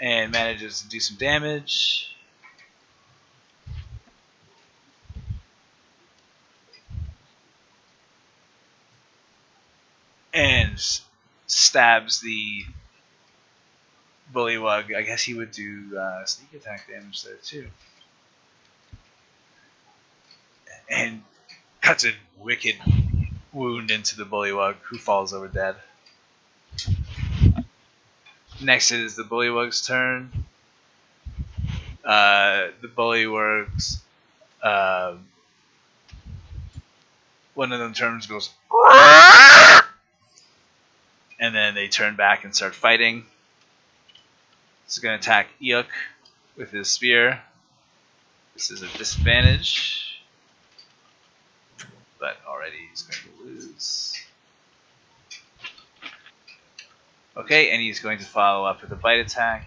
and manages to do some damage. And stabs the bullywug. I guess he would do sneak attack damage there too. And cuts a wicked wound into the bullywug, who falls over dead. Next it is the bullywug's turn. The bullywugs, one of them turns, goes, and then they turn back and start fighting. It's going to attack Eikooc with his spear. This is a disadvantage, but already he's going to lose. Okay, and he's going to follow up with a bite attack.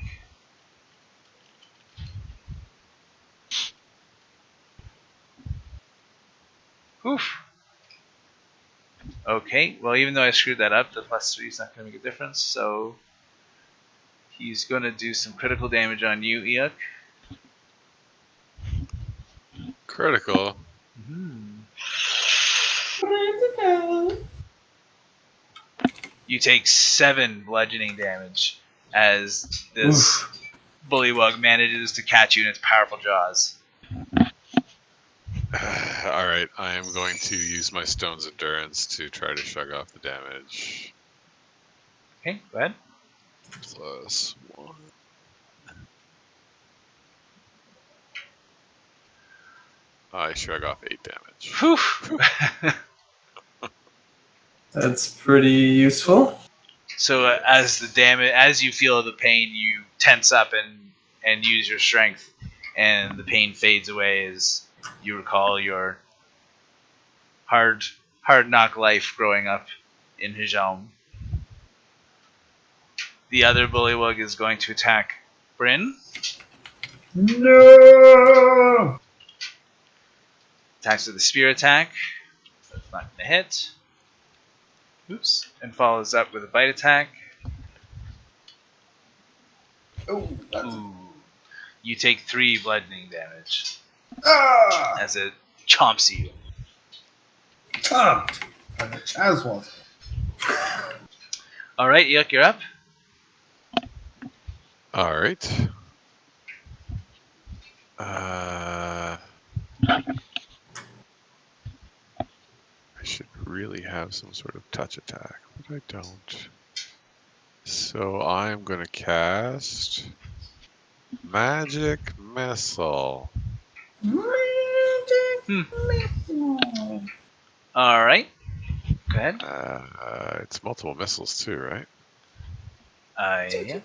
Oof. Okay, well, even though I screwed that up, the +3 is not going to make a difference, so he's going to do some critical damage on you, Eikooc. Critical. You take 7 bludgeoning damage as this bullywug manages to catch you in its powerful jaws. Alright, I am going to use my Stone's Endurance to try to shrug off the damage. Okay, go ahead. +1. I shrug off 8 damage. Whew. That's pretty useful. So as you feel the pain, you tense up and use your strength, and the pain fades away as you recall your hard knock life growing up in Hijam. The other bullywug is going to attack Brynn. No! Attacks with a spear attack. Not gonna hit. Oops. And follows up with a bite attack. Oh, that's Ooh. You take 3 bludgeoning damage ah! as it chomps you. Chomped by the Chazwazzers. Alright, Yuck, you're up. All right. I should really have some sort of touch attack, but I don't. So I'm going to cast Magic Missile. Alright. Go ahead. It's multiple missiles too, right? Yeah.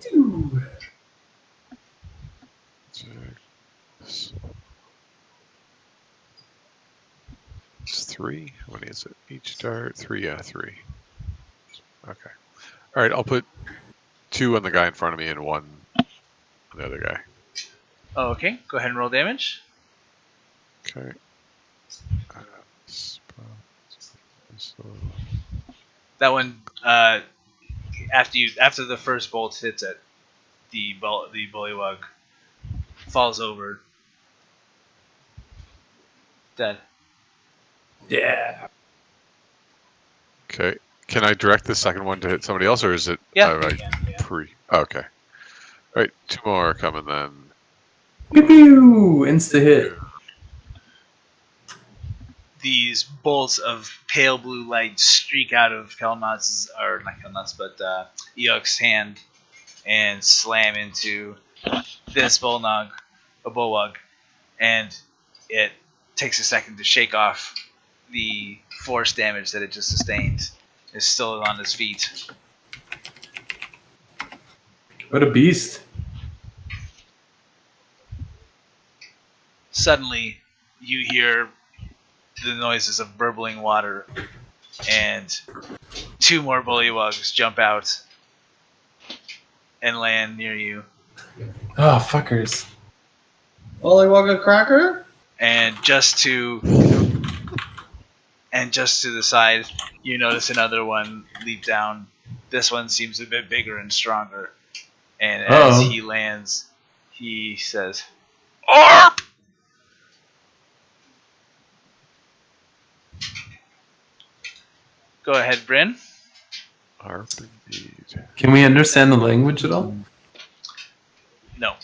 It's 3. How many is it? Each dart? 3, yeah, 3. Okay. All right, I'll put 2 on the guy in front of me and 1 on the other guy. Okay, go ahead and roll damage. Okay. That one, after the first bolt hits it, the bullywug falls over, dead. Yeah. Okay. Can I direct the second one to hit somebody else, or is it Yeah. pre? Okay. All right, 2 more coming then. Pew pew! Insta hit. These bolts of pale blue light streak out of Kelnozz's, or not Kelnozz, but Eikoo's hand and slam into this bullwug, and it takes a second to shake off the force damage that it just sustained. It's still on his feet. What a beast. Suddenly, you hear the noises of burbling water, and 2 more bullywugs jump out and land near you. Oh, fuckers. Bullywugga cracker? And just to the side, you notice another one leap down. This one seems a bit bigger and stronger. And as Uh-oh. he lands, he says, "ARP!" Go ahead, Brynn. Harp indeed. Can we understand the language at all? No.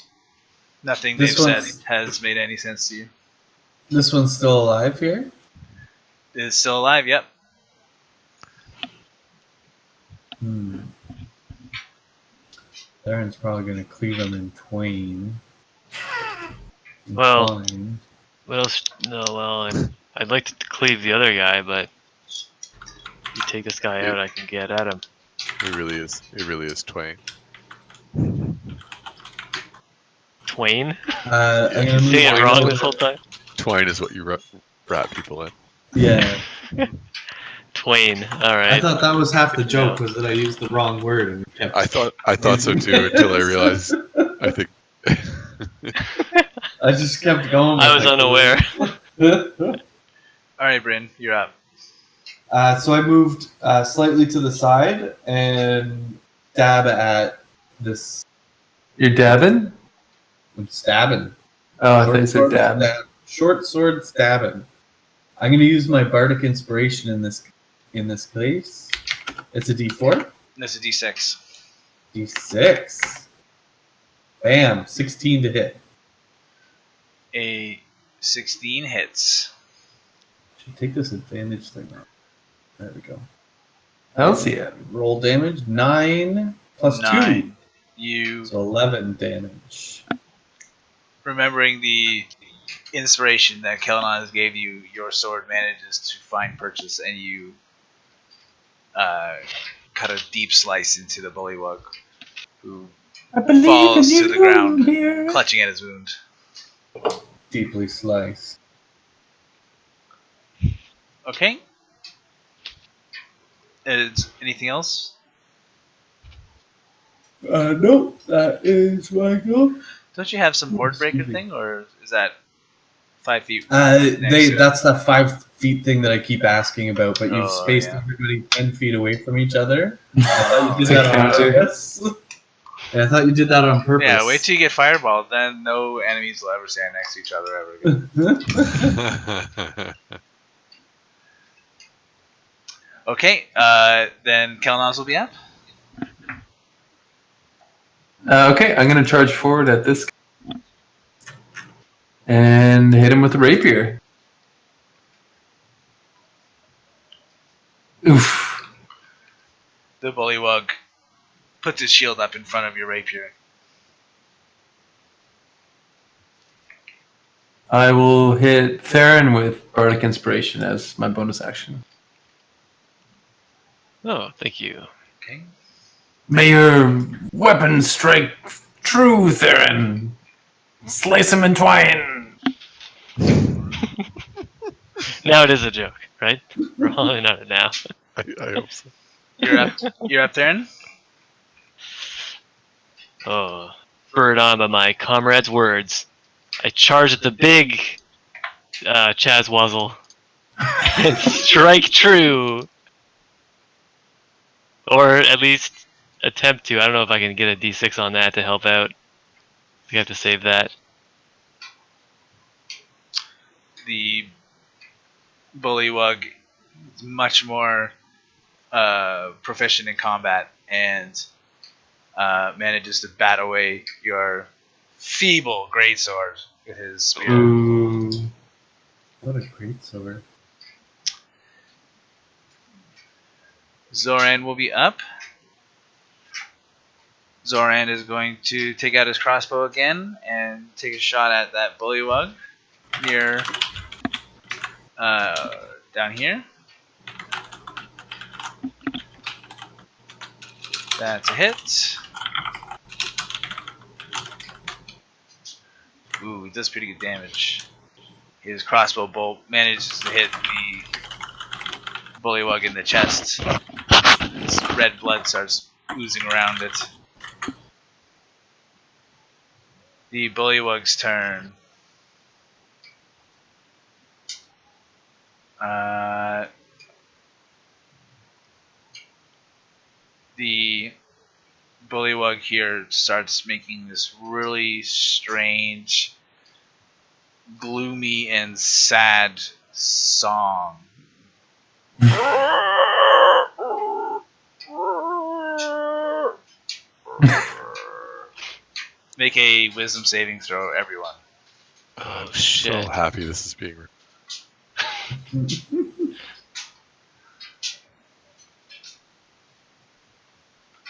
Nothing This they've said one's- has made any sense to you. This one's still alive here? Is still alive, yep. Theren's probably going to cleave him in twain. Well- Fine. What else? No, well, I'd like to cleave the other guy, but if you take this guy out, I can get at him. It really is. It really is Twain. Twain? I'm gonna move Saying it on wrong over- this whole time? Twine is what you wrap people in. Yeah. Twain. I Alright. thought that was half the joke, was that I used the wrong word and kept. I thought so too until I realized. I think. I just kept going. I was unaware. Alright, Brynn, you're up. So I moved slightly to the side and stab at this. You're dabbing? I'm stabbing. Oh, I thought you said dab. Short sword stabbing. I'm going to use my bardic inspiration in this case. It's a D4. That's a D6. D6. Bam! 16 to hit. A 16 hits. Should take this advantage thing out. There we go. How's he at? Roll damage 9 plus 9. 2. You, So 11 damage. remembering the inspiration that Kelnozz gave you, your sword manages to find purchase, and you cut a deep slice into the bullywug, who I believe falls in to the you, ground, dear. clutching at his wound. Deeply sliced. Okay. Is anything else? Nope, that is my go. Don't you have some Oh, board breaker excuse me. thing, or is that 5 feet. next to it. That's that 5 feet thing that I keep asking about, but you've Oh, spaced yeah. everybody 10 feet away from each other. I thought you did To that on counter. purpose. Yeah, I thought you did that on purpose. Yeah, wait till you get fireballed, then no enemies will ever stand next to each other ever again. Okay, then Kelnozz will be up. Okay, I'm gonna charge forward at this and hit him with a rapier. Oof. The bullywug puts his shield up in front of your rapier. I will hit Theren with Bardic Inspiration as my bonus action. Oh, thank you. Okay. May your weapon strike true, Theren. Slice him in twine. Now it is a joke, right? We're all in on it now. I hope so. You're up. You're up, Theren. Oh, spurred on by my comrade's words, I charge at the big Chazwazzle and strike true. Or at least attempt to. I don't know if I can get a d6 on that to help out. We have to save that. The bullywug is much more proficient in combat and manages to bat away your feeble greatsword with his spear. Ooh. What a great sword. Zoran will be up. Zoran is going to take out his crossbow again and take a shot at that bullywug near down here. That's a hit. Ooh, he does pretty good damage. His crossbow bolt manages to hit the bullywug in the chest. His red blood starts oozing around it. The bullywug's turn. The bullywug here starts making this really strange, gloomy and sad song. Make a wisdom saving throw, everyone. I'm shit. so happy this is being.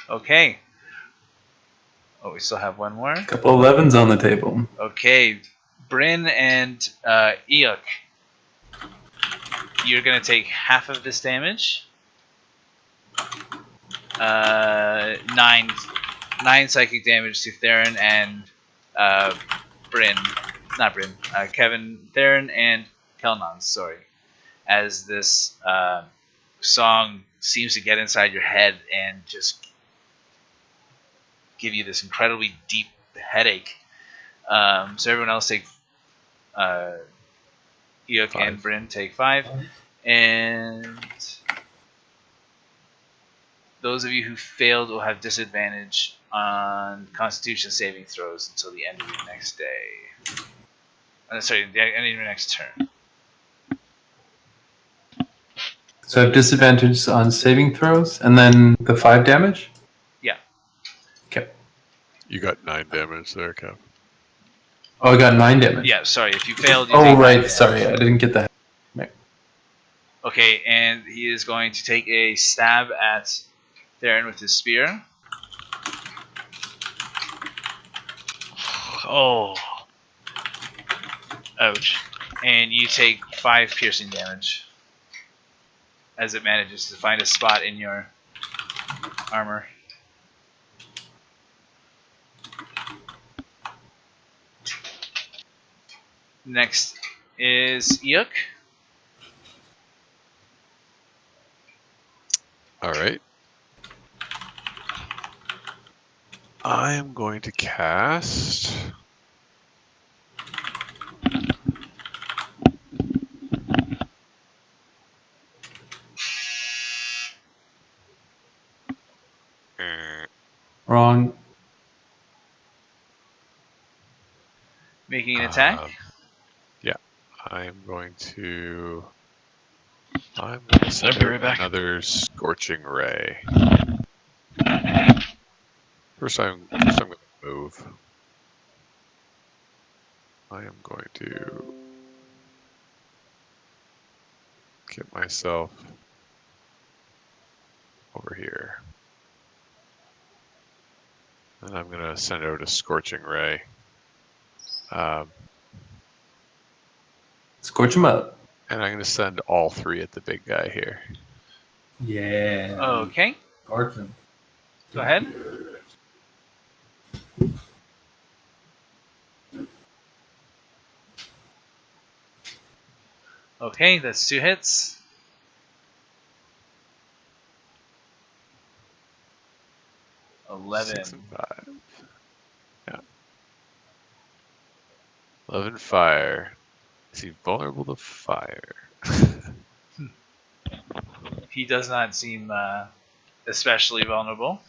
Okay. Oh, we still have one more. Couple 11s on the table. Okay, Brynn and Eikooc, you're gonna take half of this damage. 9 psychic damage to Theren and Kevin, Theren and Kelnozz. Sorry, as this song seems to get inside your head and just give you this incredibly deep headache. So everyone else take Eikooc and Brynn take 5, and those of you who failed will have disadvantage on Constitution saving throws until the end of your next day. Sorry, the end of your next turn. So I have disadvantage on saving throws, and then the 5 damage? Yeah. Okay. You got 9 damage there, Kev. Oh, I got 9 damage. Yeah, sorry, if you failed, you Oh, take 9 right. damage. Sorry, I didn't get that. Okay, and he is going to take a stab at Theren with his spear. Oh. Ouch. And you take 5 piercing damage as it manages to find a spot in your armor. Next is Eikooc. Alright. I am going to cast Wrong. Making an attack. Yeah, I'm going to I'll send be out right back. another scorching ray. First, I'm going to move. I am going to get myself over here. And I'm going to send out a scorching ray. Scorch him up. And I'm going to send all 3 at the big guy here. Yeah. Okay, Fortune. go ahead. Okay, that's 2 hits. Six and 5. Yeah. 11 fire. Is he vulnerable to fire? He does not seem especially vulnerable.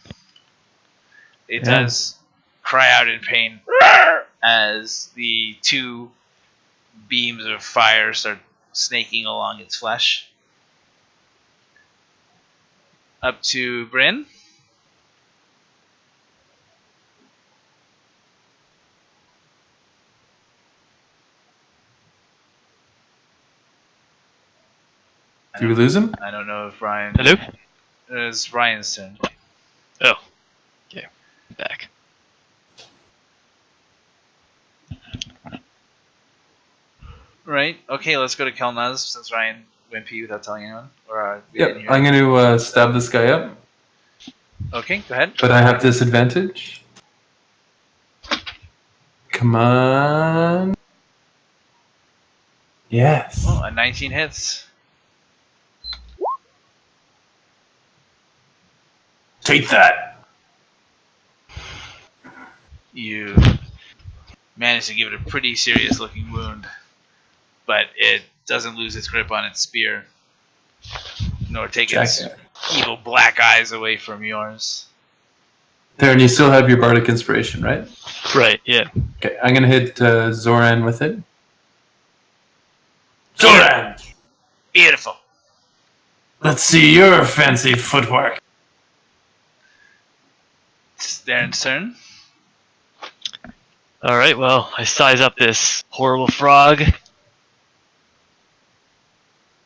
It Yeah. does cry out in pain as the 2 beams of fire start snaking along its flesh. Up to Brynn. Did we lose him? I don't know if Ryan. Hello? It's Ryan's turn. Oh. Okay. Back. Right. Okay, let's go to Kelnozz since Ryan went pee without telling anyone. Or we Yep. didn't hear I'm him. going to stab this guy up, Okay, go ahead. but I have disadvantage. Come on. Yes. Oh, a 19 hits. Take that. You manage to give it a pretty serious looking wound, but it doesn't lose its grip on its spear, nor take its Jack. evil black eyes away from yours. Theren, you still have your Bardic Inspiration, right? Right, yeah. Okay, I'm going to hit Zoran with it. Zoran! Beautiful. Let's see your fancy footwork. It's Theren's turn. Alright, well, I size up this horrible frog.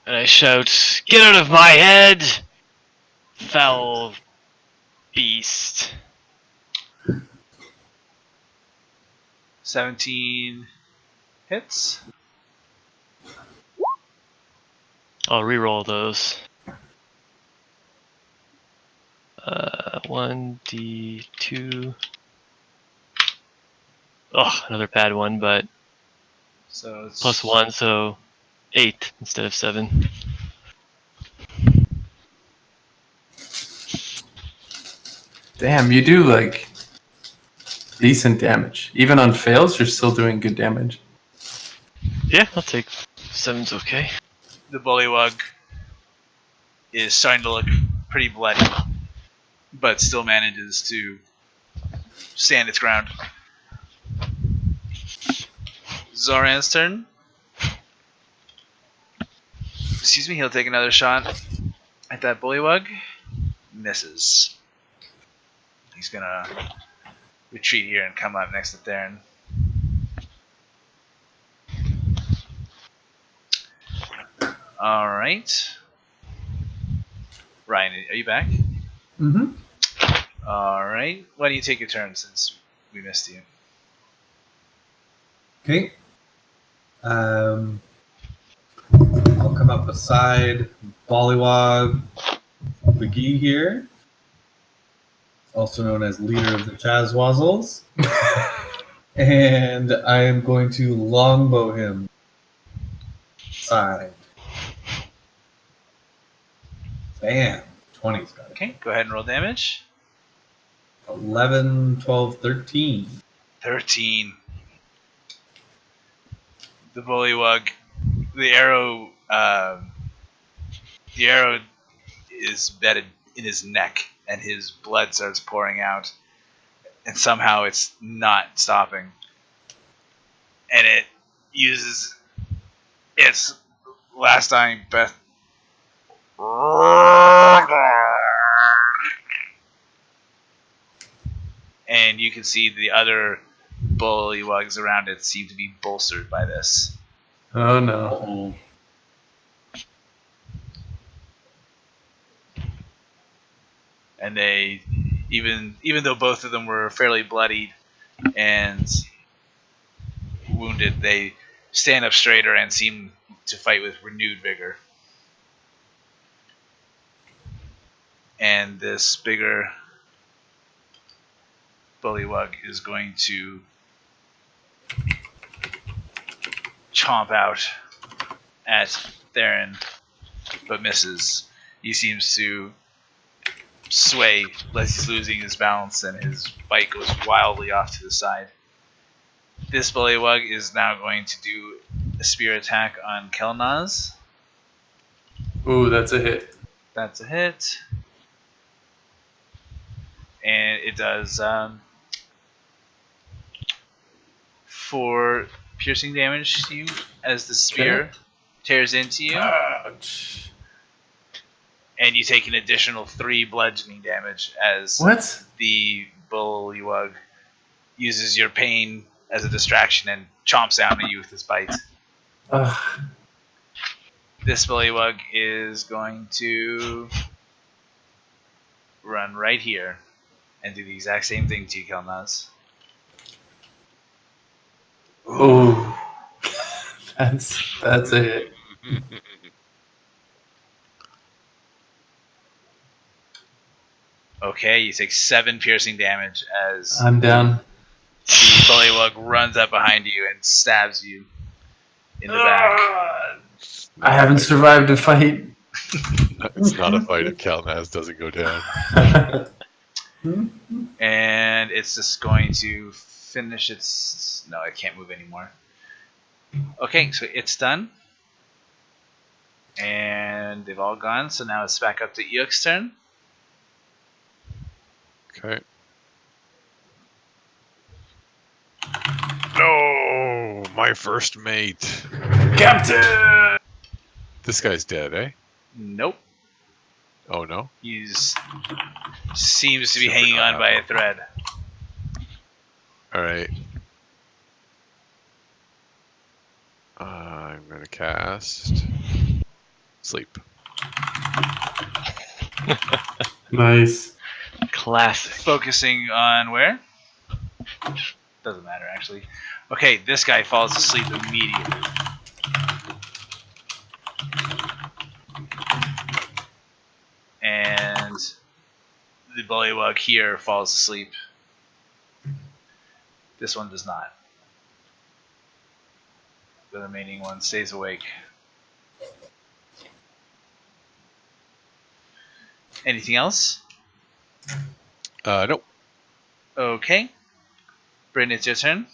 And I shout, "Get out of my head, foul beast." 17 hits. I'll reroll those. 1d2. Oh, another bad one, but So it's plus 1, so 8 instead of 7. Damn, you do like decent damage. Even on fails, you're still doing good damage. Yeah, I'll take 7's okay. The bullywug is starting to look pretty bloody, but still manages to stand its ground. Zoran's turn. Excuse me, he'll take another shot at that bullywug. Misses. He's gonna retreat here and come up next to Theren. Alright. Ryan, are you back? Mm-hmm. Alright. Why don't you take your turn since we missed you? Okay. I'll come up beside Bollywog McGee here, also known as leader of the Chazwazzers. And I am going to longbow him. Side. Bam. 20's got it. Okay, go ahead and roll damage. 11, 12, 13. 13. The bullywug. The arrow is bedded in his neck, and his blood starts pouring out and somehow it's not stopping. And it uses its last dying breath. And you can see the other bullywugs around it seem to be bolstered by this. Oh no. Uh-oh. And they, even though both of them were fairly bloodied and wounded, they stand up straighter and seem to fight with renewed vigor. And this bigger bullywug is going to chomp out at Theren, but misses. He seems to sway as he's losing his balance, and his bite goes wildly off to the side. This bullywug is now going to do a spear attack on Kelnozz. Ooh, that's a hit. That's a hit. And it does 4 piercing damage to you as the spear tears into you. Ouch. And you take an additional 3 bludgeoning damage as What? the bullywug uses your pain as a distraction and chomps down at you with his bite. Ugh. This bullywug is going to run right here and do the exact same thing to you, Kelnozz. Ooh. That's a hit. Okay, you take 7 piercing damage as I'm down. the bullywug runs up behind you and stabs you in the back. I haven't survived a fight. It's not a fight if Kelnozz doesn't go down. And it's just going to finish its... No, it can't move anymore. Okay, so it's done. And they've all gone, so now it's back up to Eikoo's turn. Okay. No, my first mate. Captain! This guy's dead, eh? Nope. Oh no. He's seems to be Super hanging not on by a happening. thread. All right. I'm gonna cast sleep. Nice. Classic. Focusing on where? Doesn't matter, actually. Okay, this guy falls asleep immediately. And the bullywug here falls asleep. This one does not. The remaining one stays awake. Anything else? Nope. Okay. Brynn, it's your turn.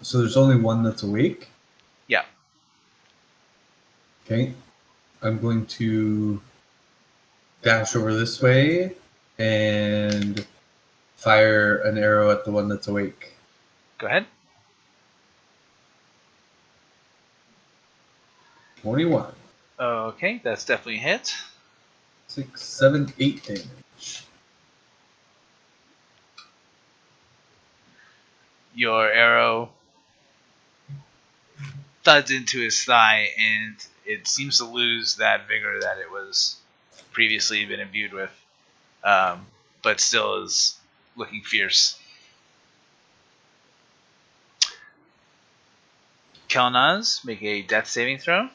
So there's only one that's awake? Yeah. Okay. I'm going to dash over this way and fire an arrow at the one that's awake. Go ahead. 21. Okay, that's definitely a hit. 6, 7, 8 damage. Your arrow thuds into his thigh, and it seems to lose that vigor that it was previously been imbued with, but still is looking fierce. Kelnozz, make a death saving throw.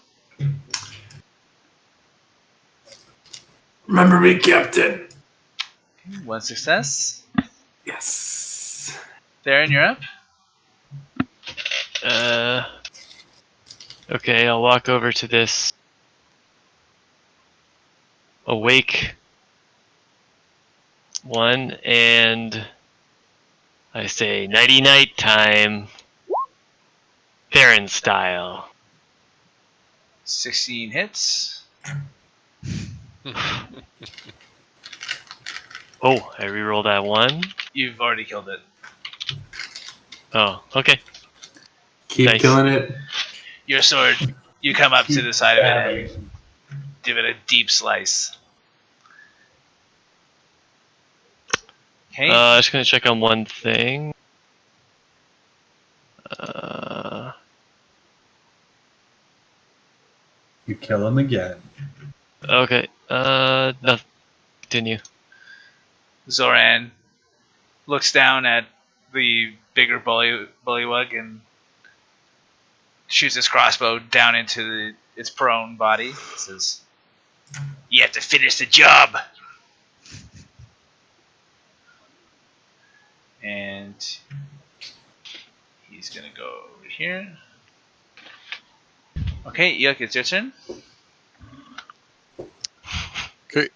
Remember me, Captain. 1 success. Yes. Theren, you're up. Okay, I'll walk over to this awake one and I say nighty night time, Theren style. 16 hits. Oh, I rerolled that one. You've already killed it. Oh, okay. Keep Nice. killing it. Your sword, you come up to the side of it and you Stabbing. give it a deep slice. Okay. Just gonna check on one thing. You kill him again. Okay. No, continue. Zoran looks down at the bigger bullywug and shoots his crossbow down into its prone body. Says, "You have to finish the job." And he's gonna go over here. Okay, Eikooc, it's your turn. Okay.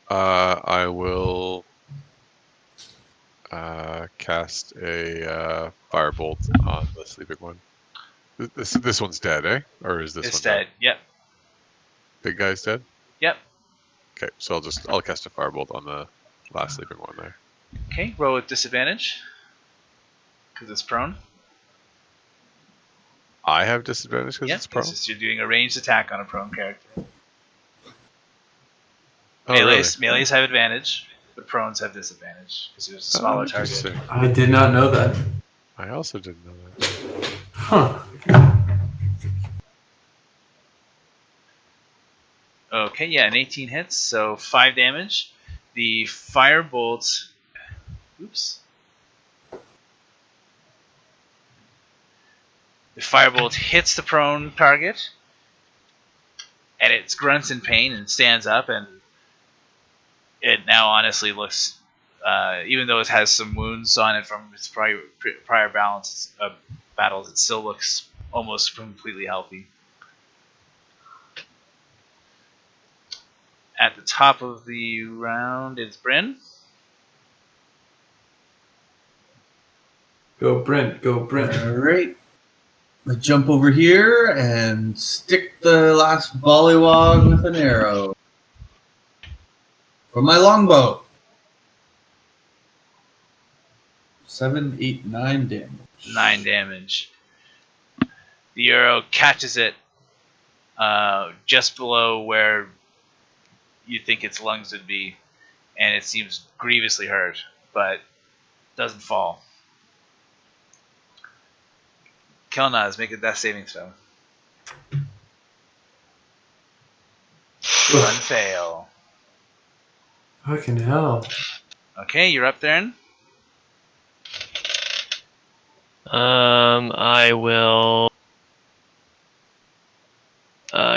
I will cast a firebolt on the sleeping one. This one's dead, eh? Or is this It's one dead. Yep. Big guy's dead? Yep. Okay, so I'll cast a firebolt on the last sleeping one there. Okay, roll with disadvantage. Because it's prone. I have disadvantage because Yep, it's prone. you're doing a ranged attack on a prone character. Oh, really? Melees have advantage, but prones have disadvantage because there's a smaller target. Interesting. I did not know that. I also didn't know that. Huh. Okay, yeah, an 18 hits, so 5 damage. The firebolt. Oops. The firebolt hits the prone target, and it grunts in pain and stands up, and it now honestly looks, even though it has some wounds on it from its prior battles, it still looks almost completely healthy. At the top of the round, it's Brynn. Go Brent, go Brent. Alright. I jump over here and stick the last bullywog with an arrow. For my longbow. 7, 8, 9 damage. 9 damage. The arrow catches it just below where you think its lungs would be, and it seems grievously hurt, but doesn't fall. Kelnozz, make a death saving throw. One fail. Fucking hell. Okay, you're up, Theren. I will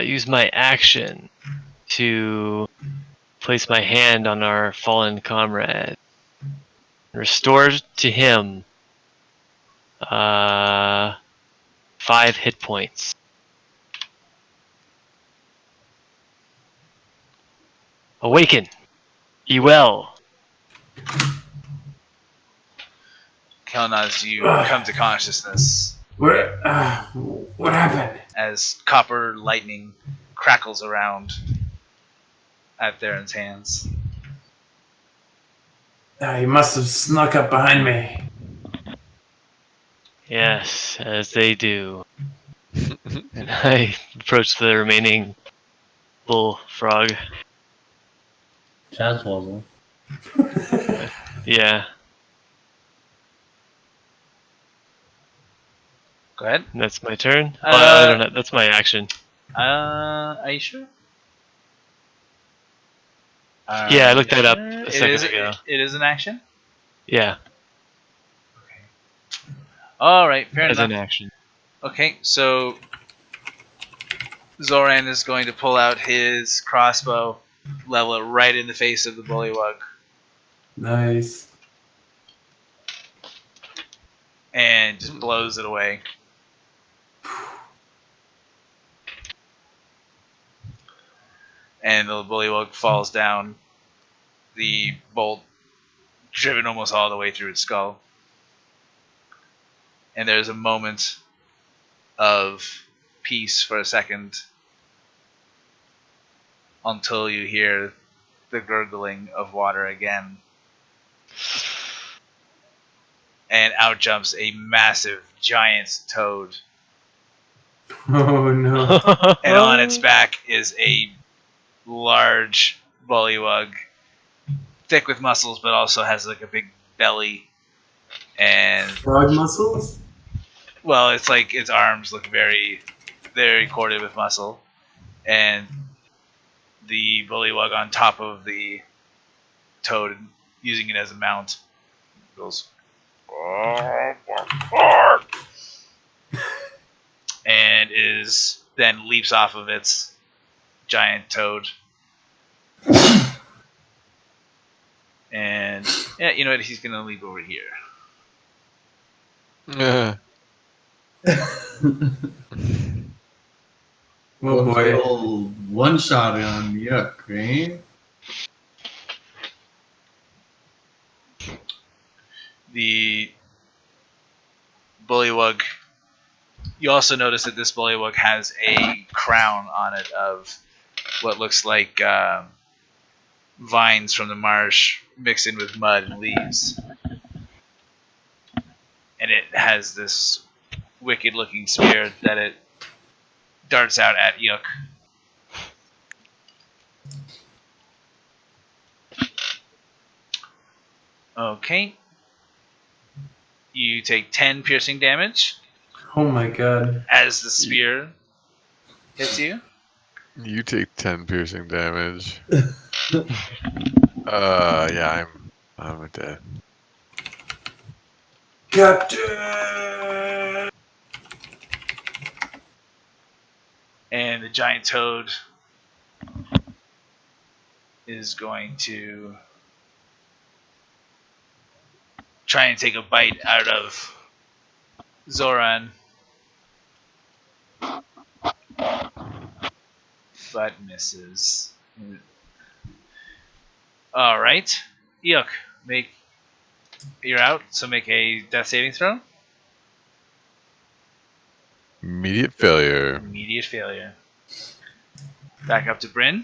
use my action to place my hand on our fallen comrade. Restore to him 5 hit points. Awaken! Ye well! Kelnozz, you come to consciousness What happened? as copper lightning crackles around at Theren's hands. He must have snuck up behind me. Yes, as they do. And I approach the remaining bullfrog. Chazwazzers. Yeah, Go ahead. that's my turn. I don't know. That's my action. Are you sure? Yeah, I looked that up a It second is, ago. it is an action? Yeah, Okay. Alright, fair as enough. an action. Okay, so Zoran is going to pull out his crossbow, level it right in the face of the bullywug, Nice. and just blows it away. And the bullywug falls down, the bolt driven almost all the way through its skull. And there's a moment of peace for a second until you hear the gurgling of water again and out jumps a massive giant toad. Oh no. And on its back is a large bullywug, thick with muscles, but also has like a big belly. And Frog muscles? well, it's like its arms look very, very corded with muscle, and the bullywug on top of the toad, using it as a mount, goes and then leaps off of its giant toad. And yeah, you know what? He's gonna leap over here. Oh boy. One shot on Yuck, right? The bullywug. You also notice that this bullywug has a crown on it of what looks like vines from the marsh mixed in with mud and leaves. And it has this wicked looking spear that it darts out at Eikooc. Okay. You take 10 piercing damage Oh my god. as the spear hits you. You take 10 piercing damage. Yeah, I'm dead. Captain! And the giant toad is going to try and take a bite out of Zoran, but misses. All right, Eikooc, you're out. So make a death saving throw. Immediate failure. Immediate failure. Back up to Brynn.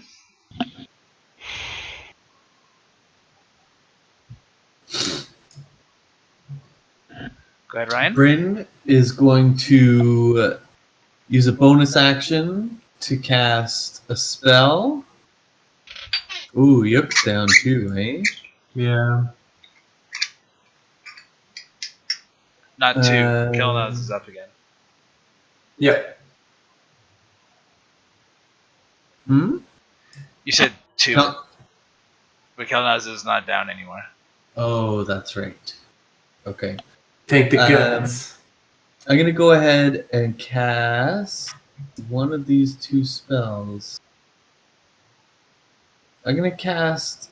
Go ahead, Ryan. Brynn is going to use a bonus action to cast a spell. Ooh, Yuck's down too, eh? Yeah. Not two. Kelnozz is up again. Yep. Hmm? You said two, Kel- but Kelnozz is not down anymore. Oh, that's right. Okay. Take the guns. I'm going to go ahead and cast one of these two spells. I'm going to cast...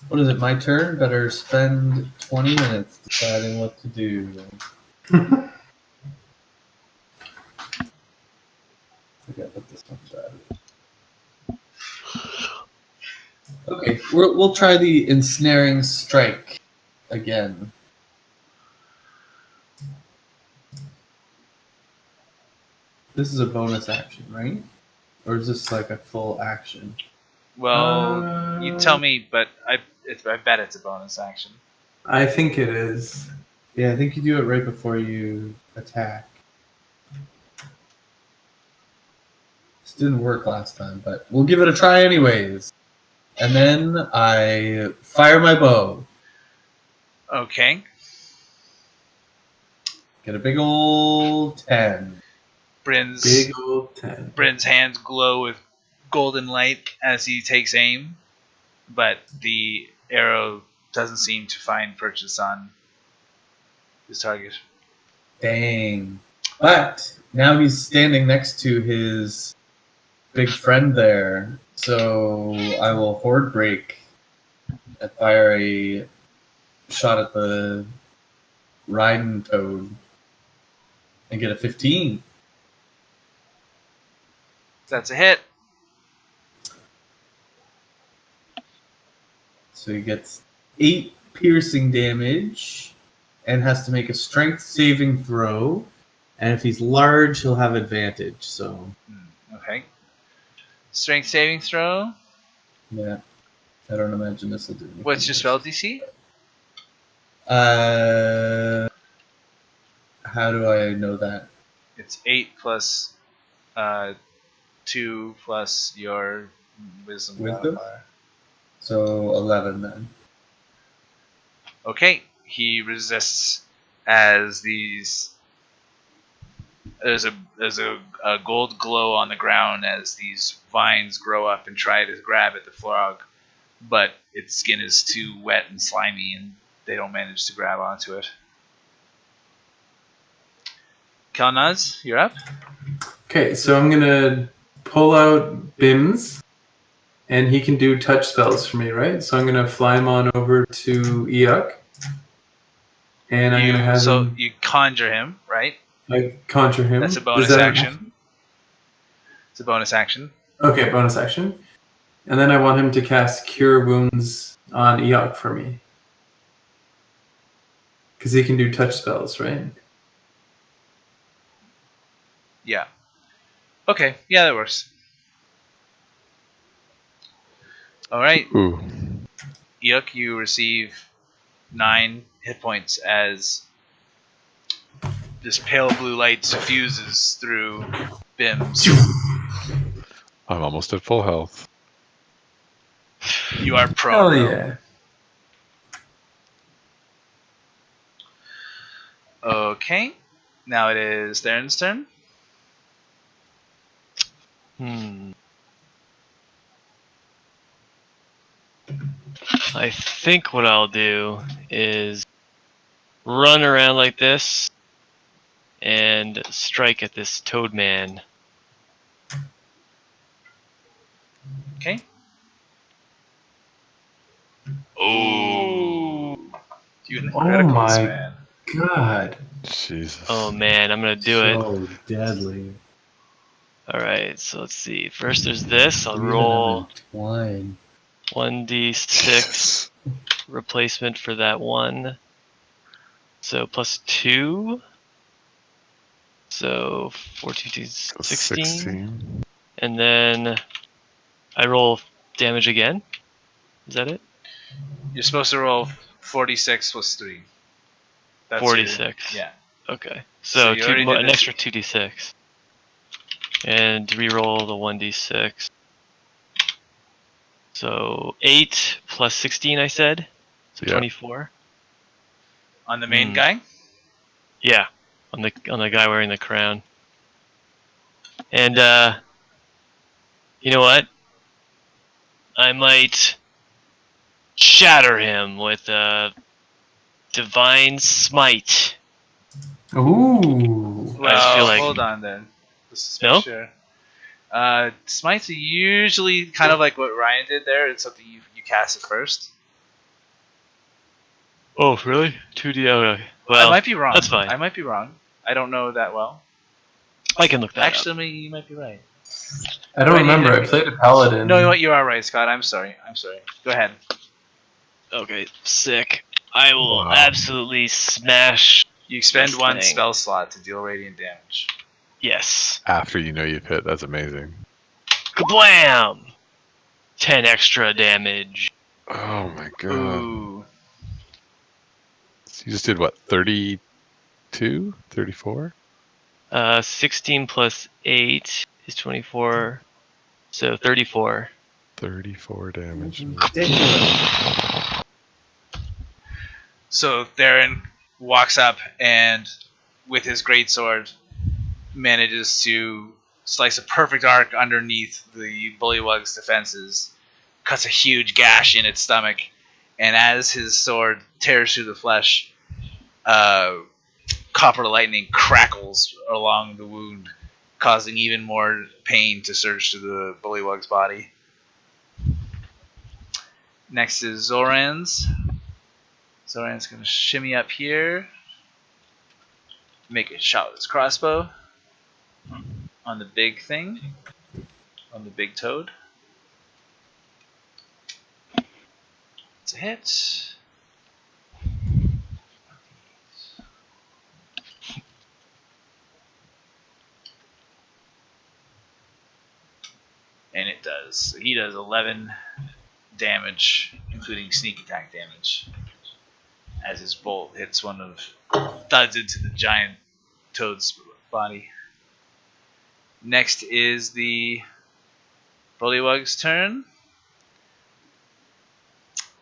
what is it, my turn? Better spend 20 minutes deciding what to do. I gotta put this one back. Okay, we'll try the ensnaring strike again. This is a bonus action, right? Or is this like a full action? Well, you tell me, but I bet it's a bonus action. I think it is. Yeah, I think you do it right before you attack. This didn't work last time, but we'll give it a try anyways. And then I fire my bow. Okay. Get a big old 10. Big old 10. Bryn's hands glow with golden light as he takes aim, but the arrow doesn't seem to find purchase on his target. Dang. But now he's standing next to his big friend there. So I will horde break and fire a shot at the riding toad and get a 15. That's a hit. So he gets 8 piercing damage and has to make a strength saving throw. And if he's large, he'll have advantage. So Okay. Strength saving throw. yeah. I don't imagine this will do anything. What's your spell DC? How do I know that? It's 8 plus 2 plus your wisdom Wisdom? modifier. So 11 then. Okay, he resists as there's a gold glow on the ground as these vines grow up and try to grab at the frog, but its skin is too wet and slimy and they don't manage to grab onto it. Kelnozz, you're up. Okay, so I'm gonna pull out Bims, and he can do touch spells for me, right? So I'm gonna fly him on over to Eikooc, and I'm gonna have him. You conjure him, right? I conjure him. That's a Is bonus that an action. It's a bonus action. Okay, bonus action. And then I want him to cast Cure Wounds on Eikooc for me. Because he can do touch spells, right? Yeah. Okay, yeah, that works. Alright, Ooh. Eikooc, you receive 9 hit points as this pale blue light suffuses through Bims. I'm almost at full health. You are prone. Hell though. yeah. Okay, now it is Theren's turn. I think what I'll do is run around like this and strike at this toad man. Okay. Oh. You Oh criticals, my man. god. Jesus. Oh man, I'm gonna do it. So deadly. Alright, so let's see. First there's this. I'll We roll have twine. 1d6 replacement for that one. So plus 2. So 14, 16. And then I roll damage again. Is that it? You're supposed to roll 46 plus 3. That's 46. Yeah. Okay. So So, you already did an it. extra 2d6. And reroll the 1d6. So 8 plus 16, I said. So Yeah. 24. On the main guy? Yeah, on the guy wearing the crown. And you know what? I might shatter him with a divine smite. Ooh. I just feel like Hold on then. Let's No? make sure. Smites are usually kind of like what Ryan did there. It's something you cast it first. Oh, really? 2d. Okay. Well, I might be wrong. That's fine. I might be wrong. I don't know that well. I can look that up. Actually, you might be right. I don't Right, remember. you- I played a paladin. No, you know what? You are right, Scott. I'm sorry. Go ahead. Okay, sick. I will Wow. absolutely smash. You spend This one thing. spell slot to deal radiant damage. Yes. After you know you've hit, that's amazing. Kablam! 10 extra damage. Oh my god. Ooh. So you just did what, 32? 34? 16 plus 8 is 24. So 34. 34 damage. Ridiculous. So Theren walks up and, with his greatsword, manages to slice a perfect arc underneath the bullywug's defenses, cuts a huge gash in its stomach, and as his sword tears through the flesh, copper lightning crackles along the wound, causing even more pain to surge through the bullywug's body. Next is Zoran's. Zoran's going to shimmy up here, make a shot with his crossbow on the big thing, on the big toad. It's a hit. And it does. So he does 11 damage, including sneak attack damage, as his bolt hits thuds into the giant toad's body. Next is the Bullywug's turn.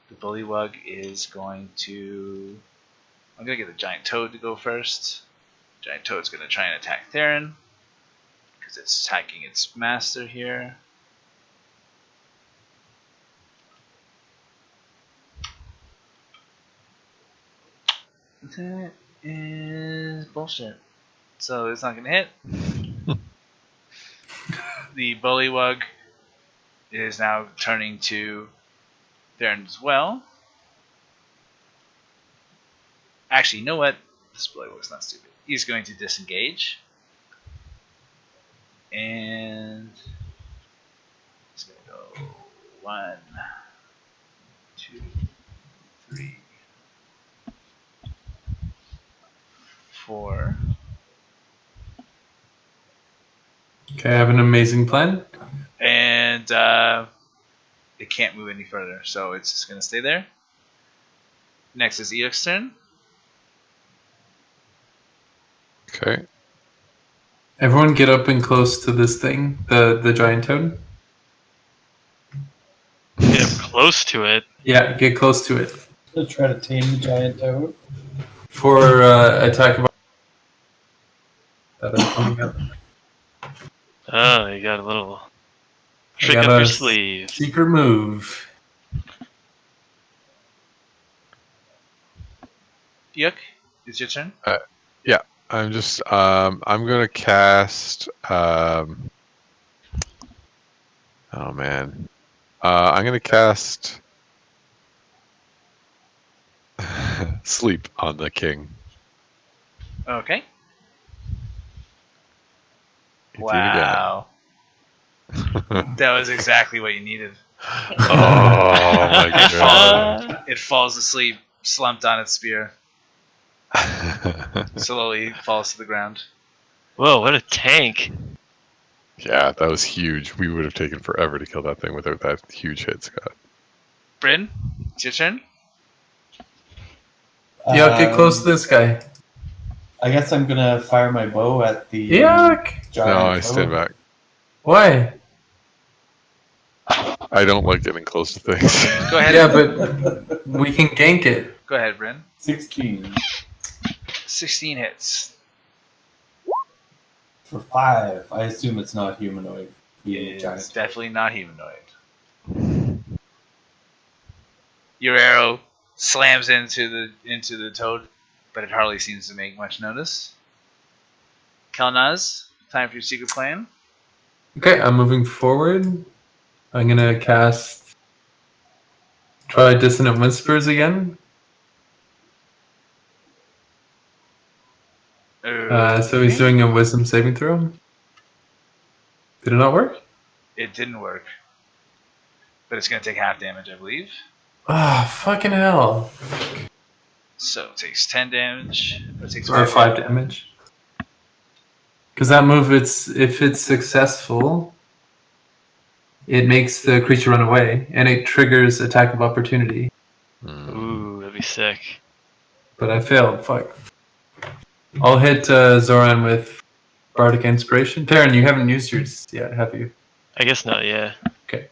The Bullywug is going to... I'm going to get the giant toad to go first. Giant toad's going to try and attack Theren, because it's attacking its master here. That is bullshit. So it's not going to hit. The Bullywug is now turning to Theren as well. Actually, you know what? This Bullywug's not stupid. He's going to disengage. And he's going to go 1, 2, 3, 4. Okay, I have an amazing plan. And it can't move any further, so it's just going to stay there. Next is Eikoo's turn. Okay. Everyone get up and close to this thing, the giant toad. Get close to it. Yeah, get close to it. Let's try to tame the giant toad. For attack of... that are coming up. Oh, you got a little I trick got up a your sleeve. secret move. Eikooc, it's your turn. I'm just I'm gonna cast oh man. I'm gonna cast sleep on the king. Okay. 18 Wow. That was exactly what you needed. Oh my god. It falls asleep, slumped on its spear, slowly falls to the ground. Whoa, what a tank! Yeah, that was huge. We would have taken forever to kill that thing without that huge hit, Scott. Brynn, it's your turn. Yeah, get close to this guy. I guess I'm gonna fire my bow at the Yuck! giant No, I toad. stand back. Why? I don't like getting close to things. Go ahead. Yeah, but we can gank it. Go ahead, Brynn. 16 16 hits. for 5. I assume it's not humanoid. Being a It's giant. definitely not humanoid. Your arrow slams into the toad, but it hardly seems to make much notice. Kelnozz, time for your secret plan. Okay, I'm moving forward. I'm gonna cast... try Dissonant Whispers again. So he's doing a Wisdom saving throw. Did it not work? It didn't work, but it's going to take half damage, I believe. Ah, fucking hell. So it takes 10 damage. It takes Or 5 damage. Because that move, if it's successful, it makes the creature run away, and it triggers attack of opportunity. Ooh, that'd be sick. But I failed. Fuck. I'll hit Zoran with Bardic Inspiration. Theren, you haven't used yours yet, have you? I guess not, yeah. Okay.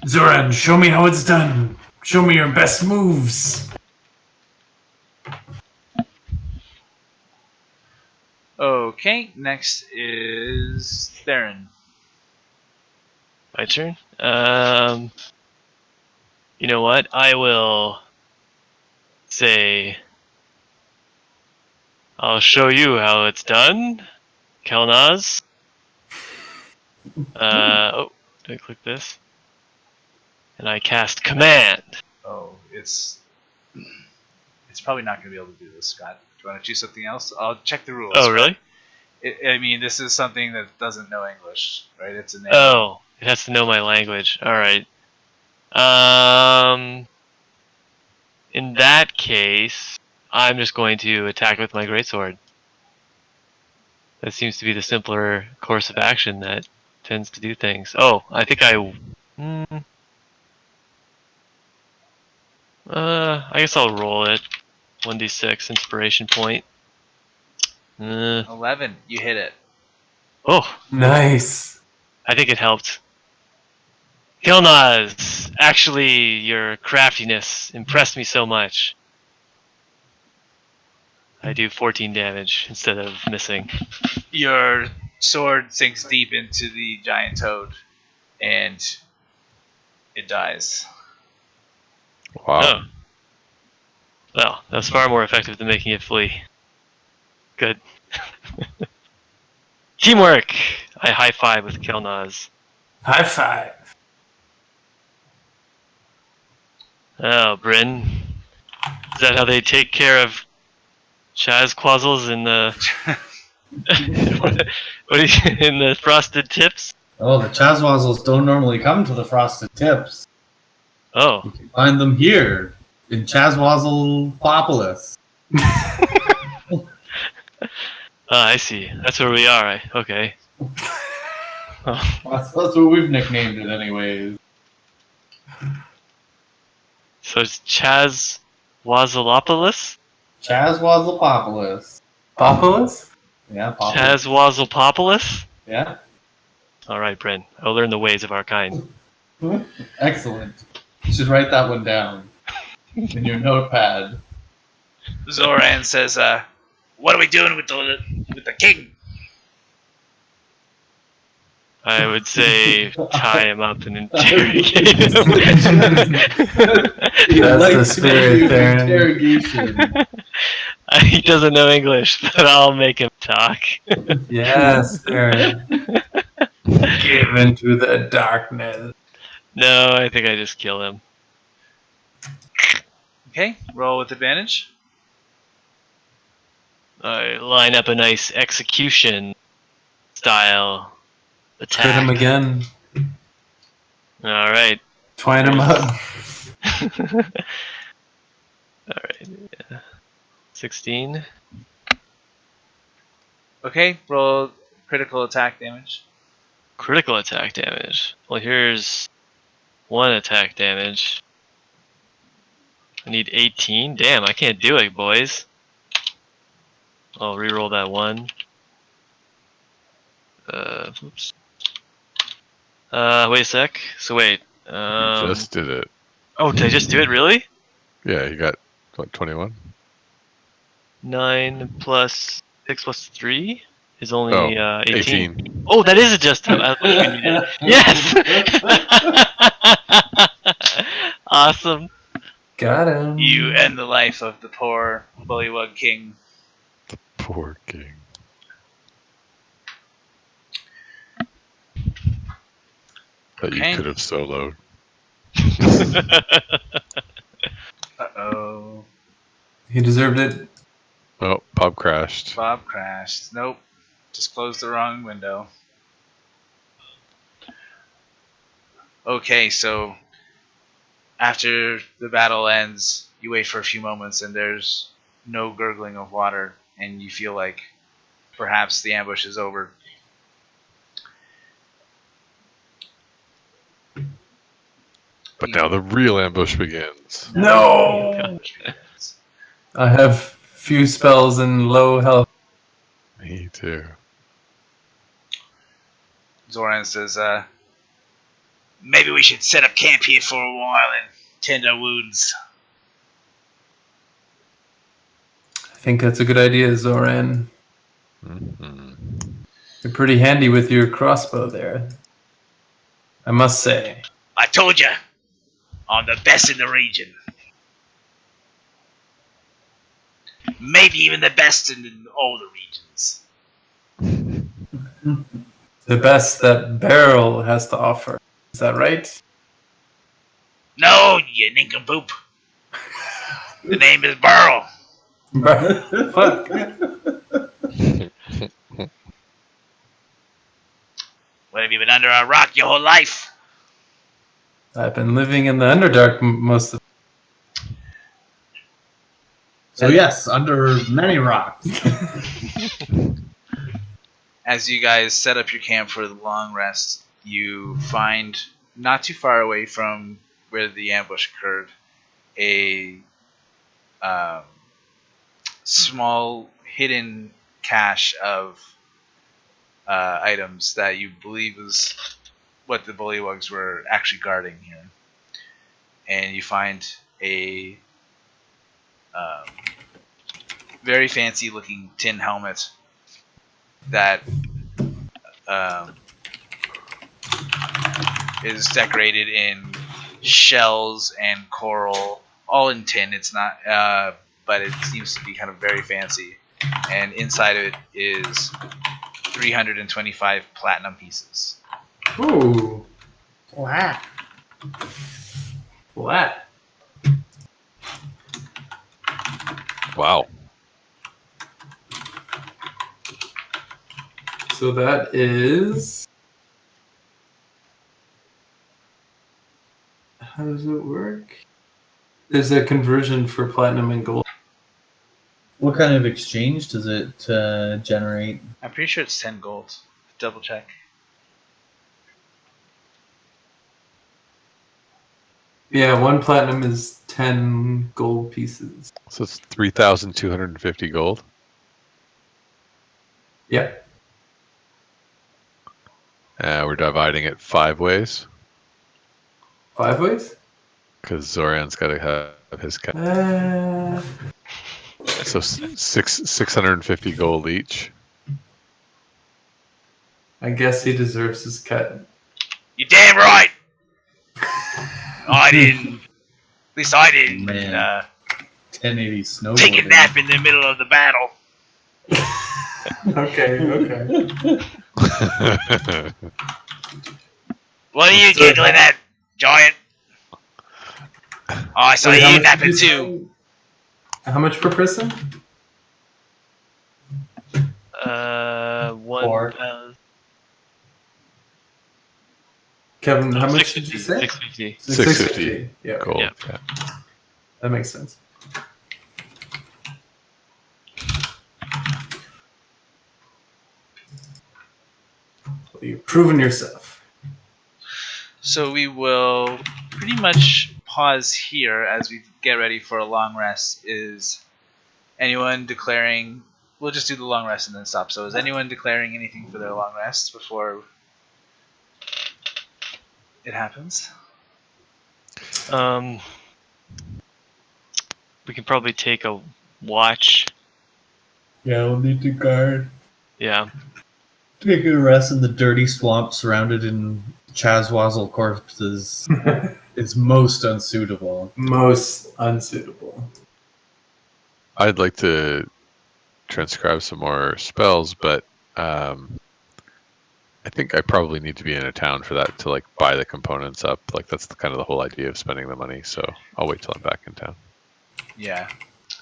Zoran, show me how it's done. Show me your best moves. Okay, next is Theren. My turn? You know what? I will say... I'll show you how it's done, Kelnozz. Oh, did I click this? And I cast Command. Oh, it's probably not going to be able to do this, Scott. Do you want to choose something else? I'll check the rules. Oh, really? I mean, this is something that doesn't know English, right? It's a name. Oh, it has to know my language. Alright. In that case, I'm just going to attack with my greatsword. That seems to be the simpler course of action that tends to do things. Oh, I think I I guess I'll roll it. 1d6 inspiration point. 11. You hit it. Oh, Nice. I think it helped. Kelnozz, actually, your craftiness impressed me so much. I do 14 damage instead of missing. Your sword sinks deep into the giant toad, and it dies. Wow. Oh. Well, that was far more effective than making it flee. Good. Teamwork! I high five with Kelnozz. High five. Oh, Brynn. Is that how they take care of Chazwazzers in the what is in the frosted tips? Oh, the Chazwazzles don't normally come to the Frosted Tips. Oh, You can find them here in Chazwazzlepopolis. I see. That's where we are. Okay. Oh, That's what we've nicknamed it, anyways. so it's Chazwazzlepopolis? Chazwazzlepopolis. Populous? Yeah, Popolis. Chazwazzlepopolis? Yeah. All right, Brynn. I'll learn the ways of our kind. Excellent. You should write that one down in your notepad. Zoran says, "What are we doing with the king?" I would say tie him up and interrogate him. That's the spirit, Theren. Interrogation. He doesn't know English, but I'll make him talk. Yes, Theren. Give into the darkness. No, I think I just kill him. Okay, roll with advantage. I line up a nice execution style Hit him attack. again. All right. Twine him up. All right. Yeah. 16. Okay, roll critical attack damage. Critical attack damage. Well, here's 1 attack damage. I need 18. Damn, I can't do it, boys. I'll reroll that 1. Oops. Wait a sec. So wait. You just did it. Oh, did I just do it? Really? Yeah, you got what, 21? 9 plus 6 plus 3 is only 18. 18. Oh, that is adjustable. Yes! Awesome. Got him. You end the life of the poor Bullywug King. Poor king. That Okay. you could have soloed. Uh-oh. He deserved it. Oh, Bob crashed. Bob crashed. Nope. Just closed the wrong window. Okay, so after the battle ends, you wait for a few moments and there's no gurgling of water, and you feel like perhaps the ambush is over. But now the real ambush begins. No! I have few spells and low health. Me too. Zoran says, maybe we should set up camp here for a while and tend our wounds. I think that's a good idea, Zoran. Mm-hmm. You're pretty handy with your crossbow there. I must say. I told you, I'm the best in the region. Maybe even the best in all the regions. The best that Barrel has to offer. Is that right? No, you nincompoop. The name is Burl. Fuck. What, have you been under a rock your whole life? I've been living in the Underdark most of. So yes, under many rocks. As you guys set up your camp for the long rest, you find not too far away from where the ambush occurred, a small hidden cache of items that you believe was what the bullywugs were actually guarding here. And you find a very fancy looking tin helmet that is decorated in shells and coral, all in tin. It's not, but it seems to be kind of very fancy. And inside of it is 325 platinum pieces. Ooh. Flat. Flat. Wow. So that is. How does it work? There's a conversion for platinum and gold. What kind of exchange does it generate? I'm pretty sure it's 10 gold. Double check. Yeah, 1 platinum is 10 gold pieces. So it's 3,250 gold. Yeah. We're dividing it 5 ways 5 ways? because Zoran's got to have his cut. So 650 gold each. I guess he deserves his cut. You damn right! I didn't. At least I didn't. Man. 1080 snowboarding. Take a nap in the middle of the battle. Okay. What are you giggling at, giant? Oh, I saw Wait, how you much napping did you too. say? How much per person? 1 Four. pound. Kevin, how much did you say? 650. 650 Yeah, gold. Yeah. Yeah. that makes sense. Well, you've proven yourself. So we will pretty much pause here as we get ready for a long rest. Is anyone declaring... We'll just do the long rest and then stop. So is anyone declaring anything for their long rest before it happens? We can probably take a watch. Yeah, we'll need to guard. Yeah. Taking a rest in the dirty swamp surrounded in Chazwazzle corpses is most unsuitable. Most unsuitable. I'd like to transcribe some more spells, but I think I probably need to be in a town for that to like buy the components up. Like that's kind of the whole idea of spending the money. So I'll wait till I'm back in town. Yeah.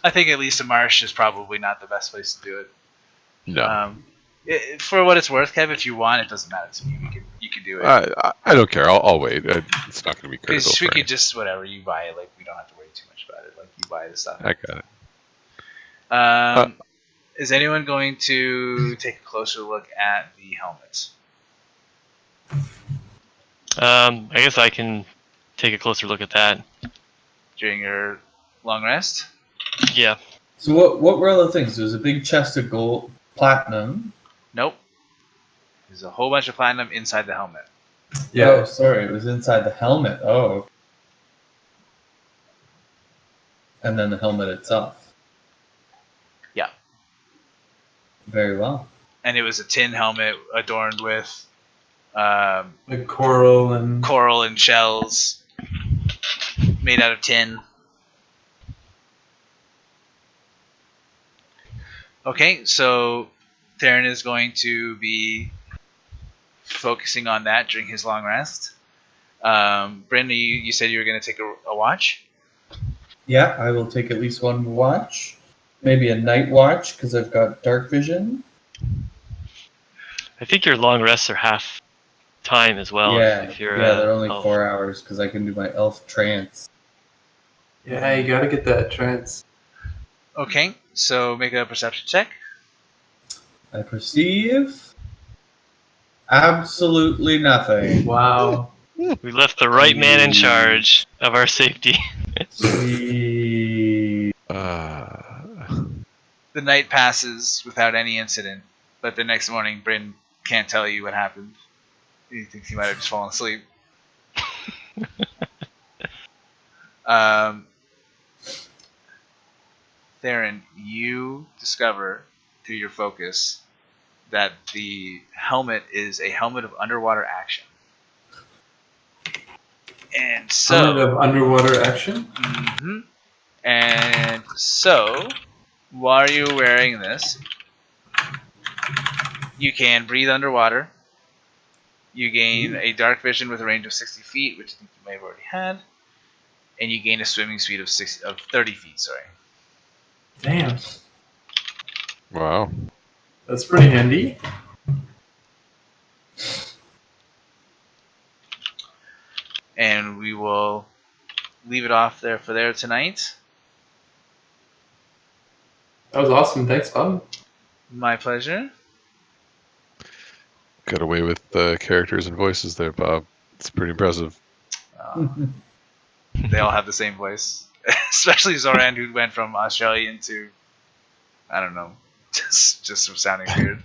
I think at least a marsh is probably not the best place to do it. No, For what it's worth, Kev, if you want, it doesn't matter to me. You can do it. I don't care. I'll wait. It's not going to be critical. Because we For could me. just, whatever, you buy it. Like, we don't have to worry too much about it. Like, you buy the stuff. I got it. Is anyone going to take a closer look at the helmets? I guess I can take a closer look at that. During your long rest? Yeah. So what were all the things? There was a big chest of gold, platinum. Nope. There's a whole bunch of platinum inside the helmet. Yeah. Oh, sorry, it was inside the helmet. Oh. And then the helmet itself. Yeah. Very well. And it was a tin helmet adorned with Like coral and... coral and shells made out of tin. Okay, so Theren is going to be focusing on that during his long rest. Brynn, you said you were going to take a watch? Yeah, I will take at least one watch. Maybe a night watch, because I've got dark vision. I think your long rests are half time as well. If you're, they're only elf. 4 hours, because I can do my elf trance. Yeah, you gotta get that trance. Okay, so make a perception check. I perceive absolutely nothing. Wow. We left the right man in charge of our safety. Sweet. The night passes without any incident, but the next morning, Brynn can't tell you what happened. He thinks he might have just fallen asleep. Theren, you discover through your focus that the helmet is a helmet of underwater action. And so, Helmet of underwater action? Mhm. And so, while you're wearing this, you can breathe underwater. You gain a dark vision with a range of 60 feet, which I think you may have already had. And you gain a swimming speed of 30 feet, sorry. Damn. Wow. That's pretty handy. And we will leave it off there for tonight. That was awesome. Thanks, Bob. My pleasure. Got away with the characters and voices there, Bob. It's pretty impressive. They all have the same voice. Especially Zoran, who went from Australian to, I don't know, just from sounding weird.